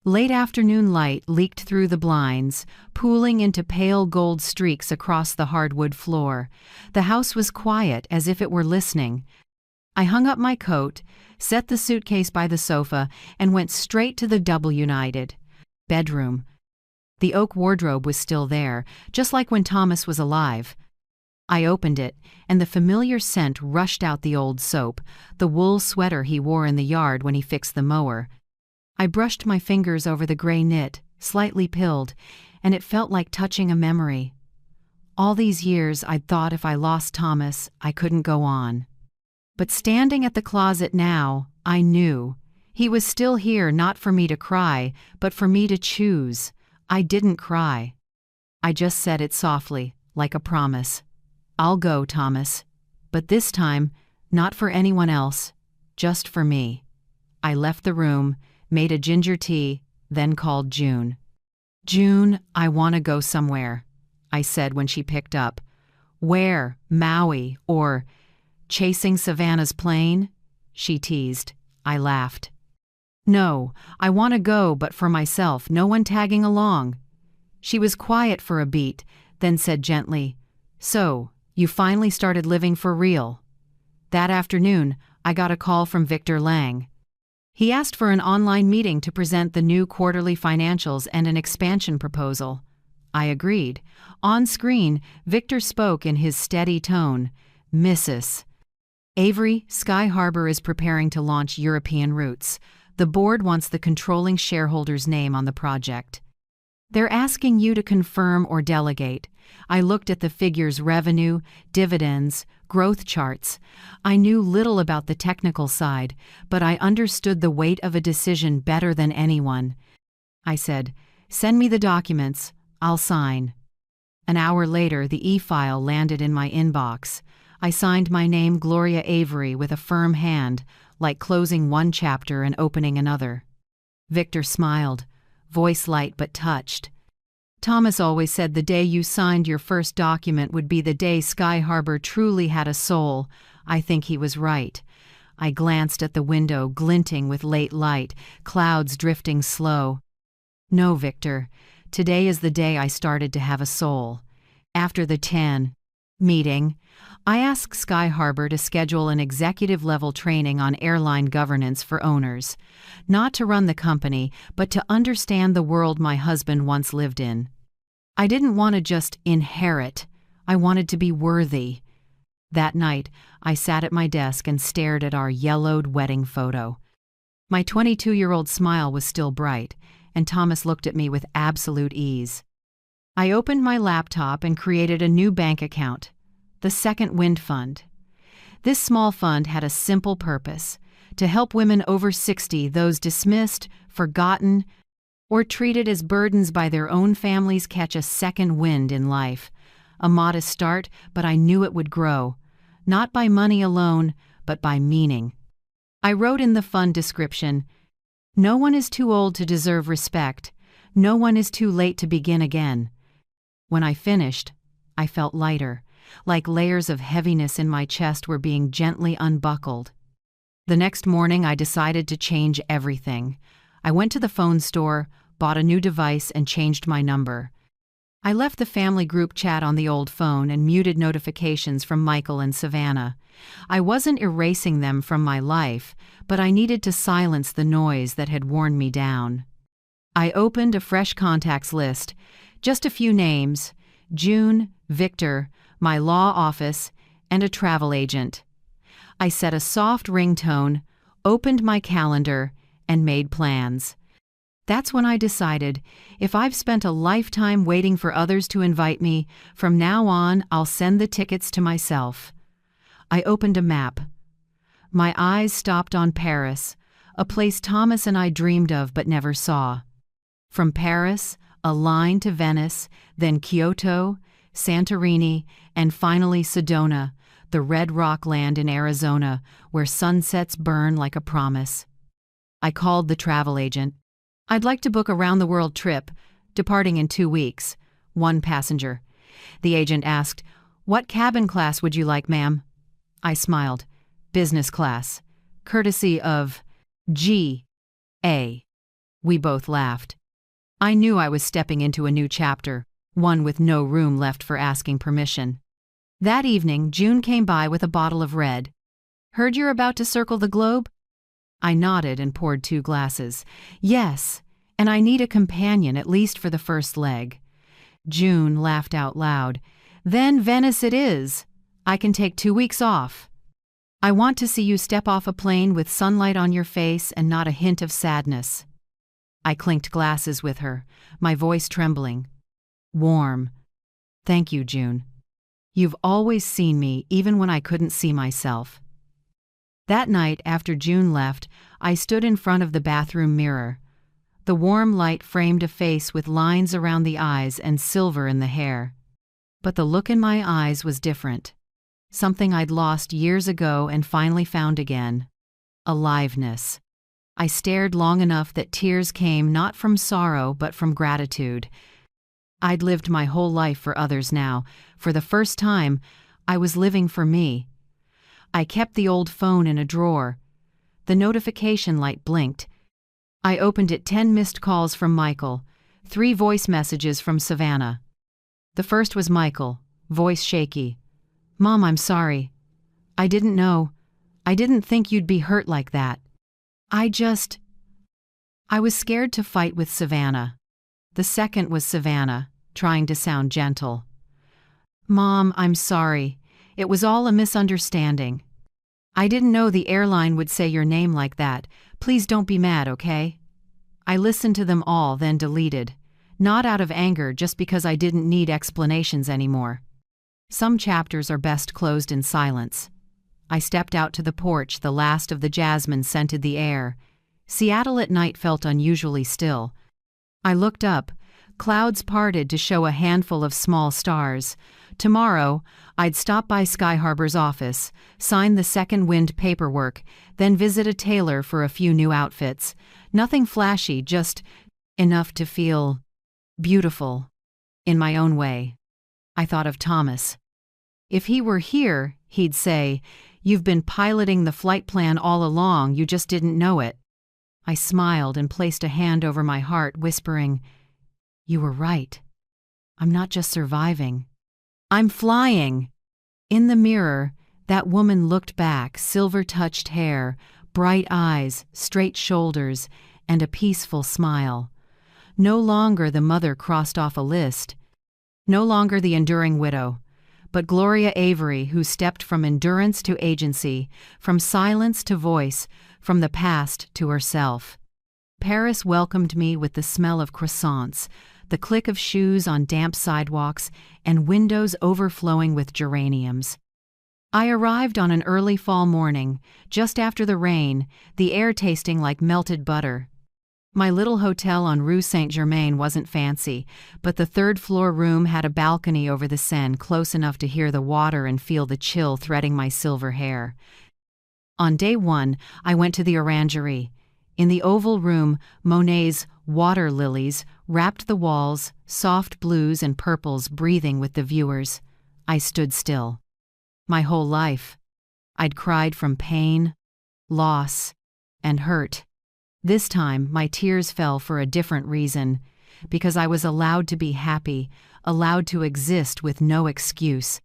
Late afternoon light leaked through the blinds, pooling into pale gold streaks across the hardwood floor. The house was quiet, as if it were listening. I hung up my coat, set the suitcase by the sofa, and went straight to the United bedroom. The oak wardrobe was still there, just like when Thomas was alive. I opened it, and the familiar scent rushed out: the old soap, the wool sweater he wore in the yard when he fixed the mower. I brushed my fingers over the gray knit, slightly pilled, and it felt like touching a memory. All these years I'd thought if I lost Thomas, I couldn't go on. But standing at the closet now, I knew. He was still here, not for me to cry, but for me to choose. I didn't cry. I just said it softly, like a promise. "I'll go, Thomas. But this time, not for anyone else, just for me." I left the room, made a ginger tea, then called June. "June, I want to go somewhere," I said when she picked up. "Where? Maui, or chasing Savannah's plane?" she teased. I laughed. "No, I want to go, but for myself, no one tagging along." She was quiet for a beat, then said gently, "So, you finally started living for real?" That afternoon, I got a call from Victor Lang. He asked for an online meeting to present the new quarterly financials and an expansion proposal. I agreed. On screen, Victor spoke in his steady tone. "Mrs. Avery, Sky Harbor is preparing to launch European routes. The board wants the controlling shareholder's name on the project. They're asking you to confirm or delegate." I looked at the figures: revenue, dividends, growth charts. I knew little about the technical side, but I understood the weight of a decision better than anyone. I said, "Send me the documents. I'll sign." An hour later, the e-file landed in my inbox. I signed my name, Gloria Avery, with a firm hand, like closing one chapter and opening another. Victor smiled, voice light but touched. "Thomas always said the day you signed your first document would be the day Sky Harbor truly had a soul." I think he was right. I glanced at the window, glinting with late light, clouds drifting slow. "No, Victor. Today is the day I started to have a soul. After the 10 meeting, I asked Sky Harbor to schedule an executive-level training on airline governance for owners. Not to run the company, but to understand the world my husband once lived in. I didn't want to just inherit. I wanted to be worthy. That night, I sat at my desk and stared at our yellowed wedding photo. My 22-year-old smile was still bright, and Thomas looked at me with absolute ease. I opened my laptop and created a new bank account, the Second Wind Fund. This small fund had a simple purpose: to help women over 60, those dismissed, forgotten, or treated as burdens by their own families, catch a second wind in life. A modest start, but I knew it would grow, not by money alone, but by meaning. I wrote in the fund description, "No one is too old to deserve respect. No one is too late to begin again." When I finished, I felt lighter, like layers of heaviness in my chest were being gently unbuckled. The next morning, I decided to change everything. I went to the phone store, bought a new device, and changed my number. I left the family group chat on the old phone and muted notifications from Michael and Savannah. I wasn't erasing them from my life, but I needed to silence the noise that had worn me down. I opened a fresh contacts list, just a few names: June, Victor, my law office, and a travel agent. I set a soft ringtone, opened my calendar, and made plans. That's when I decided, if I've spent a lifetime waiting for others to invite me, from now on I'll send the tickets to myself. I opened a map. My eyes stopped on Paris, a place Thomas and I dreamed of but never saw. From Paris, a line to Venice, then Kyoto, Santorini, and finally Sedona, the red rock land in Arizona, where sunsets burn like a promise. I called the travel agent. "I'd like to book a round-the-world trip, departing in 2 weeks, 1 passenger." The agent asked, "What cabin class would you like, ma'am?" I smiled. "Business class, courtesy of G.A." We both laughed. I knew I was stepping into a new chapter, one with no room left for asking permission. That evening, June came by with a bottle of red. "Heard you're about to circle the globe?" I nodded and poured 2 glasses. "Yes, and I need a companion, at least for the first leg." June laughed out loud. "Then Venice it is. I can take 2 weeks off. I want to see you step off a plane with sunlight on your face and not a hint of sadness." I clinked glasses with her, my voice trembling. "Warm. Thank you, June. You've always seen me, even when I couldn't see myself." That night, after June left, I stood in front of the bathroom mirror. The warm light framed a face with lines around the eyes and silver in the hair. But the look in my eyes was different. Something I'd lost years ago and finally found again. Aliveness. I stared long enough that tears came not from sorrow but from gratitude. I'd lived my whole life for others now. For the first time, I was living for me. I kept the old phone in a drawer. The notification light blinked. I opened it. 10 missed calls from Michael, 3 voice messages from Savannah. The first was Michael, voice shaky. "Mom, I'm sorry. I didn't know. I didn't think you'd be hurt like that. I was scared to fight with Savannah." The second was Savannah, trying to sound gentle. "Mom, I'm sorry. It was all a misunderstanding. I didn't know the airline would say your name like that. Please don't be mad, okay?" I listened to them all, then deleted. Not out of anger, just because I didn't need explanations anymore. Some chapters are best closed in silence. I stepped out to the porch. The last of the jasmine scented the air. Seattle at night felt unusually still. I looked up. Clouds parted to show a handful of small stars. Tomorrow, I'd stop by Sky Harbor's office, sign the Second Wind paperwork, then visit a tailor for a few new outfits. Nothing flashy, just enough to feel beautiful in my own way. I thought of Thomas. If he were here, he'd say, "You've been piloting the flight plan all along, you just didn't know it." I smiled and placed a hand over my heart, whispering, You were right. I'm not just surviving. I'm flying. In the mirror, that woman looked back, silver-touched hair, bright eyes, straight shoulders, and a peaceful smile. No longer the mother crossed off a list. No longer the enduring widow, but Gloria Avery, who stepped from endurance to agency, from silence to voice, from the past to herself. Paris welcomed me with the smell of croissants, the click of shoes on damp sidewalks, and windows overflowing with geraniums. I arrived on an early fall morning, just after the rain, the air tasting like melted butter. My little hotel on Rue Saint-Germain wasn't fancy, but the third-floor room had a balcony over the Seine close enough to hear the water and feel the chill threading my silver hair. On day one, I went to the orangery. In the oval room, Monet's water lilies wrapped the walls, soft blues and purples breathing with the viewers. I stood still. My whole life, I'd cried from pain, loss, and hurt. This time, my tears fell for a different reason, because I was allowed to be happy, allowed to exist with no excuse.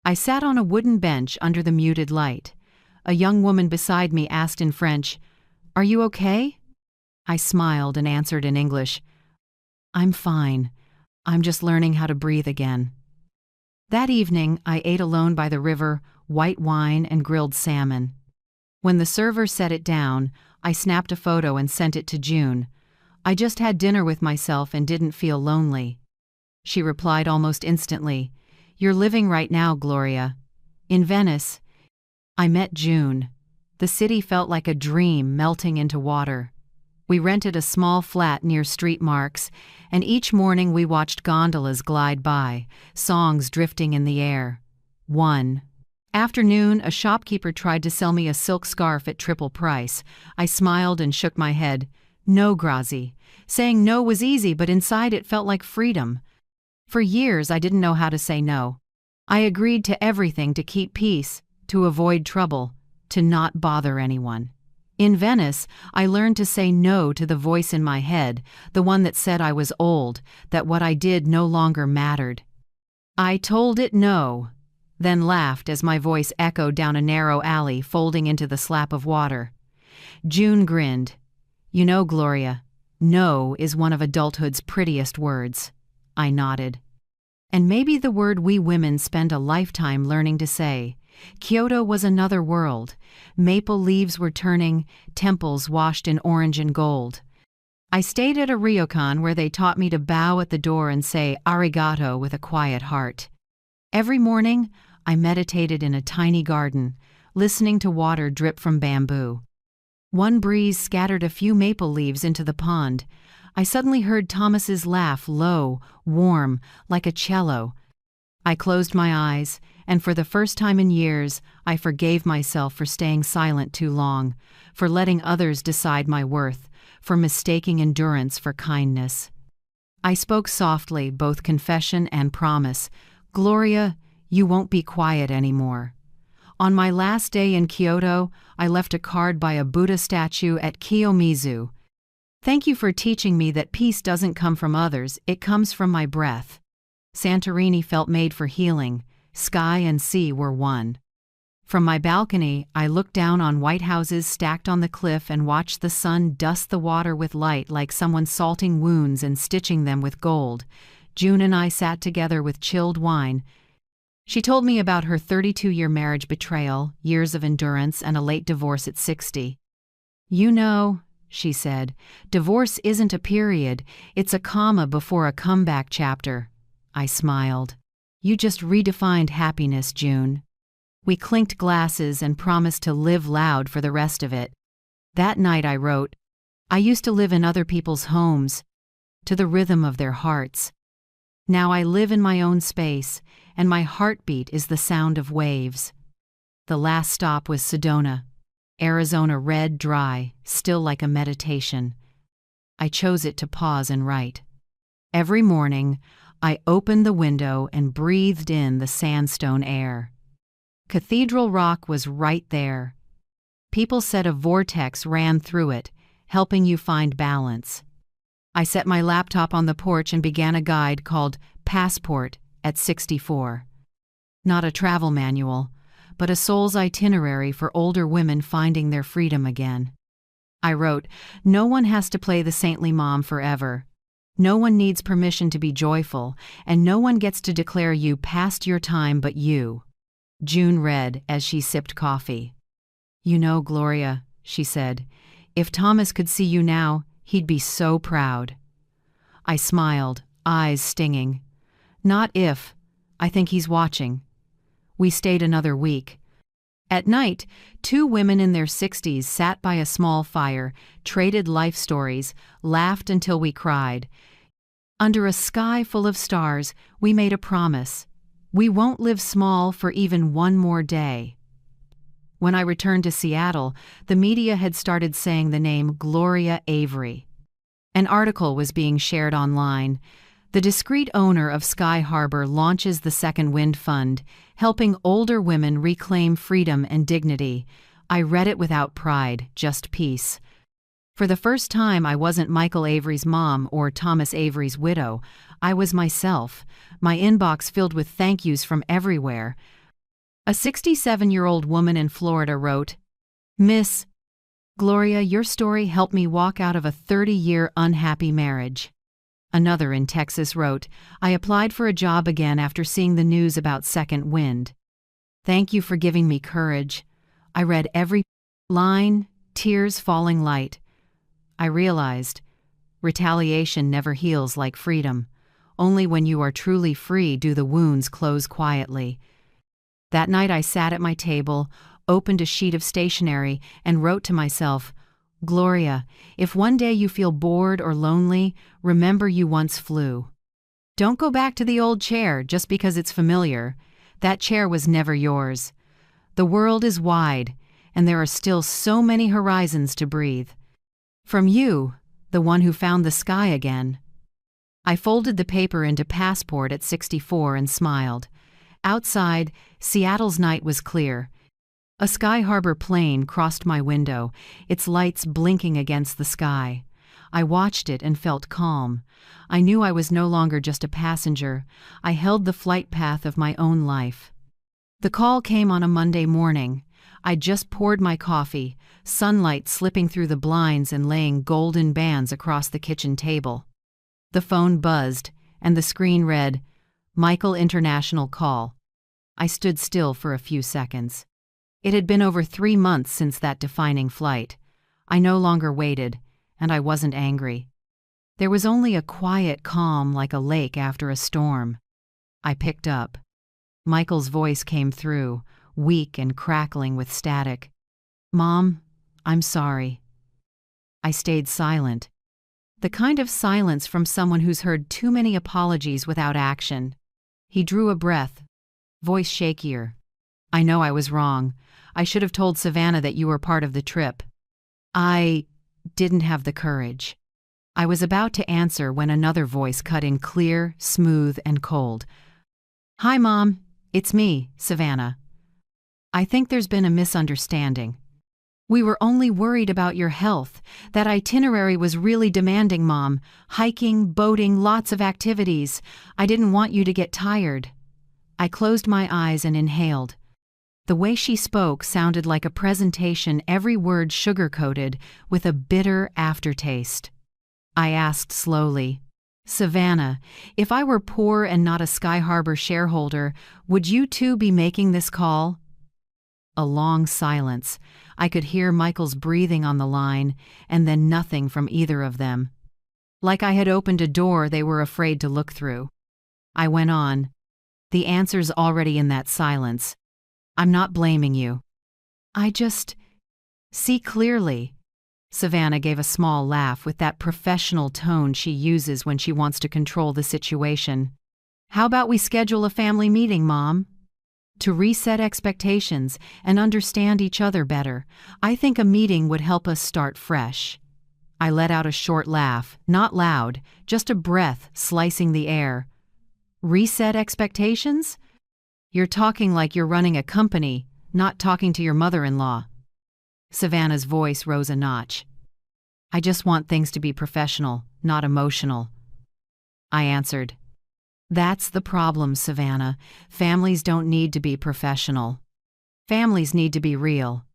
I sat on a wooden bench under the muted light. A young woman beside me asked in French, "Are you okay?" I smiled and answered in English, "I'm fine. I'm just learning how to breathe again." That evening, I ate alone by the river, white wine and grilled salmon. When the server set it down, I snapped a photo and sent it to June. I just had dinner with myself and didn't feel lonely. She replied almost instantly, "You're living right now, Gloria." In Venice, I met June. The city felt like a dream melting into water. We rented a small flat near street marks, and each morning we watched gondolas glide by, songs drifting in the air. One afternoon, a shopkeeper tried to sell me a silk scarf at triple price. I smiled and shook my head. "No, Grazie." Saying no was easy, but inside it felt like freedom. For years, I didn't know how to say no. I agreed to everything to keep peace, to avoid trouble, to not bother anyone. In Venice, I learned to say no to the voice in my head, the one that said I was old, that what I did no longer mattered. I told it no, then laughed as my voice echoed down a narrow alley folding into the slap of water. June grinned. "You know, Gloria, no is one of adulthood's prettiest words." I nodded. And maybe the word we women spend a lifetime learning to say. Kyoto was another world. Maple leaves were turning, temples washed in orange and gold. I stayed at a ryokan where they taught me to bow at the door and say arigato with a quiet heart. Every morning, I meditated in a tiny garden, listening to water drip from bamboo. One breeze scattered a few maple leaves into the pond. I suddenly heard Thomas's laugh, low, warm, like a cello. I closed my eyes, and for the first time in years, I forgave myself for staying silent too long, for letting others decide my worth, for mistaking endurance for kindness. I spoke softly, both confession and promise. "Gloria, you won't be quiet anymore." On my last day in Kyoto, I left a card by a Buddha statue at Kiyomizu. "Thank you for teaching me that peace doesn't come from others, it comes from my breath." Santorini felt made for healing. Sky and sea were one. From my balcony, I looked down on white houses stacked on the cliff and watched the sun dust the water with light like someone salting wounds and stitching them with gold. June and I sat together with chilled wine. She told me about her 32-year marriage betrayal, years of endurance, and a late divorce at 60. "You know," she said, "divorce isn't a period, it's a comma before a comeback chapter." I smiled. "You just redefined happiness, June." We clinked glasses and promised to live loud for the rest of it. That night I wrote, "I used to live in other people's homes, to the rhythm of their hearts. Now I live in my own space, and my heartbeat is the sound of waves." The last stop was Sedona, Arizona, red, dry, still like a meditation. I chose it to pause and write. Every morning, I opened the window and breathed in the sandstone air. Cathedral Rock was right there. People said a vortex ran through it, helping you find balance. I set my laptop on the porch and began a guide called Passport at 64. Not a travel manual, but a soul's itinerary for older women finding their freedom again. I wrote, "No one has to play the saintly mom forever. No one needs permission to be joyful, and no one gets to declare you past your time but you." June read as she sipped coffee. "You know, Gloria," she said, "if Thomas could see you now, he'd be so proud." I smiled, eyes stinging. "Not if. I think he's watching." We stayed another week. At night, two women in their 60s sat by a small fire, traded life stories, laughed until we cried. Under a sky full of stars, we made a promise. We won't live small for even one more day. When I returned to Seattle, the media had started saying the name Gloria Avery. An article was being shared online. The discreet owner of Sky Harbor launches the Second Wind Fund, helping older women reclaim freedom and dignity. I read it without pride, just peace. For the first time, I wasn't Michael Avery's mom or Thomas Avery's widow. I was myself, my inbox filled with thank yous from everywhere. A 67-year-old woman in Florida wrote, "Miss Gloria, your story helped me walk out of a 30-year unhappy marriage." Another in Texas wrote, "I applied for a job again after seeing the news about Second Wind. Thank you for giving me courage." I read every line, tears falling light. I realized, retaliation never heals like freedom. Only when you are truly free do the wounds close quietly. That night I sat at my table, opened a sheet of stationery, and wrote to myself, "Gloria, if one day you feel bored or lonely, remember you once flew. Don't go back to the old chair just because it's familiar. That chair was never yours. The world is wide, and there are still so many horizons to breathe." From you, the one who found the sky again. I folded the paper into Passport at 64 and smiled. Outside, Seattle's night was clear. A Sky Harbor plane crossed my window, its lights blinking against the sky. I watched it and felt calm. I knew I was no longer just a passenger. I held the flight path of my own life. The call came on a Monday morning. I just poured my coffee, sunlight slipping through the blinds and laying golden bands across the kitchen table. The phone buzzed, and the screen read, "Michael International Call." I stood still for a few seconds. It had been over 3 months since that defining flight. I no longer waited, and I wasn't angry. There was only a quiet calm like a lake after a storm. I picked up. Michael's voice came through, weak and crackling with static. "Mom, I'm sorry." I stayed silent. The kind of silence from someone who's heard too many apologies without action. He drew a breath, voice shakier. "I know I was wrong. I should have told Savannah that you were part of the trip. I didn't have the courage." I was about to answer when another voice cut in clear, smooth, and cold. "Hi, Mom. It's me, Savannah. I think there's been a misunderstanding. We were only worried about your health. That itinerary was really demanding, Mom. Hiking, boating, lots of activities. I didn't want you to get tired." I closed my eyes and inhaled. The way she spoke sounded like a presentation, every word sugar-coated, with a bitter aftertaste. I asked slowly, "Savannah, if I were poor and not a Sky Harbor shareholder, would you too be making this call?" A long silence. I could hear Michael's breathing on the line, and then nothing from either of them. Like I had opened a door they were afraid to look through. I went on. "The answer's already in that silence. I'm not blaming you. I just see clearly." Savannah gave a small laugh with that professional tone she uses when she wants to control the situation. "How about we schedule a family meeting, Mom? To reset expectations and understand each other better. I think a meeting would help us start fresh." I let out a short laugh, not loud, just a breath slicing the air. "Reset expectations? You're talking like you're running a company, not talking to your mother-in-law." Savannah's voice rose a notch. I just want things to be professional, not emotional. I answered. That's the problem, Savannah. Families don't need to be professional. Families need to be real.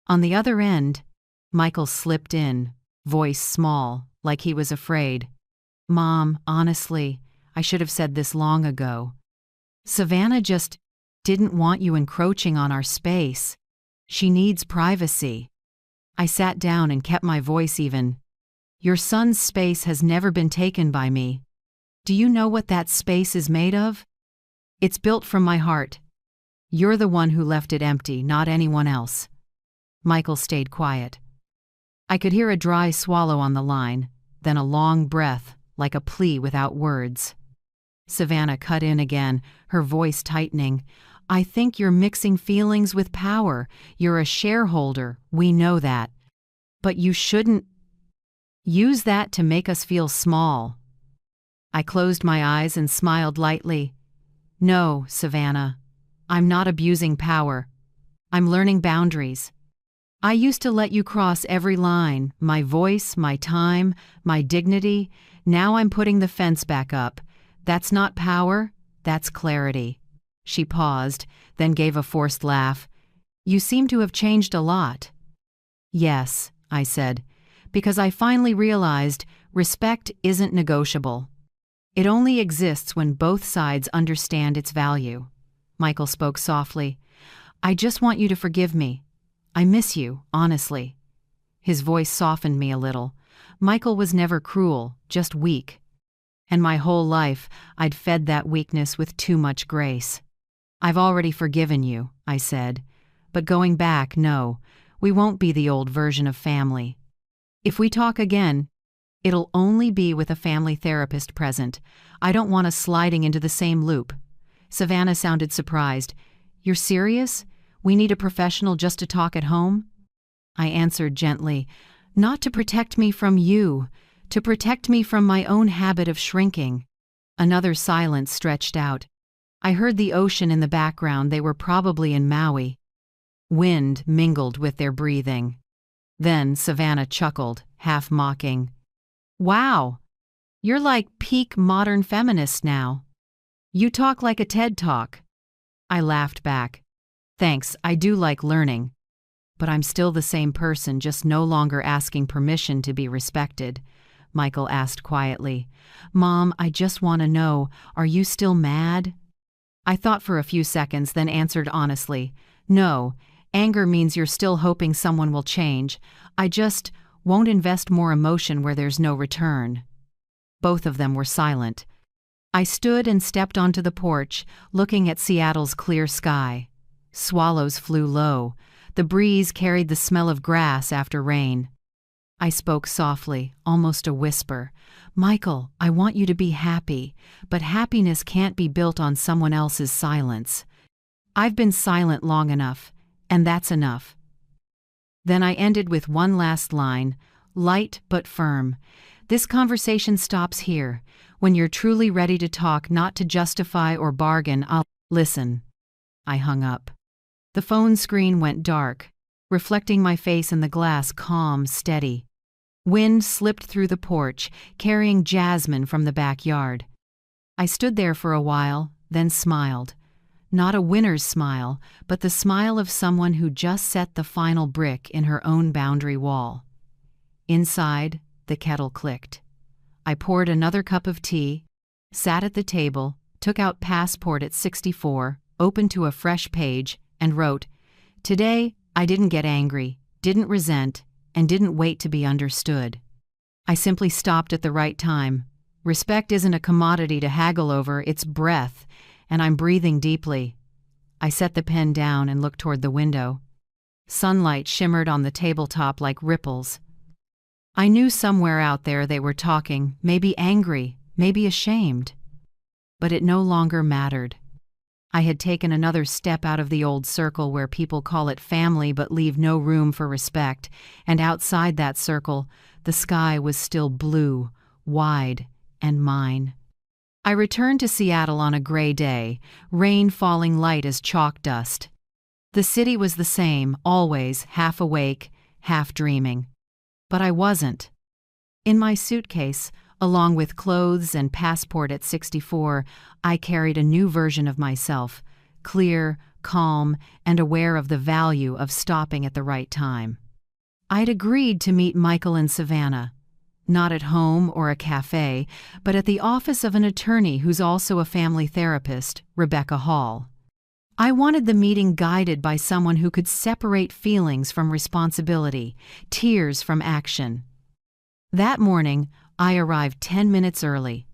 On the other end, Michael slipped in, voice small, like he was afraid. Mom, honestly, I should have said this long ago. Savannah just didn't want you encroaching on our space. She needs privacy. I sat down and kept my voice even. Your son's space has never been taken by me. Do you know what that space is made of? It's built from my heart. You're the one who left it empty, not anyone else. Michael stayed quiet. I could hear a dry swallow on the line, then a long breath, like a plea without words. Savannah cut in again, her voice tightening. I think you're mixing feelings with power. You're a shareholder, we know that. But you shouldn't use that to make us feel small. I closed my eyes and smiled lightly. No, Savannah, I'm not abusing power. I'm learning boundaries. I used to let you cross every line, my voice, my time, my dignity. Now I'm putting the fence back up. That's not power, that's clarity. She paused, then gave a forced laugh. You seem to have changed a lot. Yes, I said, because I finally realized respect isn't negotiable. It only exists when both sides understand its value. Michael spoke softly. I just want you to forgive me. I miss you, honestly. His voice softened me a little. Michael was never cruel, just weak. And my whole life, I'd fed that weakness with too much grace. I've already forgiven you, I said. But going back, no, we won't be the old version of family. If we talk again, it'll only be with a family therapist present. I don't want us sliding into the same loop. Savannah sounded surprised. You're serious? We need a professional just to talk at home? I answered gently, not to protect me from you, to protect me from my own habit of shrinking. Another silence stretched out. I heard the ocean in the background. They were probably in Maui. Wind mingled with their breathing. Then Savannah chuckled, half mocking. Wow, you're like peak modern feminist now. You talk like a TED Talk. I laughed back. Thanks, I do like learning. But I'm still the same person, just no longer asking permission to be respected. Michael asked quietly. Mom, I just want to know, are you still mad? I thought for a few seconds, then answered honestly. No, anger means you're still hoping someone will change. I just won't invest more emotion where there's no return. Both of them were silent. I stood and stepped onto the porch, looking at Seattle's clear sky. Swallows flew low. The breeze carried the smell of grass after rain. I spoke softly, almost a whisper. Michael, I want you to be happy, but happiness can't be built on someone else's silence. I've been silent long enough, and that's enough. Then I ended with one last line, light but firm. This conversation stops here. When you're truly ready to talk, not to justify or bargain, I'll listen. I hung up. The phone screen went dark, reflecting my face in the glass, calm, steady. Wind slipped through the porch, carrying jasmine from the backyard. I stood there for a while, then smiled. Not a winner's smile, but the smile of someone who just set the final brick in her own boundary wall. Inside, the kettle clicked. I poured another cup of tea, sat at the table, took out passport at 64, opened to a fresh page, and wrote, Today, I didn't get angry, didn't resent, and didn't wait to be understood. I simply stopped at the right time. Respect isn't a commodity to haggle over, it's breath, and I'm breathing deeply. I set the pen down and looked toward the window. Sunlight shimmered on the tabletop like ripples. I knew somewhere out there they were talking, maybe angry, maybe ashamed. But it no longer mattered. I had taken another step out of the old circle where people call it family but leave no room for respect, and outside that circle, the sky was still blue, wide, and mine. I returned to Seattle on a gray day, rain falling light as chalk dust. The city was the same, always half awake, half dreaming. But I wasn't. In my suitcase, along with clothes and passport at 64, I carried a new version of myself, clear, calm, and aware of the value of stopping at the right time. I'd agreed to meet Michael and Savannah, not at home or a cafe, but at the office of an attorney who's also a family therapist, Rebecca Hall. I wanted the meeting guided by someone who could separate feelings from responsibility, tears from action. That morning, I arrived 10 minutes early.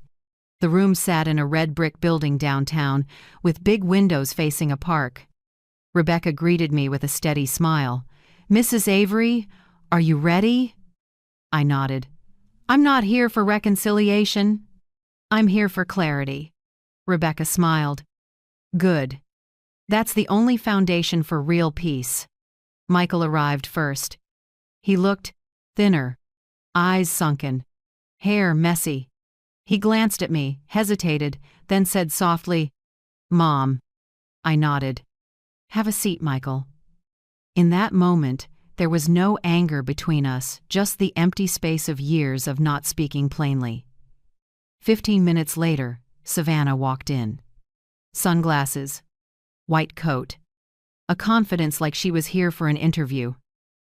The room sat in a red brick building downtown, with big windows facing a park. Rebecca greeted me with a steady smile. "Mrs. Avery, are you ready?" I nodded. "I'm not here for reconciliation. I'm here for clarity." Rebecca smiled. "Good. That's the only foundation for real peace." Michael arrived first. He looked thinner, eyes sunken, hair messy. He glanced at me, hesitated, then said softly, "Mom." I nodded. "Have a seat, Michael." In that moment, there was no anger between us, just the empty space of years of not speaking plainly. 15 minutes later, Savannah walked in. Sunglasses, white coat, a confidence like she was here for an interview,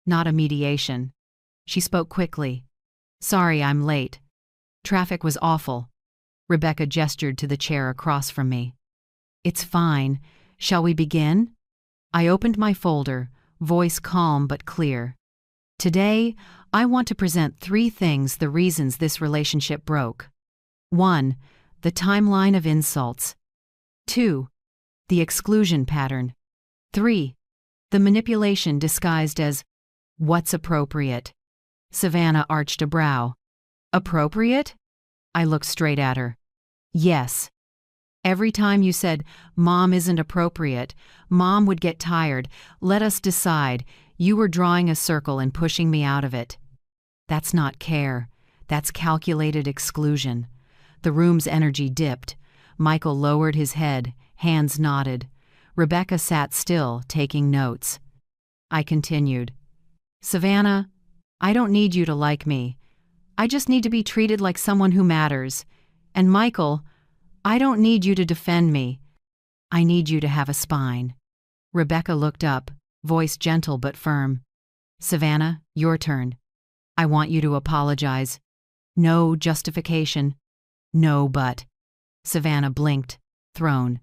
not a mediation. She spoke quickly. "Sorry I'm late. Traffic was awful." Rebecca gestured to the chair across from me. "It's fine. Shall we begin?" I opened my folder, voice calm but clear. "Today, I want to present 3 things, the reasons this relationship broke. 1. The timeline of insults. 2. The exclusion pattern. 3. The manipulation disguised as what's appropriate." Savannah arched a brow. "Appropriate?" I looked straight at her. "Yes. Every time you said, 'Mom isn't appropriate,' Mom would get tired. 'Let us decide.' You were drawing a circle and pushing me out of it. That's not care. That's calculated exclusion." The room's energy dipped. Michael lowered his head, hands nodded. Rebecca sat still, taking notes. I continued. "Savannah, I don't need you to like me. I just need to be treated like someone who matters. And Michael, I don't need you to defend me. I need you to have a spine." Rebecca looked up, voice gentle but firm. "Savannah, your turn. I want you to apologize. No justification. No but." Savannah blinked, thrown.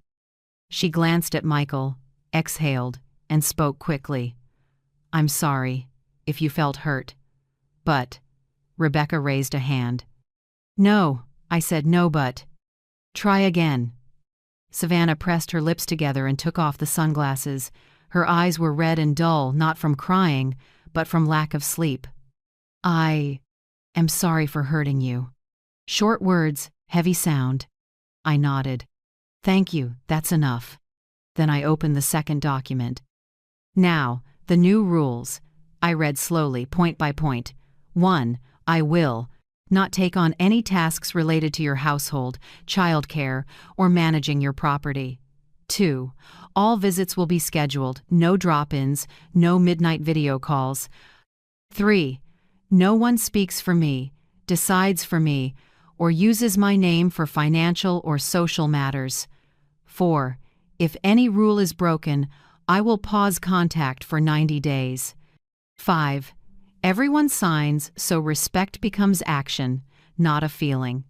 She glanced at Michael, exhaled, and spoke quickly. "I'm sorry, if you felt hurt. But..." Rebecca raised a hand. "No," I said, "no but. Try again." Savannah pressed her lips together and took off the sunglasses. Her eyes were red and dull, not from crying, but from lack of sleep. "I am sorry for hurting you." Short words, heavy sound. I nodded. "Thank you, that's enough." Then I opened the second document. "Now, the new rules." I read slowly, point by point. 1. I will not take on any tasks related to your household, childcare, or managing your property. 2. All visits will be scheduled, no drop-ins, no midnight video calls. 3. No one speaks for me, decides for me, or uses my name for financial or social matters. 4. If any rule is broken, I will pause contact for 90 days. 5. Everyone signs, so respect becomes action, not a feeling.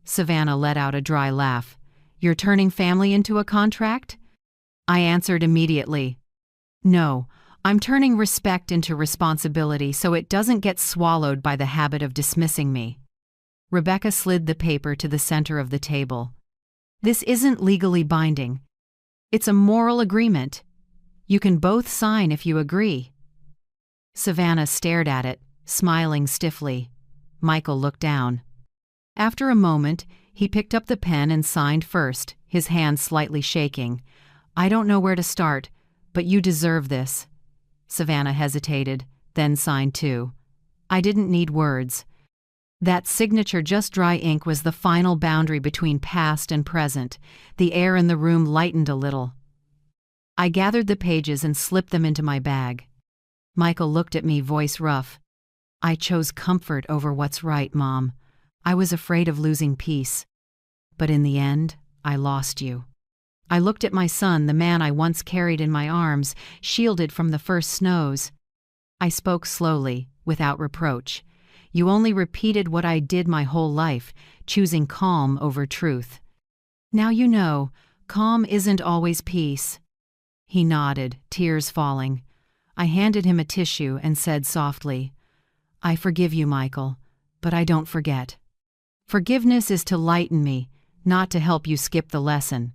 Savannah let out a dry laugh. "You're turning family into a contract?" I answered immediately. "No, I'm turning respect into responsibility so it doesn't get swallowed by the habit of dismissing me." Rebecca slid the paper to the center of the table. "This isn't legally binding. It's a moral agreement. You can both sign if you agree." Savannah stared at it, smiling stiffly. Michael looked down. After a moment, he picked up the pen and signed first, his hand slightly shaking. "I don't know where to start, but you deserve this." Savannah hesitated, then signed too. I didn't need words. That signature, just dry ink, was the final boundary between past and present. The air in the room lightened a little. I gathered the pages and slipped them into my bag. Michael looked at me, voice rough. I chose comfort over what's right, Mom. I was afraid of losing peace. But in the end, I lost you. I looked at my son, the man I once carried in my arms, shielded from the first snows. I spoke slowly, without reproach. You only repeated what I did my whole life, choosing calm over truth. Now you know, calm isn't always peace. He nodded, tears falling. I handed him a tissue and said softly, I forgive you, Michael, but I don't forget. Forgiveness is to lighten me, not to help you skip the lesson.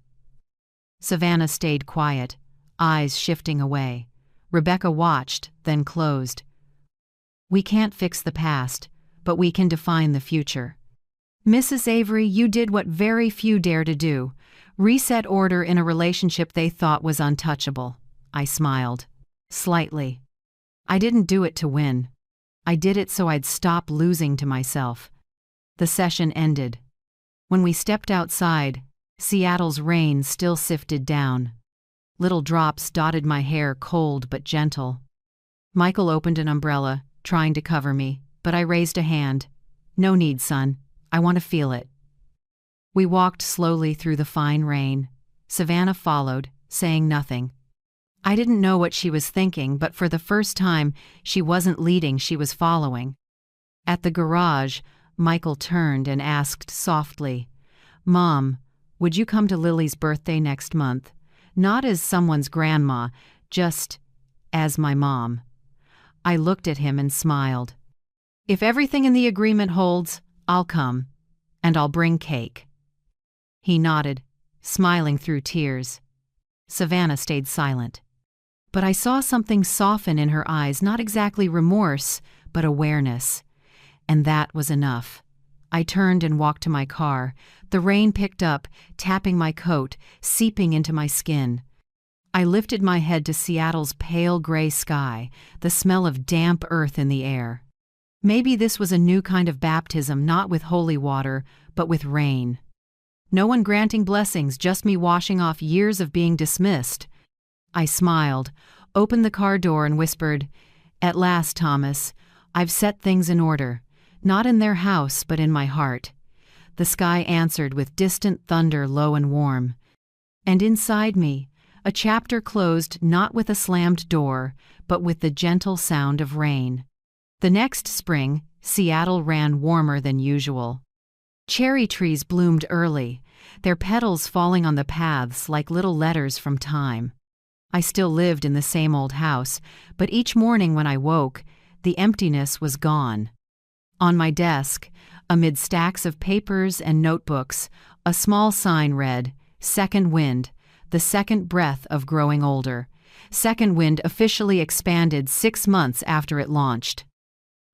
Savannah stayed quiet, eyes shifting away. Rebecca watched, then closed. We can't fix the past, but we can define the future. Mrs. Avery, you did what very few dare to do. Reset order in a relationship they thought was untouchable. I smiled. Slightly. I didn't do it to win. I did it so I'd stop losing to myself. The session ended. When we stepped outside, Seattle's rain still sifted down. Little drops dotted my hair, cold but gentle. Michael opened an umbrella, trying to cover me, but I raised a hand. No need, son. I want to feel it. We walked slowly through the fine rain. Savannah followed, saying nothing. I didn't know what she was thinking, but for the first time, she wasn't leading, she was following. At the garage, Michael turned and asked softly, Mom, would you come to Lily's birthday next month? Not as someone's grandma, just as my mom. I looked at him and smiled. If everything in the agreement holds, I'll come, and I'll bring cake. He nodded, smiling through tears. Savannah stayed silent. But I saw something soften in her eyes, not exactly remorse, but awareness. And that was enough. I turned and walked to my car. The rain picked up, tapping my coat, seeping into my skin. I lifted my head to Seattle's pale gray sky, the smell of damp earth in the air. Maybe this was a new kind of baptism, not with holy water, but with rain. No one granting blessings, just me washing off years of being dismissed. I smiled, opened the car door and whispered, At last, Thomas, I've set things in order. Not in their house, but in my heart. The sky answered with distant thunder, low and warm. And inside me, a chapter closed not with a slammed door, but with the gentle sound of rain. The next spring, Seattle ran warmer than usual. Cherry trees bloomed early, their petals falling on the paths like little letters from time. I still lived in the same old house, but each morning when I woke, the emptiness was gone. On my desk, amid stacks of papers and notebooks, a small sign read, Second Wind, the second breath of growing older. Second Wind officially expanded 6 months after it launched.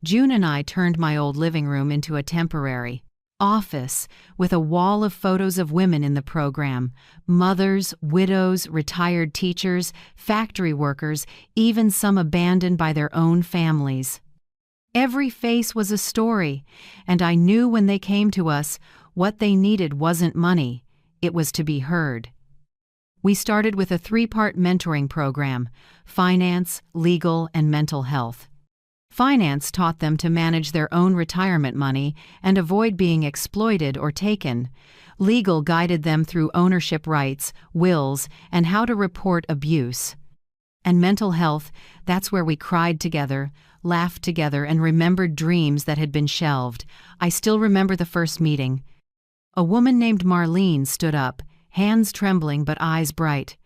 June and I turned my old living room into a temporary office with a wall of photos of women in the program, mothers, widows, retired teachers, factory workers, even some abandoned by their own families. Every face was a story, and I knew when they came to us, what they needed wasn't money, it was to be heard. We started with a 3-part mentoring program: finance, legal, and mental health. Finance taught them to manage their own retirement money and avoid being exploited or taken. Legal guided them through ownership rights, wills, and how to report abuse. And mental health, that's where we cried together, laughed together, and remembered dreams that had been shelved. I still remember the first meeting. A woman named Marlene stood up, hands trembling but eyes bright.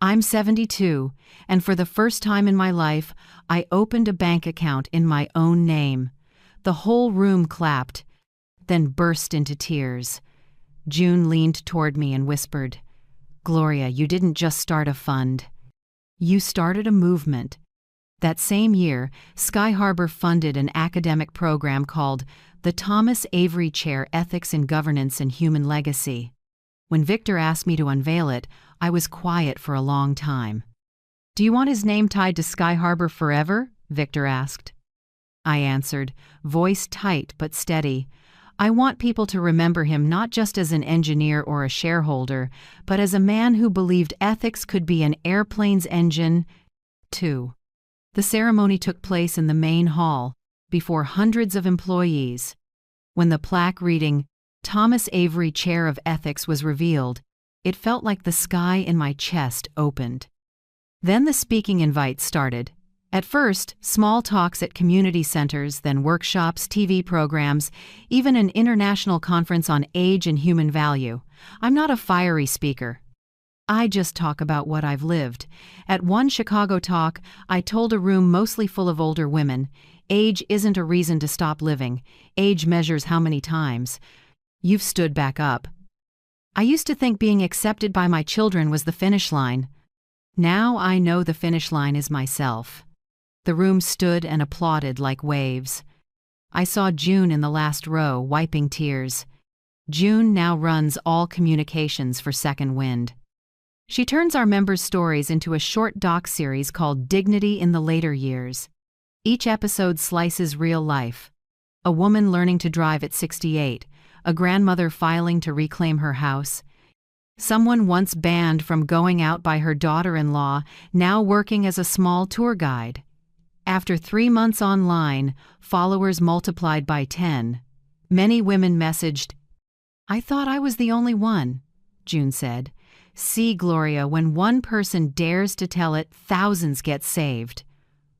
I'm 72, and for the first time in my life, I opened a bank account in my own name. The whole room clapped, then burst into tears. June leaned toward me and whispered, Gloria, you didn't just start a fund. You started a movement. That same year, Sky Harbor funded an academic program called the Thomas Avery Chair, Ethics in Governance and Human Legacy. When Victor asked me to unveil it, I was quiet for a long time. Do you want his name tied to Sky Harbor forever? Victor asked. I answered, voice tight but steady. I want people to remember him not just as an engineer or a shareholder, but as a man who believed ethics could be an airplane's engine, too. The ceremony took place in the main hall. before hundreds of employees. When the plaque reading, Thomas Avery Chair of Ethics, was revealed, it felt like the sky in my chest opened. Then the speaking invite started. At first, small talks at community centers, then workshops, TV programs, even an international conference on age and human value. I'm not a fiery speaker. I just talk about what I've lived. At one Chicago talk, I told a room mostly full of older women, age isn't a reason to stop living. Age measures how many times you've stood back up. I used to think being accepted by my children was the finish line. Now I know the finish line is myself. The room stood and applauded like waves. I saw June in the last row, wiping tears. June now runs all communications for Second Wind. She turns our members' stories into a short doc-series called Dignity in the Later Years. Each episode slices real life. A woman learning to drive at 68, a grandmother filing to reclaim her house, someone once banned from going out by her daughter-in-law, now working as a small tour guide. After 3 months online, followers multiplied by 10. Many women messaged, "I thought I was the only one," June said. "See, Gloria, when one person dares to tell it, thousands get saved."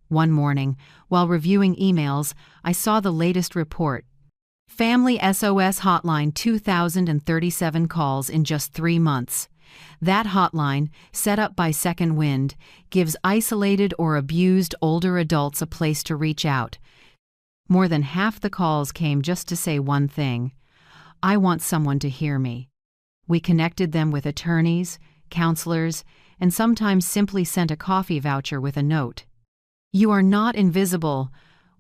One morning, while reviewing emails, I saw the latest report. Family SOS Hotline, 2,037 calls in just 3 months. That hotline, set up by Second Wind, gives isolated or abused older adults a place to reach out. More than half the calls came just to say one thing: I want someone to hear me. We connected them with attorneys, counselors, and sometimes simply sent a coffee voucher with a note. You are not invisible.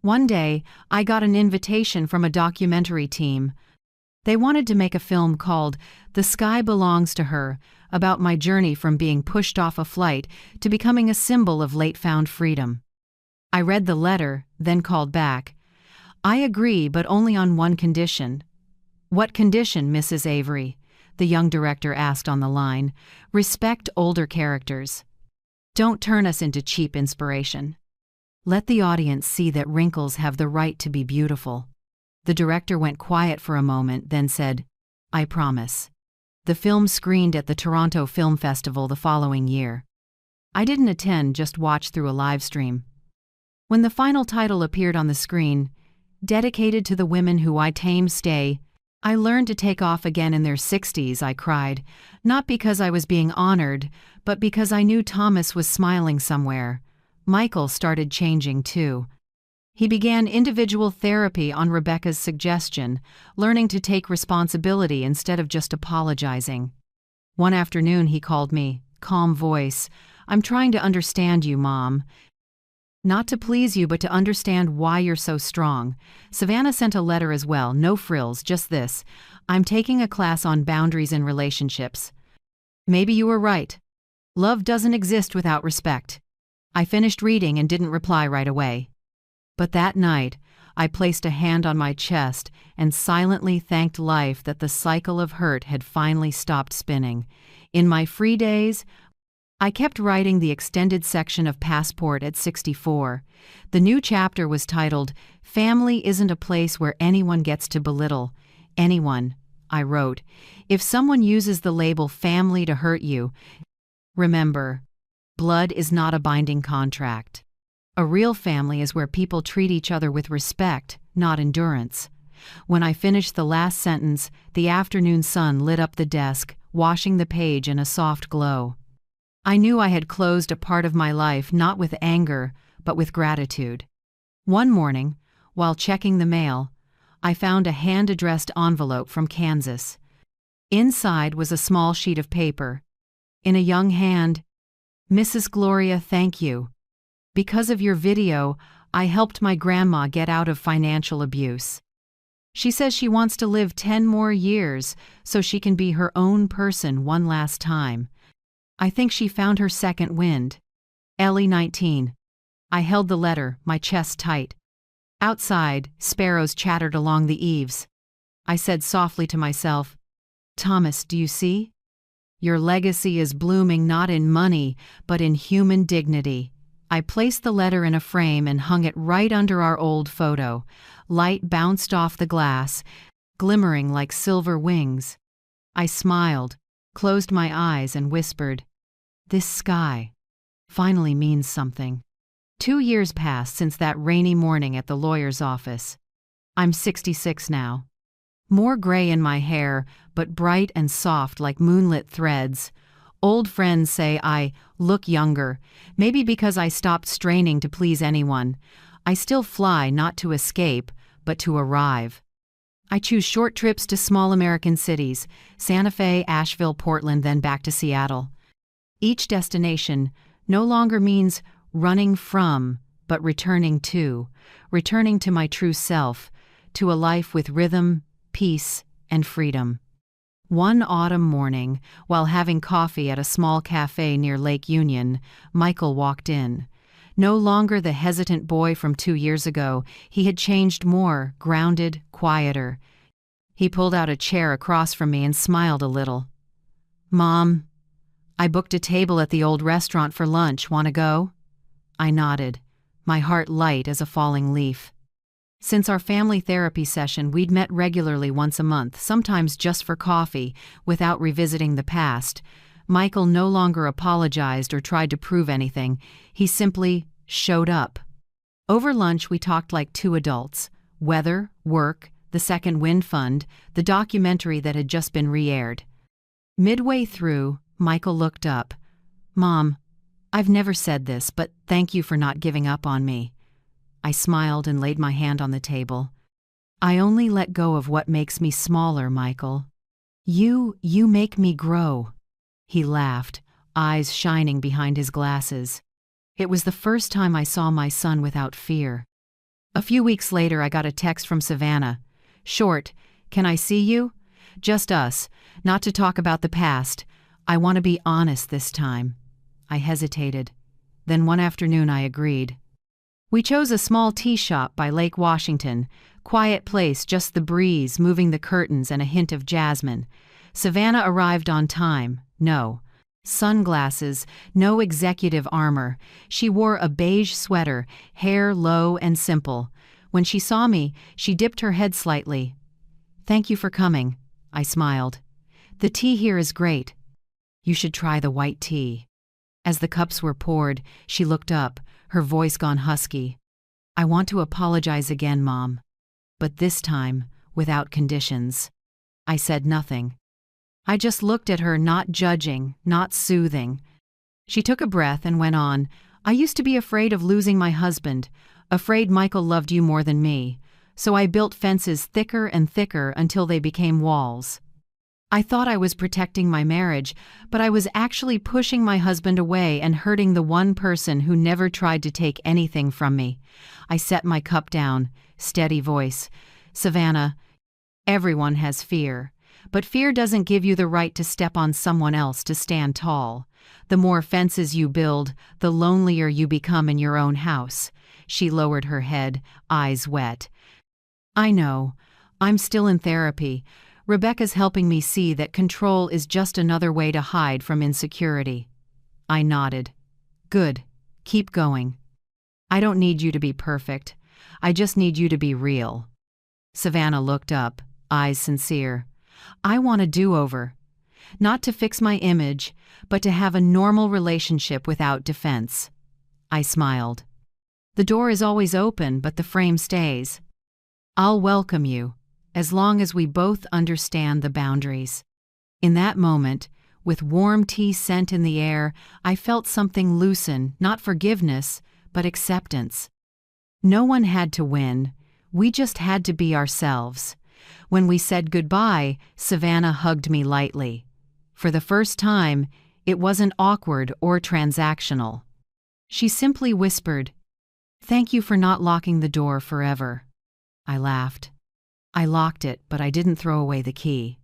One day, I got an invitation from a documentary team. They wanted to make a film called The Sky Belongs to Her, about my journey from being pushed off a flight to becoming a symbol of late-found freedom. I read the letter, then called back. I agree, but only on one condition. What condition, Mrs. Avery? The young director asked on the line. Respect older characters. Don't turn us into cheap inspiration. Let the audience see that wrinkles have the right to be beautiful. The director went quiet for a moment, then said, I promise. The film screened at the Toronto Film Festival the following year. I didn't attend, just watched through a live stream. When the final title appeared on the screen, dedicated to the women who I tame stay, I learned to take off again in their 60s, I cried, not because I was being honored, but because I knew Thomas was smiling somewhere. Michael started changing too. He began individual therapy on Rebecca's suggestion, learning to take responsibility instead of just apologizing. One afternoon he called me, calm voice, I'm trying to understand you, Mom. Not to please you, but to understand why you're so strong. Savannah sent a letter as well, no frills, just this. I'm taking a class on boundaries in relationships. Maybe you were right. Love doesn't exist without respect. I finished reading and didn't reply right away. But that night, I placed a hand on my chest and silently thanked life that the cycle of hurt had finally stopped spinning. In my free days, I kept writing the extended section of Passport at 64. The new chapter was titled, Family Isn't a Place Where Anyone Gets to Belittle Anyone, I wrote. If someone uses the label family to hurt you, remember, blood is not a binding contract. A real family is where people treat each other with respect, not endurance. When I finished the last sentence, the afternoon sun lit up the desk, washing the page in a soft glow. I knew I had closed a part of my life not with anger, but with gratitude. One morning, while checking the mail, I found a hand-addressed envelope from Kansas. Inside was a small sheet of paper. In a young hand, Mrs. Gloria, thank you. Because of your video, I helped my grandma get out of financial abuse. She says she wants to live 10 more years so she can be her own person one last time. I think she found her second wind. Ellie 19. I held the letter, my chest tight. Outside, sparrows chattered along the eaves. I said softly to myself, Thomas, do you see? Your legacy is blooming not in money, but in human dignity. I placed the letter in a frame and hung it right under our old photo. Light bounced off the glass, glimmering like silver wings. I smiled, closed my eyes, and whispered, "This sky finally means something." 2 years passed since that rainy morning at the lawyer's office. I'm 66 now. More gray in my hair, but bright and soft like moonlit threads. Old friends say I look younger, maybe because I stopped straining to please anyone. I still fly not to escape, but to arrive. I choose short trips to small American cities, Santa Fe, Asheville, Portland, then back to Seattle. Each destination no longer means running from, but returning to my true self, to a life with rhythm, peace, and freedom. One autumn morning, while having coffee at a small cafe near Lake Union, Michael walked in. No longer the hesitant boy from 2 years ago, he had changed more, grounded, quieter. He pulled out a chair across from me and smiled a little. "Mom, I booked a table at the old restaurant for lunch. Want to go?" I nodded, my heart light as a falling leaf. Since our family therapy session, we'd met regularly once a month, sometimes just for coffee, without revisiting the past. Michael no longer apologized or tried to prove anything. He simply showed up. Over lunch, we talked like two adults: weather, work, the Second Wind Fund, the documentary that had just been re-aired. Midway through, Michael looked up. "Mom, I've never said this, but thank you for not giving up on me." I smiled and laid my hand on the table. "I only let go of what makes me smaller, Michael. You make me grow." He laughed, eyes shining behind his glasses. It was the first time I saw my son without fear. A few weeks later, I got a text from Savannah. Short, "Can I see you? Just us, not to talk about the past. I want to be honest this time." I hesitated. Then one afternoon I agreed. We chose a small tea shop by Lake Washington, quiet place, just the breeze moving the curtains and a hint of jasmine. Savannah arrived on time. No sunglasses, no executive armor. She wore a beige sweater, hair low and simple. When she saw me, she dipped her head slightly. "Thank you for coming," I smiled. "The tea here is great. You should try the white tea." As the cups were poured, she looked up, her voice gone husky. "I want to apologize again, Mom. But this time, without conditions." I said nothing. I just looked at her, not judging, not soothing. She took a breath and went on. "I used to be afraid of losing my husband, afraid Michael loved you more than me. So I built fences thicker and thicker until they became walls. I thought I was protecting my marriage, but I was actually pushing my husband away and hurting the one person who never tried to take anything from me." I set my cup down, steady voice. "Savannah, everyone has fear, but fear doesn't give you the right to step on someone else to stand tall. The more fences you build, the lonelier you become in your own house." She lowered her head, eyes wet. "I know. I'm still in therapy. Rebecca's helping me see that control is just another way to hide from insecurity." I nodded. "Good. Keep going. I don't need you to be perfect. I just need you to be real." Savannah looked up, eyes sincere. "I want a do-over. Not to fix my image, but to have a normal relationship without defense." I smiled. "The door is always open, but the frame stays. I'll welcome you, as long as we both understand the boundaries." In that moment, with warm tea scent in the air, I felt something loosen, not forgiveness, but acceptance. No one had to win. We just had to be ourselves. When we said goodbye, Savannah hugged me lightly. For the first time, it wasn't awkward or transactional. She simply whispered, "Thank you for not locking the door forever." I laughed. I locked it, but I didn't throw away the key.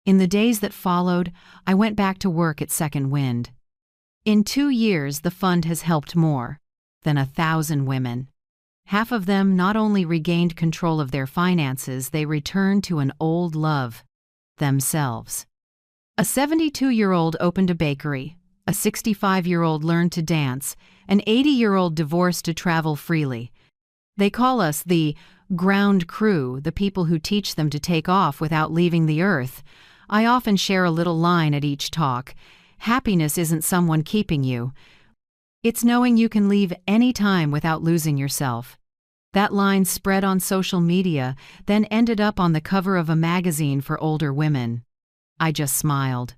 In the days that followed, I went back to work at Second Wind. In 2 years, the fund has helped more than 1,000 women. Half of them not only regained control of their finances, they returned to an old love, themselves. A 72-year-old opened a bakery, A 65-year-old learned to dance, an 80-year-old divorced to travel freely. They call us the ground crew, the people who teach them to take off without leaving the earth. I often share a little line at each talk. Happiness isn't someone keeping you. It's knowing you can leave any time without losing yourself. That line spread on social media, then ended up on the cover of a magazine for older women. I just smiled.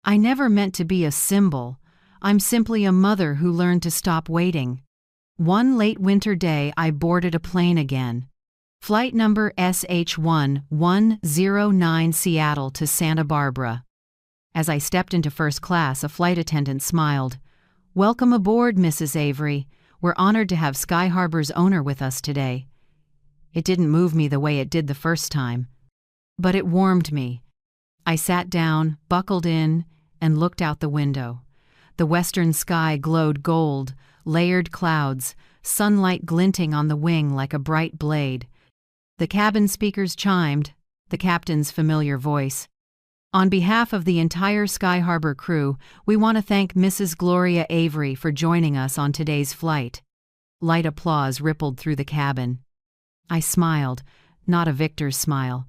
I never meant to be a symbol. I'm simply a mother who learned to stop waiting. One late winter day, I boarded a plane again. Flight number SH1109 Seattle to Santa Barbara. As I stepped into first class, a flight attendant smiled. "Welcome aboard, Mrs. Avery. We're honored to have Sky Harbor's owner with us today." It didn't move me the way it did the first time, but it warmed me. I sat down, buckled in, and looked out the window. The western sky glowed gold, layered clouds, sunlight glinting on the wing like a bright blade. The cabin speakers chimed, the captain's familiar voice. "On behalf of the entire Sky Harbor crew, we want to thank Mrs. Gloria Avery for joining us on today's flight." Light applause rippled through the cabin. I smiled, not a victor's smile.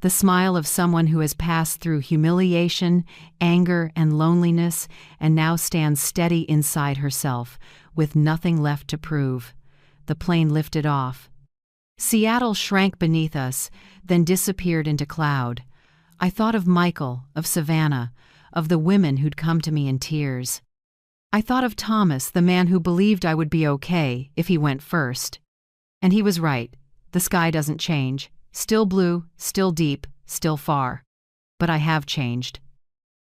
The smile of someone who has passed through humiliation, anger, and loneliness, and now stands steady inside herself, with nothing left to prove. The plane lifted off. Seattle shrank beneath us, then disappeared into cloud. I thought of Michael, of Savannah, of the women who'd come to me in tears. I thought of Thomas, the man who believed I would be okay if he went first. And he was right. The sky doesn't change. Still blue, still deep, still far. But I have changed.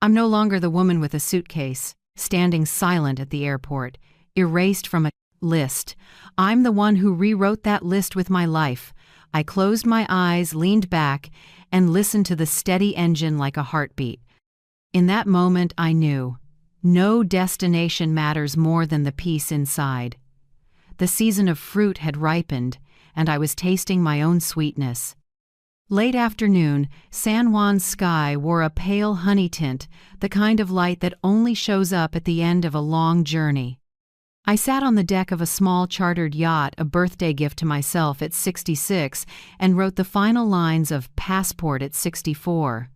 I'm no longer the woman with a suitcase, standing silent at the airport, erased from a list. I'm the one who rewrote that list with my life. I closed my eyes, leaned back, and listened to the steady engine like a heartbeat. In that moment, I knew no destination matters more than the peace inside. The season of fruit had ripened, and I was tasting my own sweetness. Late afternoon, San Juan's sky wore a pale honey tint, the kind of light that only shows up at the end of a long journey. I sat on the deck of a small chartered yacht, a birthday gift to myself at 66, and wrote the final lines of Passport at 64.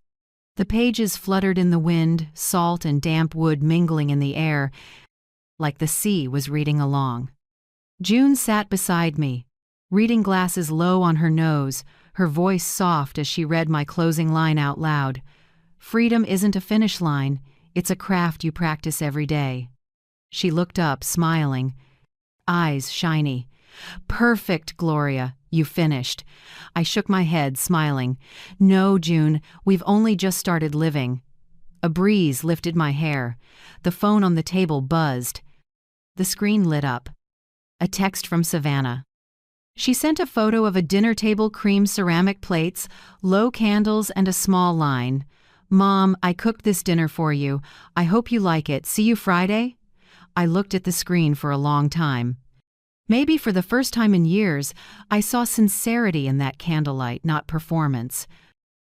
The pages fluttered in the wind, salt and damp wood mingling in the air, like the sea was reading along. June sat beside me, reading glasses low on her nose, her voice soft as she read my closing line out loud. "Freedom isn't a finish line, it's a craft you practice every day." She looked up, smiling, eyes shiny. "Perfect, Gloria, you finished." I shook my head, smiling. "No, June, we've only just started living." A breeze lifted my hair. The phone on the table buzzed. The screen lit up. A text from Savannah. She sent a photo of a dinner table, cream ceramic plates, low candles, and a small line. "Mom, I cooked this dinner for you. I hope you like it. See you Friday?" I looked at the screen for a long time. Maybe for the first time in years, I saw sincerity in that candlelight, not performance.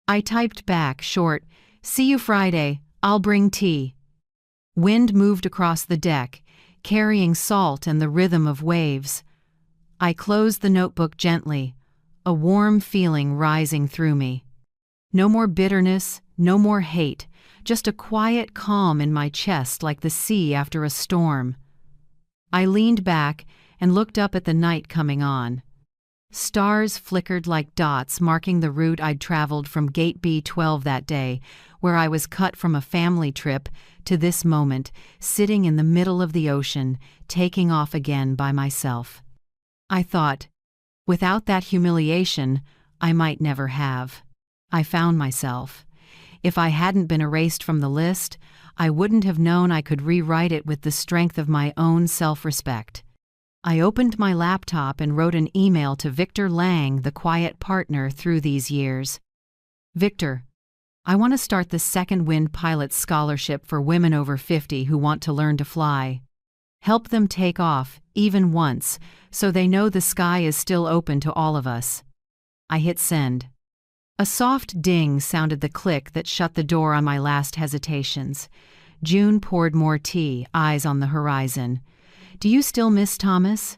I typed back, short, "See you Friday. I'll bring tea." Wind moved across the deck, carrying salt and the rhythm of waves. I closed the notebook gently, a warm feeling rising through me. No more bitterness, no more hate, just a quiet calm in my chest like the sea after a storm. I leaned back and looked up at the night coming on. Stars flickered like dots marking the route I'd traveled from Gate B12 that day, where I was cut from a family trip, to this moment, sitting in the middle of the ocean, taking off again by myself. I thought, without that humiliation, I might never have. I found myself. If I hadn't been erased from the list, I wouldn't have known I could rewrite it with the strength of my own self-respect. I opened my laptop and wrote an email to Victor Lang, the quiet partner through these years. "Victor, I want to start the Second Wind Pilot Scholarship for women over 50 who want to learn to fly. Help them take off, even once, so they know the sky is still open to all of us." I hit send. A soft ding sounded the click that shut the door on my last hesitations. June poured more tea, eyes on the horizon. "Do you still miss Thomas?"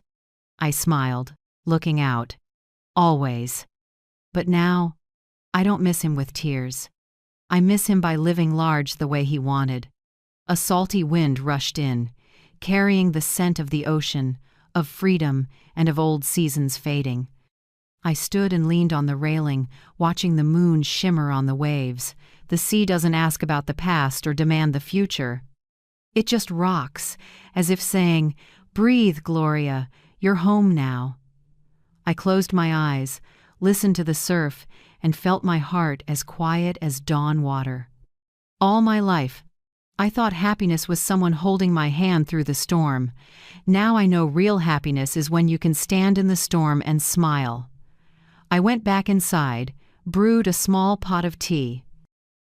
I smiled, looking out. "Always. But now, I don't miss him with tears. I miss him by living large the way he wanted." A salty wind rushed in, carrying the scent of the ocean, of freedom, and of old seasons fading. I stood and leaned on the railing, watching the moon shimmer on the waves. The sea doesn't ask about the past or demand the future. It just rocks, as if saying, "Breathe, Gloria, you're home now." I closed my eyes, listened to the surf, and felt my heart as quiet as dawn water. All my life, I thought happiness was someone holding my hand through the storm. Now I know real happiness is when you can stand in the storm and smile. I went back inside, brewed a small pot of tea.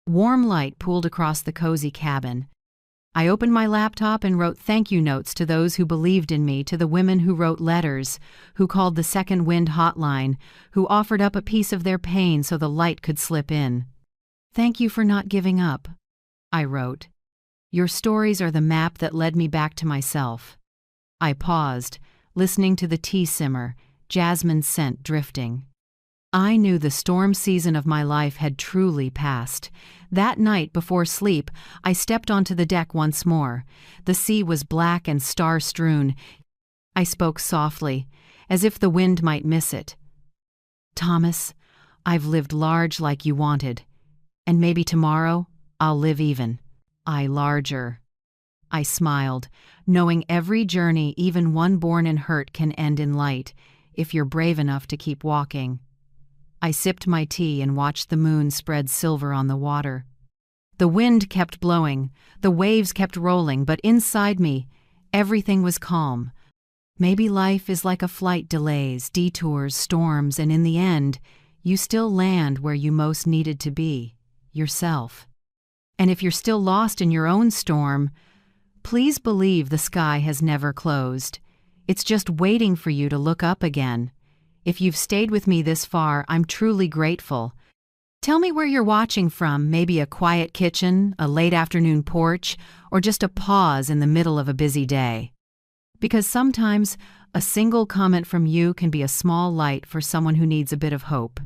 Warm light pooled across the cozy cabin. I opened my laptop and wrote thank you notes to those who believed in me, to the women who wrote letters, who called the Second Wind hotline, who offered up a piece of their pain so the light could slip in. "Thank you for not giving up," I wrote. "Your stories are the map that led me back to myself." I paused, listening to the tea simmer, jasmine scent drifting. I knew the storm season of my life had truly passed. That night before sleep, I stepped onto the deck once more. The sea was black and star-strewn. I spoke softly, as if the wind might miss it. "Thomas, I've lived large like you wanted, and maybe tomorrow I'll live even. Larger." I smiled, knowing every journey, even one born in hurt, can end in light, if you're brave enough to keep walking. I sipped my tea and watched the moon spread silver on the water. The wind kept blowing, the waves kept rolling, but inside me, everything was calm. Maybe life is like a flight: delays, detours, storms, and in the end, you still land where you most needed to be, yourself. And if you're still lost in your own storm, please believe the sky has never closed. It's just waiting for you to look up again. If you've stayed with me this far, I'm truly grateful. Tell me where you're watching from, maybe a quiet kitchen, a late afternoon porch, or just a pause in the middle of a busy day. Because sometimes a single comment from you can be a small light for someone who needs a bit of hope.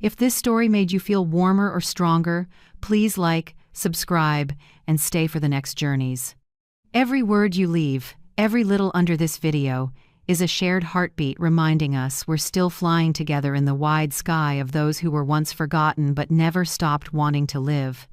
If this story made you feel warmer or stronger, please like, subscribe, and stay for the next journeys. Every word you leave, every little under this video, is a shared heartbeat reminding us we're still flying together in the wide sky of those who were once forgotten but never stopped wanting to live.